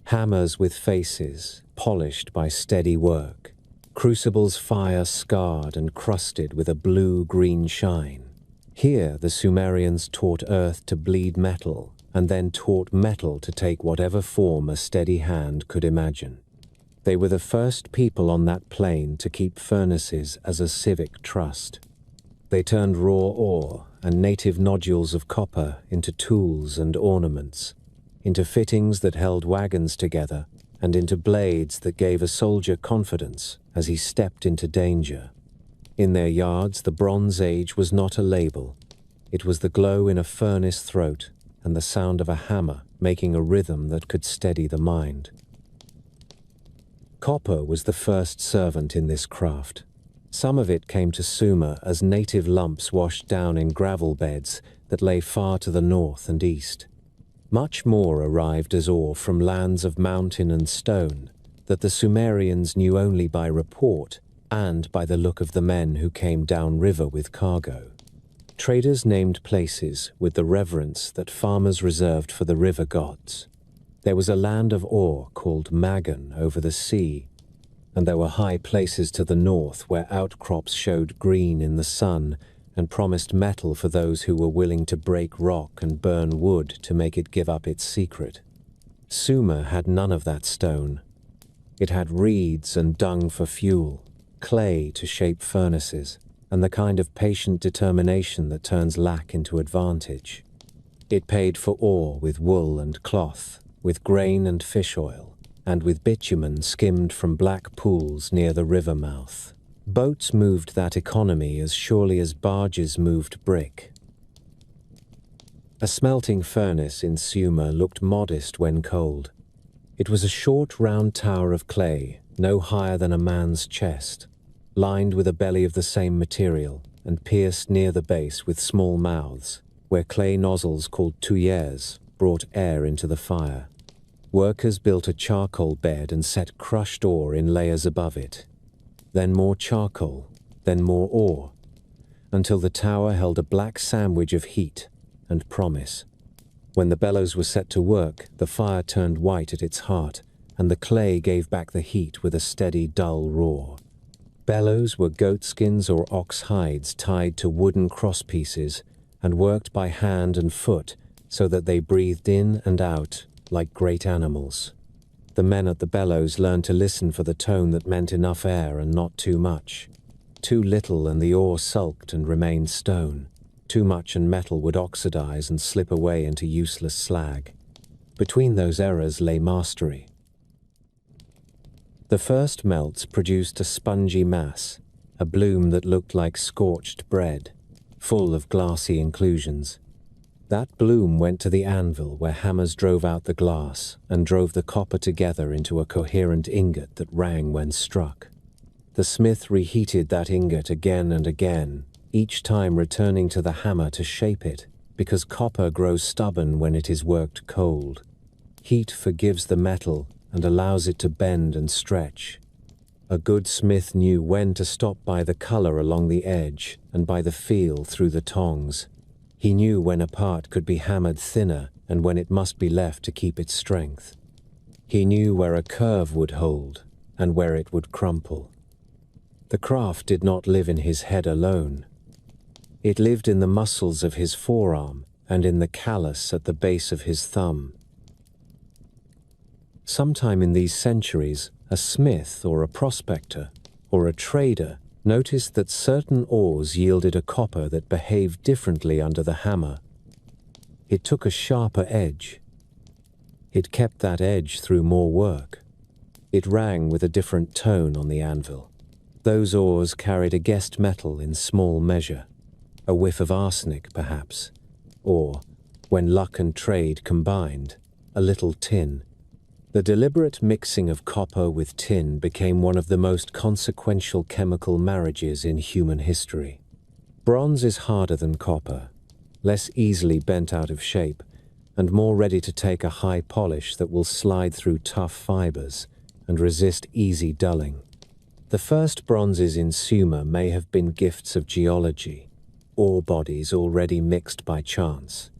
Hammers with faces, polished by steady work. Crucibles fire-scarred and crusted with a blue-green shine. Here the Sumerians taught earth to bleed metal, and then taught metal to take whatever form a steady hand could imagine. They were the first people on that plain to keep furnaces as a civic trust. They turned raw ore and native nodules of copper into tools and ornaments, into fittings that held wagons together, and into blades that gave a soldier confidence as he stepped into danger. In their yards, the Bronze Age was not a label. It was the glow in a furnace throat and the sound of a hammer making a rhythm that could steady the mind. Copper was the first servant in this craft. Some of it came to Sumer as native lumps washed down in gravel beds that lay far to the north and east. Much more arrived as ore from lands of mountain and stone that the Sumerians knew only by report and by the look of the men who came downriver with cargo. Traders named places with the reverence that farmers reserved for the river gods. There was a land of ore called Magan over the sea, and there were high places to the north where outcrops showed green in the sun and promised metal for those who were willing to break rock and burn wood to make it give up its secret. Sumer had none of that stone. It had reeds and dung for fuel, clay to shape furnaces, and the kind of patient determination that turns lack into advantage. It paid for ore with wool and cloth, with grain and fish oil, and with bitumen skimmed from black pools near the river mouth. Boats moved that economy as surely as barges moved brick. A smelting furnace in Sumer looked modest when cold. It was a short round tower of clay, no higher than a man's chest, lined with a belly of the same material and pierced near the base with small mouths, where clay nozzles called tuyères brought air into the fire. Workers built a charcoal bed and set crushed ore in layers above it. Then more charcoal, then more ore, until the tower held a black sandwich of heat and promise. When the bellows were set to work, the fire turned white at its heart, and the clay gave back the heat with a steady, dull roar. Bellows were goatskins or ox hides tied to wooden crosspieces and worked by hand and foot so that they breathed in and out like great animals. The men at the bellows learned to listen for the tone that meant enough air and not too much. Too little and the ore sulked and remained stone. Too much and metal would oxidize and slip away into useless slag. Between those errors lay mastery. The first melts produced a spongy mass, a bloom that looked like scorched bread, full of glassy inclusions. That bloom went to the anvil where hammers drove out the glass and drove the copper together into a coherent ingot that rang when struck. The smith reheated that ingot again and again, each time returning to the hammer to shape it, because copper grows stubborn when it is worked cold. Heat forgives the metal and allows it to bend and stretch. A good smith knew when to stop by the color along the edge and by the feel through the tongs. He knew when a part could be hammered thinner and when it must be left to keep its strength. He knew where a curve would hold and where it would crumple. The craft did not live in his head alone. It lived in the muscles of his forearm and in the callus at the base of his thumb. Sometime in these centuries, a smith or a prospector or a trader noticed that certain ores yielded a copper that behaved differently under the hammer. It took a sharper edge. It kept that edge through more work. It rang with a different tone on the anvil. Those ores carried a guessed metal in small measure, a whiff of arsenic perhaps, or, when luck and trade combined, a little tin. The deliberate mixing of copper with tin became one of the most consequential chemical marriages in human history. Bronze is harder than copper, less easily bent out of shape, and more ready to take a high polish that will slide through tough fibers and resist easy dulling. The first bronzes in Sumer may have been gifts of geology, ore bodies already mixed by chance.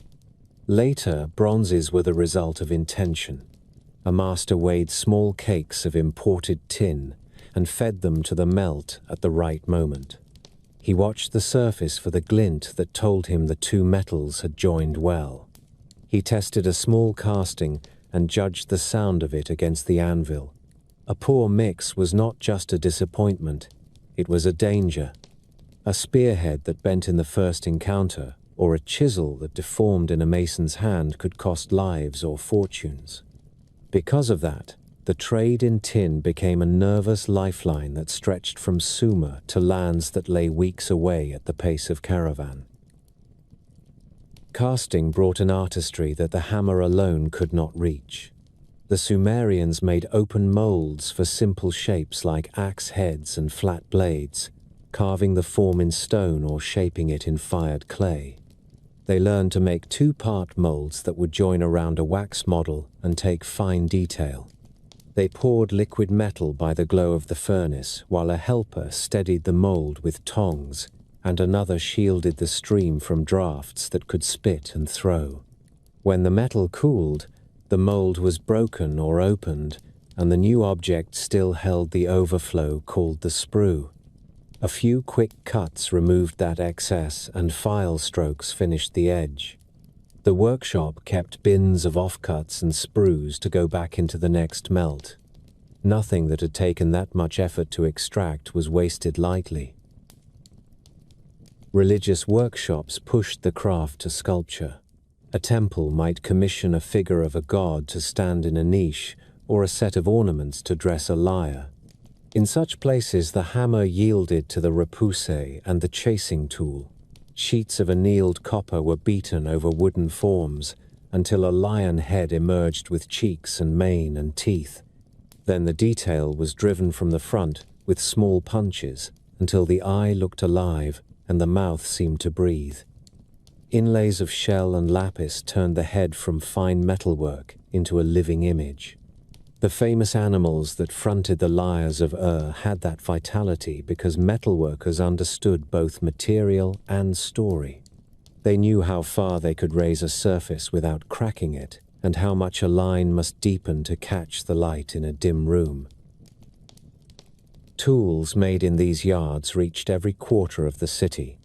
Later, bronzes were the result of intention. A master weighed small cakes of imported tin and fed them to the melt at the right moment. He watched the surface for the glint that told him the two metals had joined well. He tested a small casting and judged the sound of it against the anvil. A poor mix was not just a disappointment, it was a danger. A spearhead that bent in the first encounter, or a chisel that deformed in a mason's hand could cost lives or fortunes. Because of that, the trade in tin became a nervous lifeline that stretched from Sumer to lands that lay weeks away at the pace of caravan. Casting brought an artistry that the hammer alone could not reach. The Sumerians made open molds for simple shapes like axe heads and flat blades, carving the form in stone or shaping it in fired clay. They learned to make two-part molds that would join around a wax model and take fine detail. They poured liquid metal by the glow of the furnace, while a helper steadied the mold with tongs, and another shielded the stream from drafts that could spit and throw. When the metal cooled, the mold was broken or opened, and the new object still held the overflow called the sprue. A few quick cuts removed that excess, and file strokes finished the edge. The workshop kept bins of offcuts and sprues to go back into the next melt. Nothing that had taken that much effort to extract was wasted lightly. Religious workshops pushed the craft to sculpture. A temple might commission a figure of a god to stand in a niche, or a set of ornaments to dress a lyre. In such places, the hammer yielded to the repoussé and the chasing tool. Sheets of annealed copper were beaten over wooden forms until a lion head emerged with cheeks and mane and teeth. Then the detail was driven from the front with small punches until the eye looked alive and the mouth seemed to breathe. Inlays of shell and lapis turned the head from fine metalwork into a living image. The famous animals that fronted the lyres of had that vitality because metalworkers understood both material and story. They knew how far they could raise a surface without cracking it, and how much a line must deepen to catch the light in a dim room. Tools made in these yards reached every quarter of the city.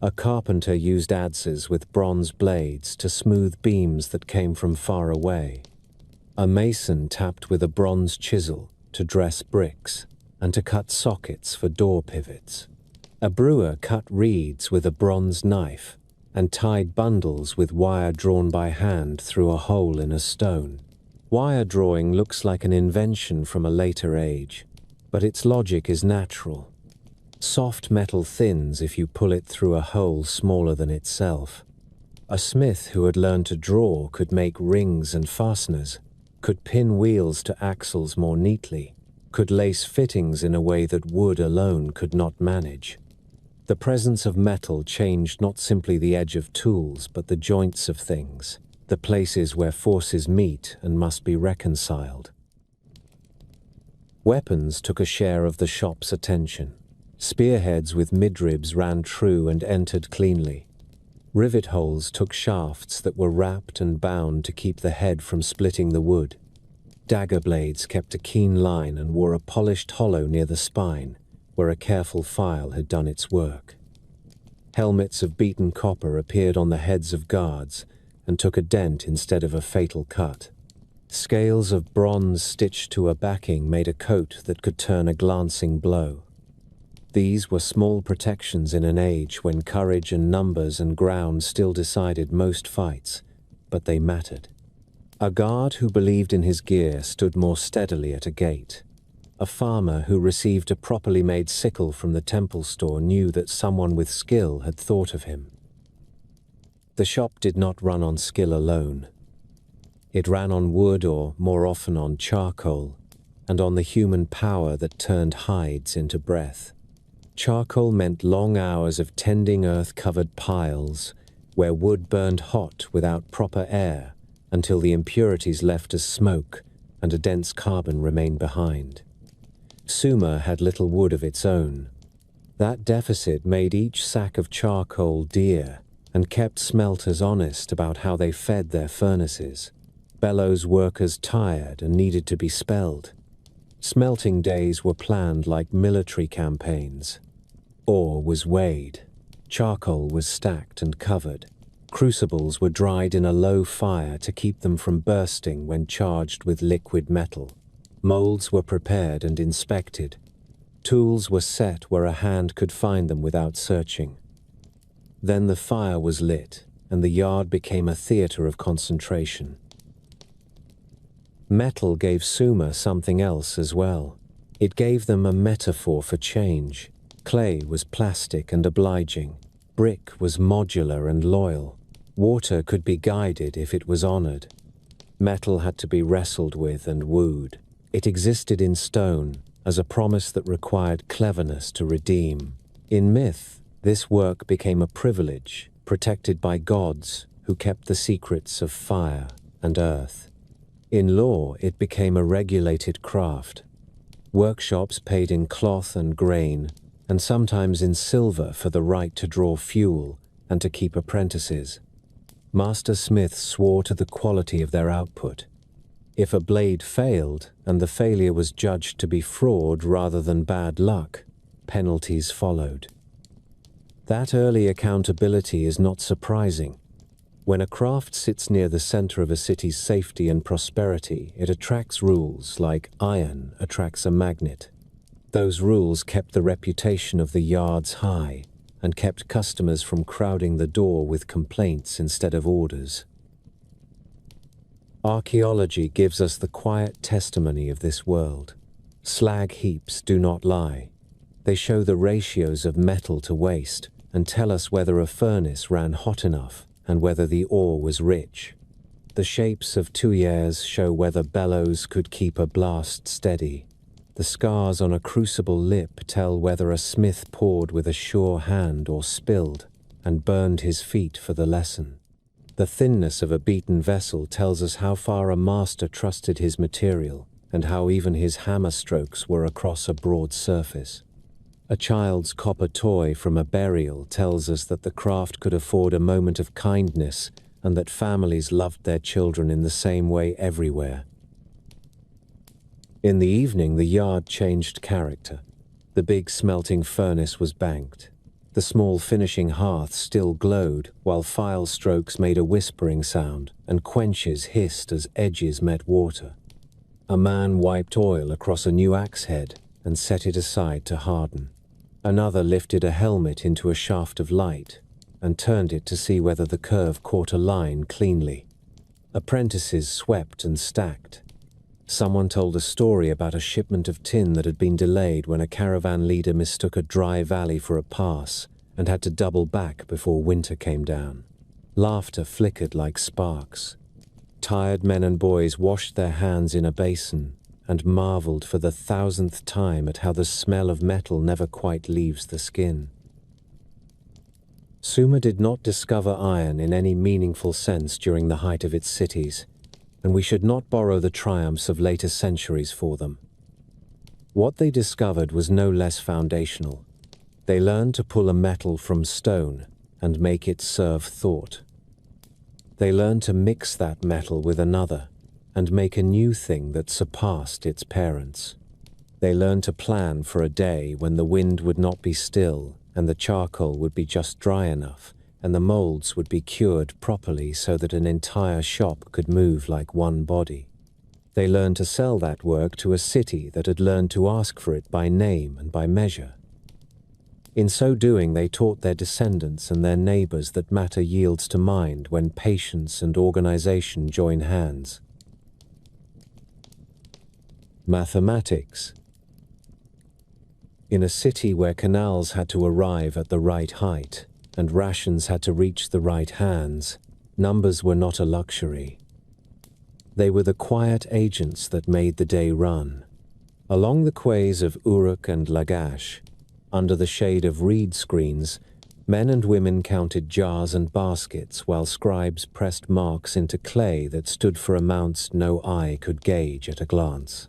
A carpenter used adzes with bronze blades to smooth beams that came from far away. A mason tapped with a bronze chisel to dress bricks and to cut sockets for door pivots. A brewer cut reeds with a bronze knife and tied bundles with wire drawn by hand through a hole in a stone. Wire drawing looks like an invention from a later age, but its logic is natural. Soft metal thins if you pull it through a hole smaller than itself. A smith who had learned to draw could make rings and fasteners, could pin wheels to axles more neatly, could lace fittings in a way that wood alone could not manage. The presence of metal changed not simply the edge of tools, but the joints of things, the places where forces meet and must be reconciled. Weapons took a share of the shop's attention. Spearheads with midribs ran true and entered cleanly. Rivet holes took shafts that were wrapped and bound to keep the head from splitting the wood. Dagger blades kept a keen line and wore a polished hollow near the spine, where a careful file had done its work. Helmets of beaten copper appeared on the heads of guards and took a dent instead of a fatal cut. Scales of bronze stitched to a backing made a coat that could turn a glancing blow. These were small protections in an age when courage and numbers and ground still decided most fights, but they mattered. A guard who believed in his gear stood more steadily at a gate. A farmer who received a properly made sickle from the temple store knew that someone with skill had thought of him. The shop did not run on skill alone. It ran on wood, or more often on charcoal, and on the human power that turned hides into breath. Charcoal meant long hours of tending earth-covered piles, where wood burned hot without proper air until the impurities left as smoke and a dense carbon remained behind. Sumer had little wood of its own. That deficit made each sack of charcoal dear and kept smelters honest about how they fed their furnaces. Bellows workers tired and needed to be spelled. Smelting days were planned like military campaigns. Ore was weighed. Charcoal was stacked and covered. Crucibles were dried in a low fire to keep them from bursting when charged with liquid metal. Molds were prepared and inspected. Tools were set where a hand could find them without searching. Then the fire was lit, and the yard became a theater of concentration. Metal gave Sumer something else as well. It gave them a metaphor for change. Clay was plastic and obliging. Brick was modular and loyal. Water could be guided if it was honored. Metal had to be wrestled with and wooed. It existed in stone as a promise that required cleverness to redeem. In myth, this work became a privilege, protected by gods who kept the secrets of fire and earth. In law, it became a regulated craft. Workshops paid in cloth and grain, and sometimes in silver for the right to draw fuel and to keep apprentices. Master smiths swore to the quality of their output. If a blade failed, and the failure was judged to be fraud rather than bad luck, penalties followed. That early accountability is not surprising. When a craft sits near the center of a city's safety and prosperity, it attracts rules like iron attracts a magnet. Those rules kept the reputation of the yards high and kept customers from crowding the door with complaints instead of orders. Archaeology gives us the quiet testimony of this world. Slag heaps do not lie. They show the ratios of metal to waste and tell us whether a furnace ran hot enough and whether the ore was rich. The shapes of tuyères show whether bellows could keep a blast steady. The scars on a crucible lip tell whether a smith poured with a sure hand or spilled and burned his feet for the lesson. The thinness of a beaten vessel tells us how far a master trusted his material and how even his hammer strokes were across a broad surface. A child's copper toy from a burial tells us that the craft could afford a moment of kindness and that families loved their children in the same way everywhere. In the evening, the yard changed character. The big smelting furnace was banked. The small finishing hearth still glowed, while file strokes made a whispering sound and quenches hissed as edges met water. A man wiped oil across a new axe head and set it aside to harden. Another lifted a helmet into a shaft of light and turned it to see whether the curve caught a line cleanly. Apprentices swept and stacked. Someone told a story about a shipment of tin that had been delayed when a caravan leader mistook a dry valley for a pass and had to double back before winter came down. Laughter flickered like sparks. Tired men and boys washed their hands in a basin and marveled for the 1000th time at how the smell of metal never quite leaves the skin. Sumer did not discover iron in any meaningful sense during the height of its cities, and we should not borrow the triumphs of later centuries for them. What they discovered was no less foundational. They learned to pull a metal from stone and make it serve thought. They learned to mix that metal with another and make a new thing that surpassed its parents. They learned to plan for a day when the wind would not be still and the charcoal would be just dry enough and the molds would be cured properly so that an entire shop could move like one body. They learned to sell that work to a city that had learned to ask for it by name and by measure. In so doing, they taught their descendants and their neighbors that matter yields to mind when patience and organization join hands. Mathematics. In a city where canals had to arrive at the right height and rations had to reach the right hands, numbers were not a luxury. They were the quiet agents that made the day run. Along the quays of Uruk and Lagash, under the shade of reed screens, men and women counted jars and baskets while scribes pressed marks into clay that stood for amounts no eye could gauge at a glance.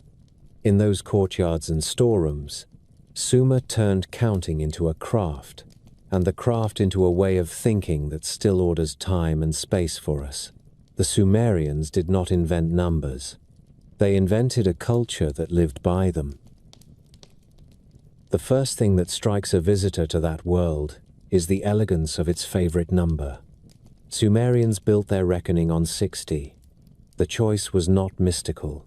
In those courtyards and storerooms, Sumer turned counting into a craft, and the craft into a way of thinking that still orders time and space for us. The Sumerians did not invent numbers. They invented a culture that lived by them. The first thing that strikes a visitor to that world is the elegance of its favorite number. Sumerians built their reckoning on 60. The choice was not mystical.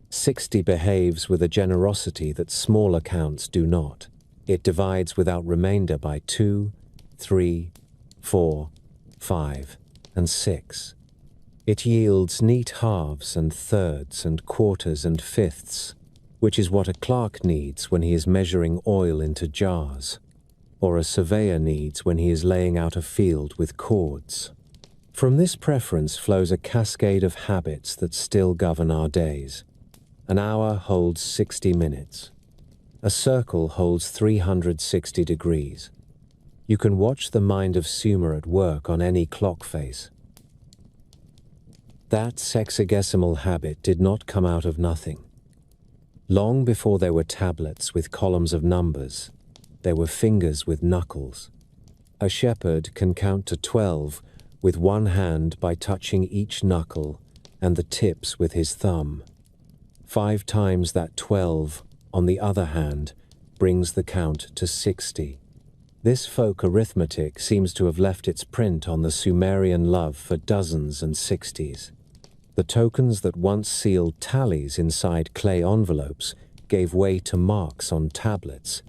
60 behaves with a generosity that small accounts do not. It divides without remainder by 2, 3, 4, 5, and 6. It yields neat halves and thirds and quarters and fifths, which is what a clerk needs when he is measuring oil into jars, or a surveyor needs when he is laying out a field with cords. From this preference flows a cascade of habits that still govern our days. An hour holds 60 minutes. A circle holds 360 degrees. You can watch the mind of Sumer at work on any clock face. That sexagesimal habit did not come out of nothing. Long before there were tablets with columns of numbers, there were fingers with knuckles. A shepherd can count to 12 with one hand by touching each knuckle and the tips with his thumb. 5 times that 12, on the other hand, brings the count to 60. This folk arithmetic seems to have left its print on the Sumerian love for dozens and sixties. The tokens that once sealed tallies inside clay envelopes gave way to marks on tablets,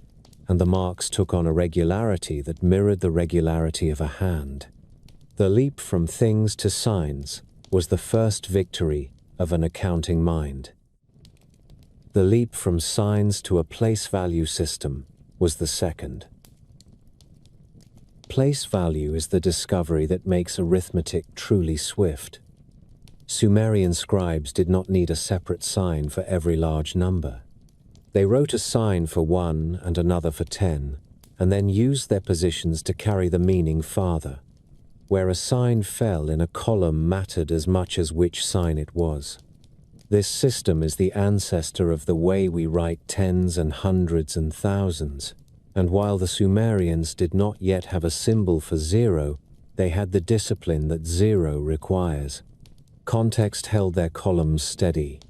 and the marks took on a regularity that mirrored the regularity of a hand. The leap from things to signs was the first victory of an accounting mind. The leap from signs to a place value system was the second. Place value is the discovery that makes arithmetic truly swift. Sumerian scribes did not need a separate sign for every large number. They wrote a sign for 1 and another for 10, and then used their positions to carry the meaning farther. Where a sign fell in a column mattered as much as which sign it was. This system is the ancestor of the way we write tens and hundreds and thousands, and while the Sumerians did not yet have a symbol for 0, They had the discipline that zero requires. Context held their columns steady.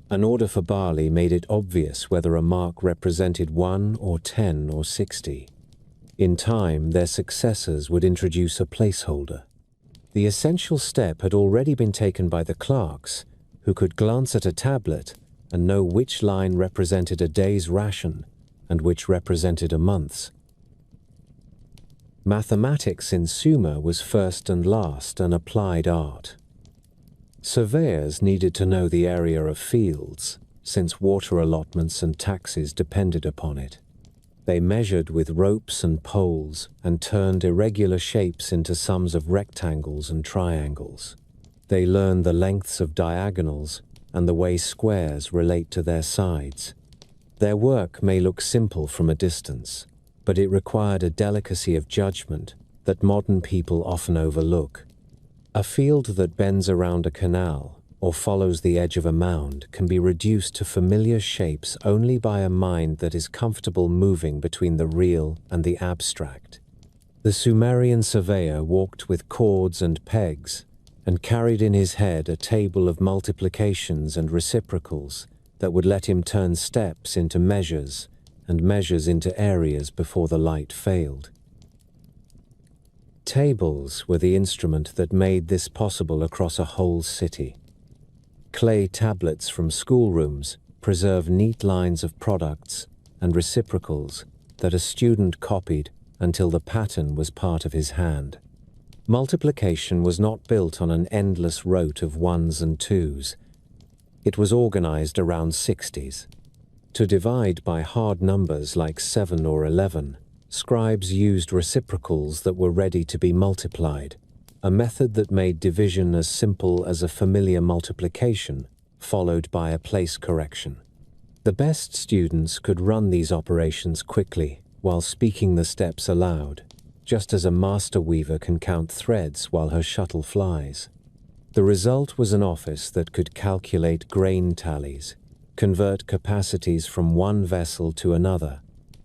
An order for barley made it obvious whether a mark represented 1 or 10 or 60. In time, their successors would introduce a placeholder. The essential step had already been taken by the clerks, who could glance at a tablet and know which line represented a day's ration and which represented a month's. Mathematics in Sumer was first and last an applied art. Surveyors needed to know the area of fields, since water allotments and taxes depended upon it. They measured with ropes and poles and turned irregular shapes into sums of rectangles and triangles. They learned the lengths of diagonals and the way squares relate to their sides. Their work may look simple from a distance, but it required a delicacy of judgment that modern people often overlook. A field that bends around a canal or follows the edge of a mound can be reduced to familiar shapes only by a mind that is comfortable moving between the real and the abstract. The Sumerian surveyor walked with cords and pegs and carried in his head a table of multiplications and reciprocals that would let him turn steps into measures and measures into areas before the light failed. Tables were the instrument that made this possible across a whole city. Clay tablets from schoolrooms preserve neat lines of products and reciprocals that a student copied until the pattern was part of his hand. Multiplication was not built on an endless rote of ones and twos. It was organized around 60s. To divide by hard numbers like 7 or 11, scribes used reciprocals that were ready to be multiplied, a method that made division as simple as a familiar multiplication, followed by a place correction. The best students could run these operations quickly while speaking the steps aloud, just as a master weaver can count threads while her shuttle flies. The result was an office that could calculate grain tallies, convert capacities from one vessel to another,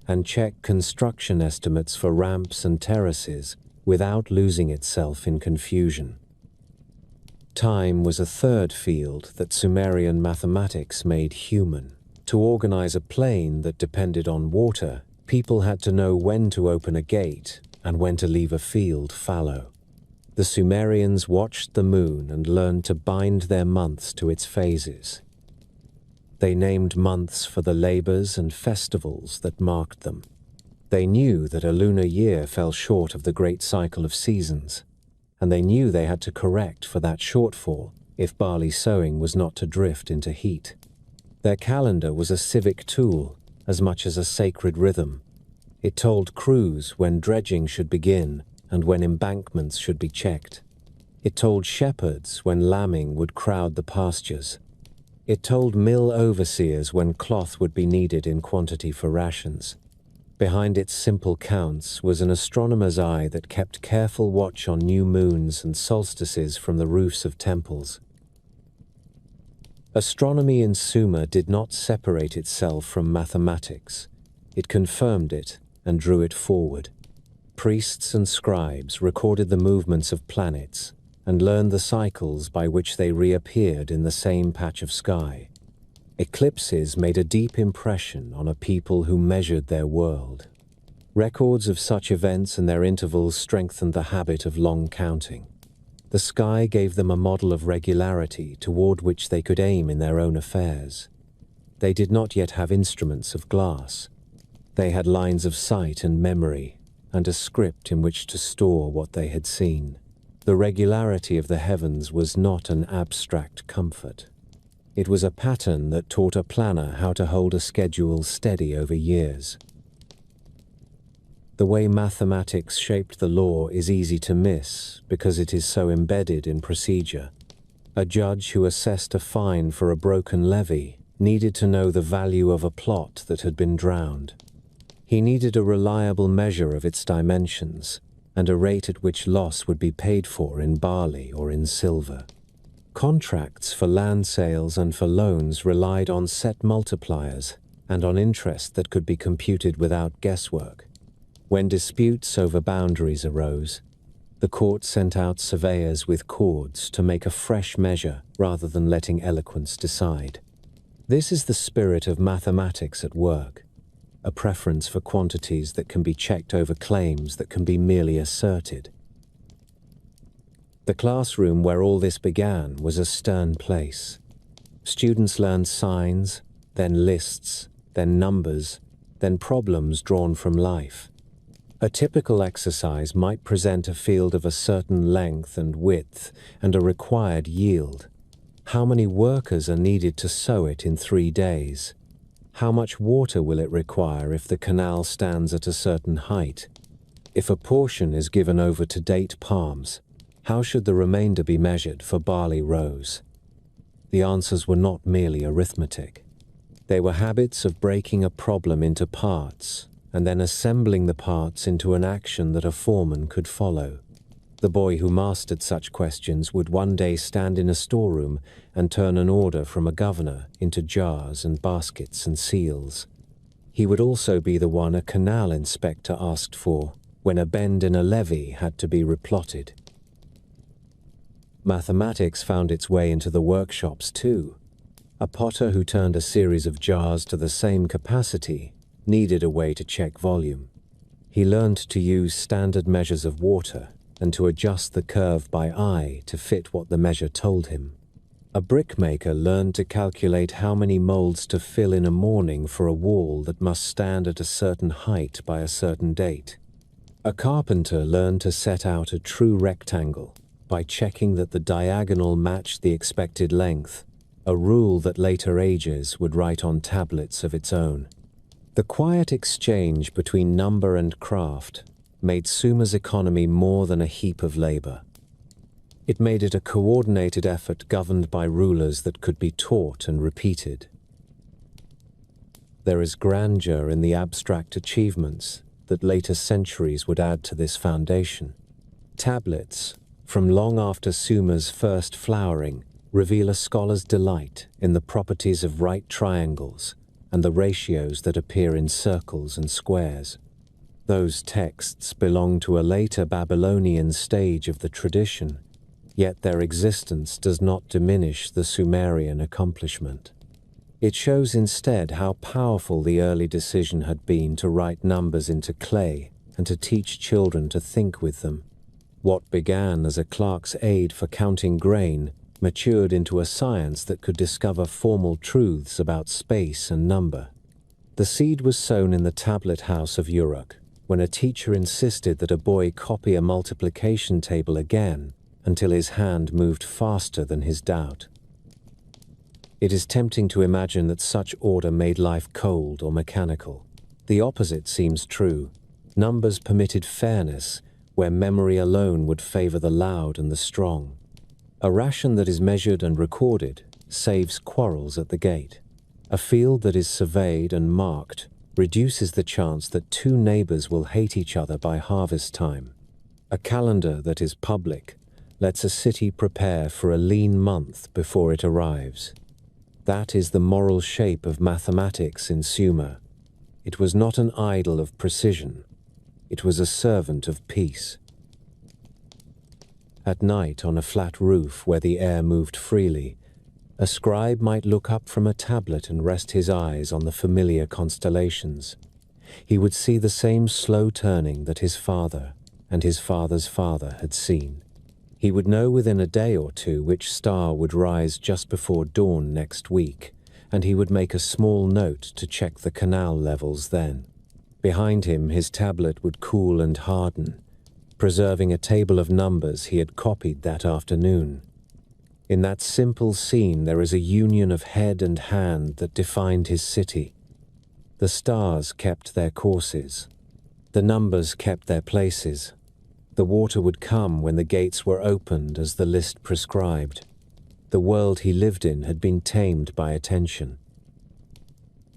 and check construction estimates for ramps and terraces without losing itself in confusion. Time was a third field that Sumerian mathematics made human. To organize a plane that depended on water, people had to know when to open a gate and when to leave a field fallow. The Sumerians watched the moon and learned to bind their months to its phases. They named months for the labors and festivals that marked them. They knew that a lunar year fell short of the great cycle of seasons, and they knew they had to correct for that shortfall if barley sowing was not to drift into heat. Their calendar was a civic tool as much as a sacred rhythm. It told crews when dredging should begin and when embankments should be checked. It told shepherds when lambing would crowd the pastures. It told mill overseers when cloth would be needed in quantity for rations. Behind its simple counts was an astronomer's eye that kept careful watch on new moons and solstices from the roofs of temples. Astronomy in Sumer did not separate itself from mathematics. It confirmed it and drew it forward. Priests and scribes recorded the movements of planets and learned the cycles by which they reappeared in the same patch of sky. Eclipses made a deep impression on a people who measured their world. Records of such events and their intervals strengthened the habit of long counting. The sky gave them a model of regularity toward which they could aim in their own affairs. They did not yet have instruments of glass. They had lines of sight and memory, and a script in which to store what they had seen. The regularity of the heavens was not an abstract comfort. It was a pattern that taught a planner how to hold a schedule steady over years. The way mathematics shaped the law is easy to miss because it is so embedded in procedure. A judge who assessed a fine for a broken levee needed to know the value of a plot that had been drowned. He needed a reliable measure of its dimensions and a rate at which loss would be paid for in barley or in silver. Contracts for land sales and for loans relied on set multipliers and on interest that could be computed without guesswork. When disputes over boundaries arose, The court sent out surveyors with cords to make a fresh measure rather than letting eloquence decide. This is the spirit of mathematics at work, a preference for quantities that can be checked over claims that can be merely asserted. The classroom where all this began was a stern place. Students learned signs, then lists, then numbers, then problems drawn from life. A typical exercise might present a field of a certain length and width and a required yield. How many workers are needed to sow it in 3 days? How much water will it require if the canal stands at a certain height? If a portion is given over to date palms, how should the remainder be measured for barley rows? The answers were not merely arithmetic. They were habits of breaking a problem into parts and then assembling the parts into an action that a foreman could follow. The boy who mastered such questions would one day stand in a storeroom and turn an order from a governor into jars and baskets and seals. He would also be the one a canal inspector asked for when a bend in a levee had to be replotted. Mathematics found its way into the workshops too. A potter who turned a series of jars to the same capacity needed a way to check volume. He learned to use standard measures of water and to adjust the curve by eye to fit what the measure told him. A brickmaker learned to calculate how many molds to fill in a morning for a wall that must stand at a certain height by a certain date. A carpenter learned to set out a true rectangle by checking that the diagonal matched the expected length, a rule that later ages would write on tablets of its own. The quiet exchange between number and craft made Sumer's economy more than a heap of labor. It made it a coordinated effort governed by rulers that could be taught and repeated. There is grandeur in the abstract achievements that later centuries would add to this foundation. Tablets, from long after Sumer's first flowering, reveal a scholar's delight in the properties of right triangles and the ratios that appear in circles and squares. Those texts belong to a later Babylonian stage of the tradition, yet their existence does not diminish the Sumerian accomplishment. It shows instead how powerful the early decision had been to write numbers into clay and to teach children to think with them. What began as a clerk's aid for counting grain matured into a science that could discover formal truths about space and number. The seed was sown in the tablet house of Uruk, when a teacher insisted that a boy copy a multiplication table again until his hand moved faster than his doubt. It is tempting to imagine that such order made life cold or mechanical. The opposite seems true. Numbers permitted fairness, where memory alone would favor the loud and the strong. A ration that is measured and recorded saves quarrels at the gate. A field that is surveyed and marked reduces the chance that two neighbors will hate each other by harvest time. A calendar that is public lets a city prepare for a lean month before it arrives. That is the moral shape of mathematics in Sumer. It was not an idol of precision. It was a servant of peace. At night, on a flat roof where the air moved freely, a scribe might look up from a tablet and rest his eyes on the familiar constellations. He would see the same slow turning that his father and his father's father had seen. He would know within a day or two which star would rise just before dawn next week, and he would make a small note to check the canal levels then. Behind him, his tablet would cool and harden, preserving a table of numbers he had copied that afternoon. In that simple scene there is a union of head and hand that defined his city. The stars kept their courses. The numbers kept their places. The water would come when the gates were opened as the list prescribed. The world he lived in had been tamed by attention.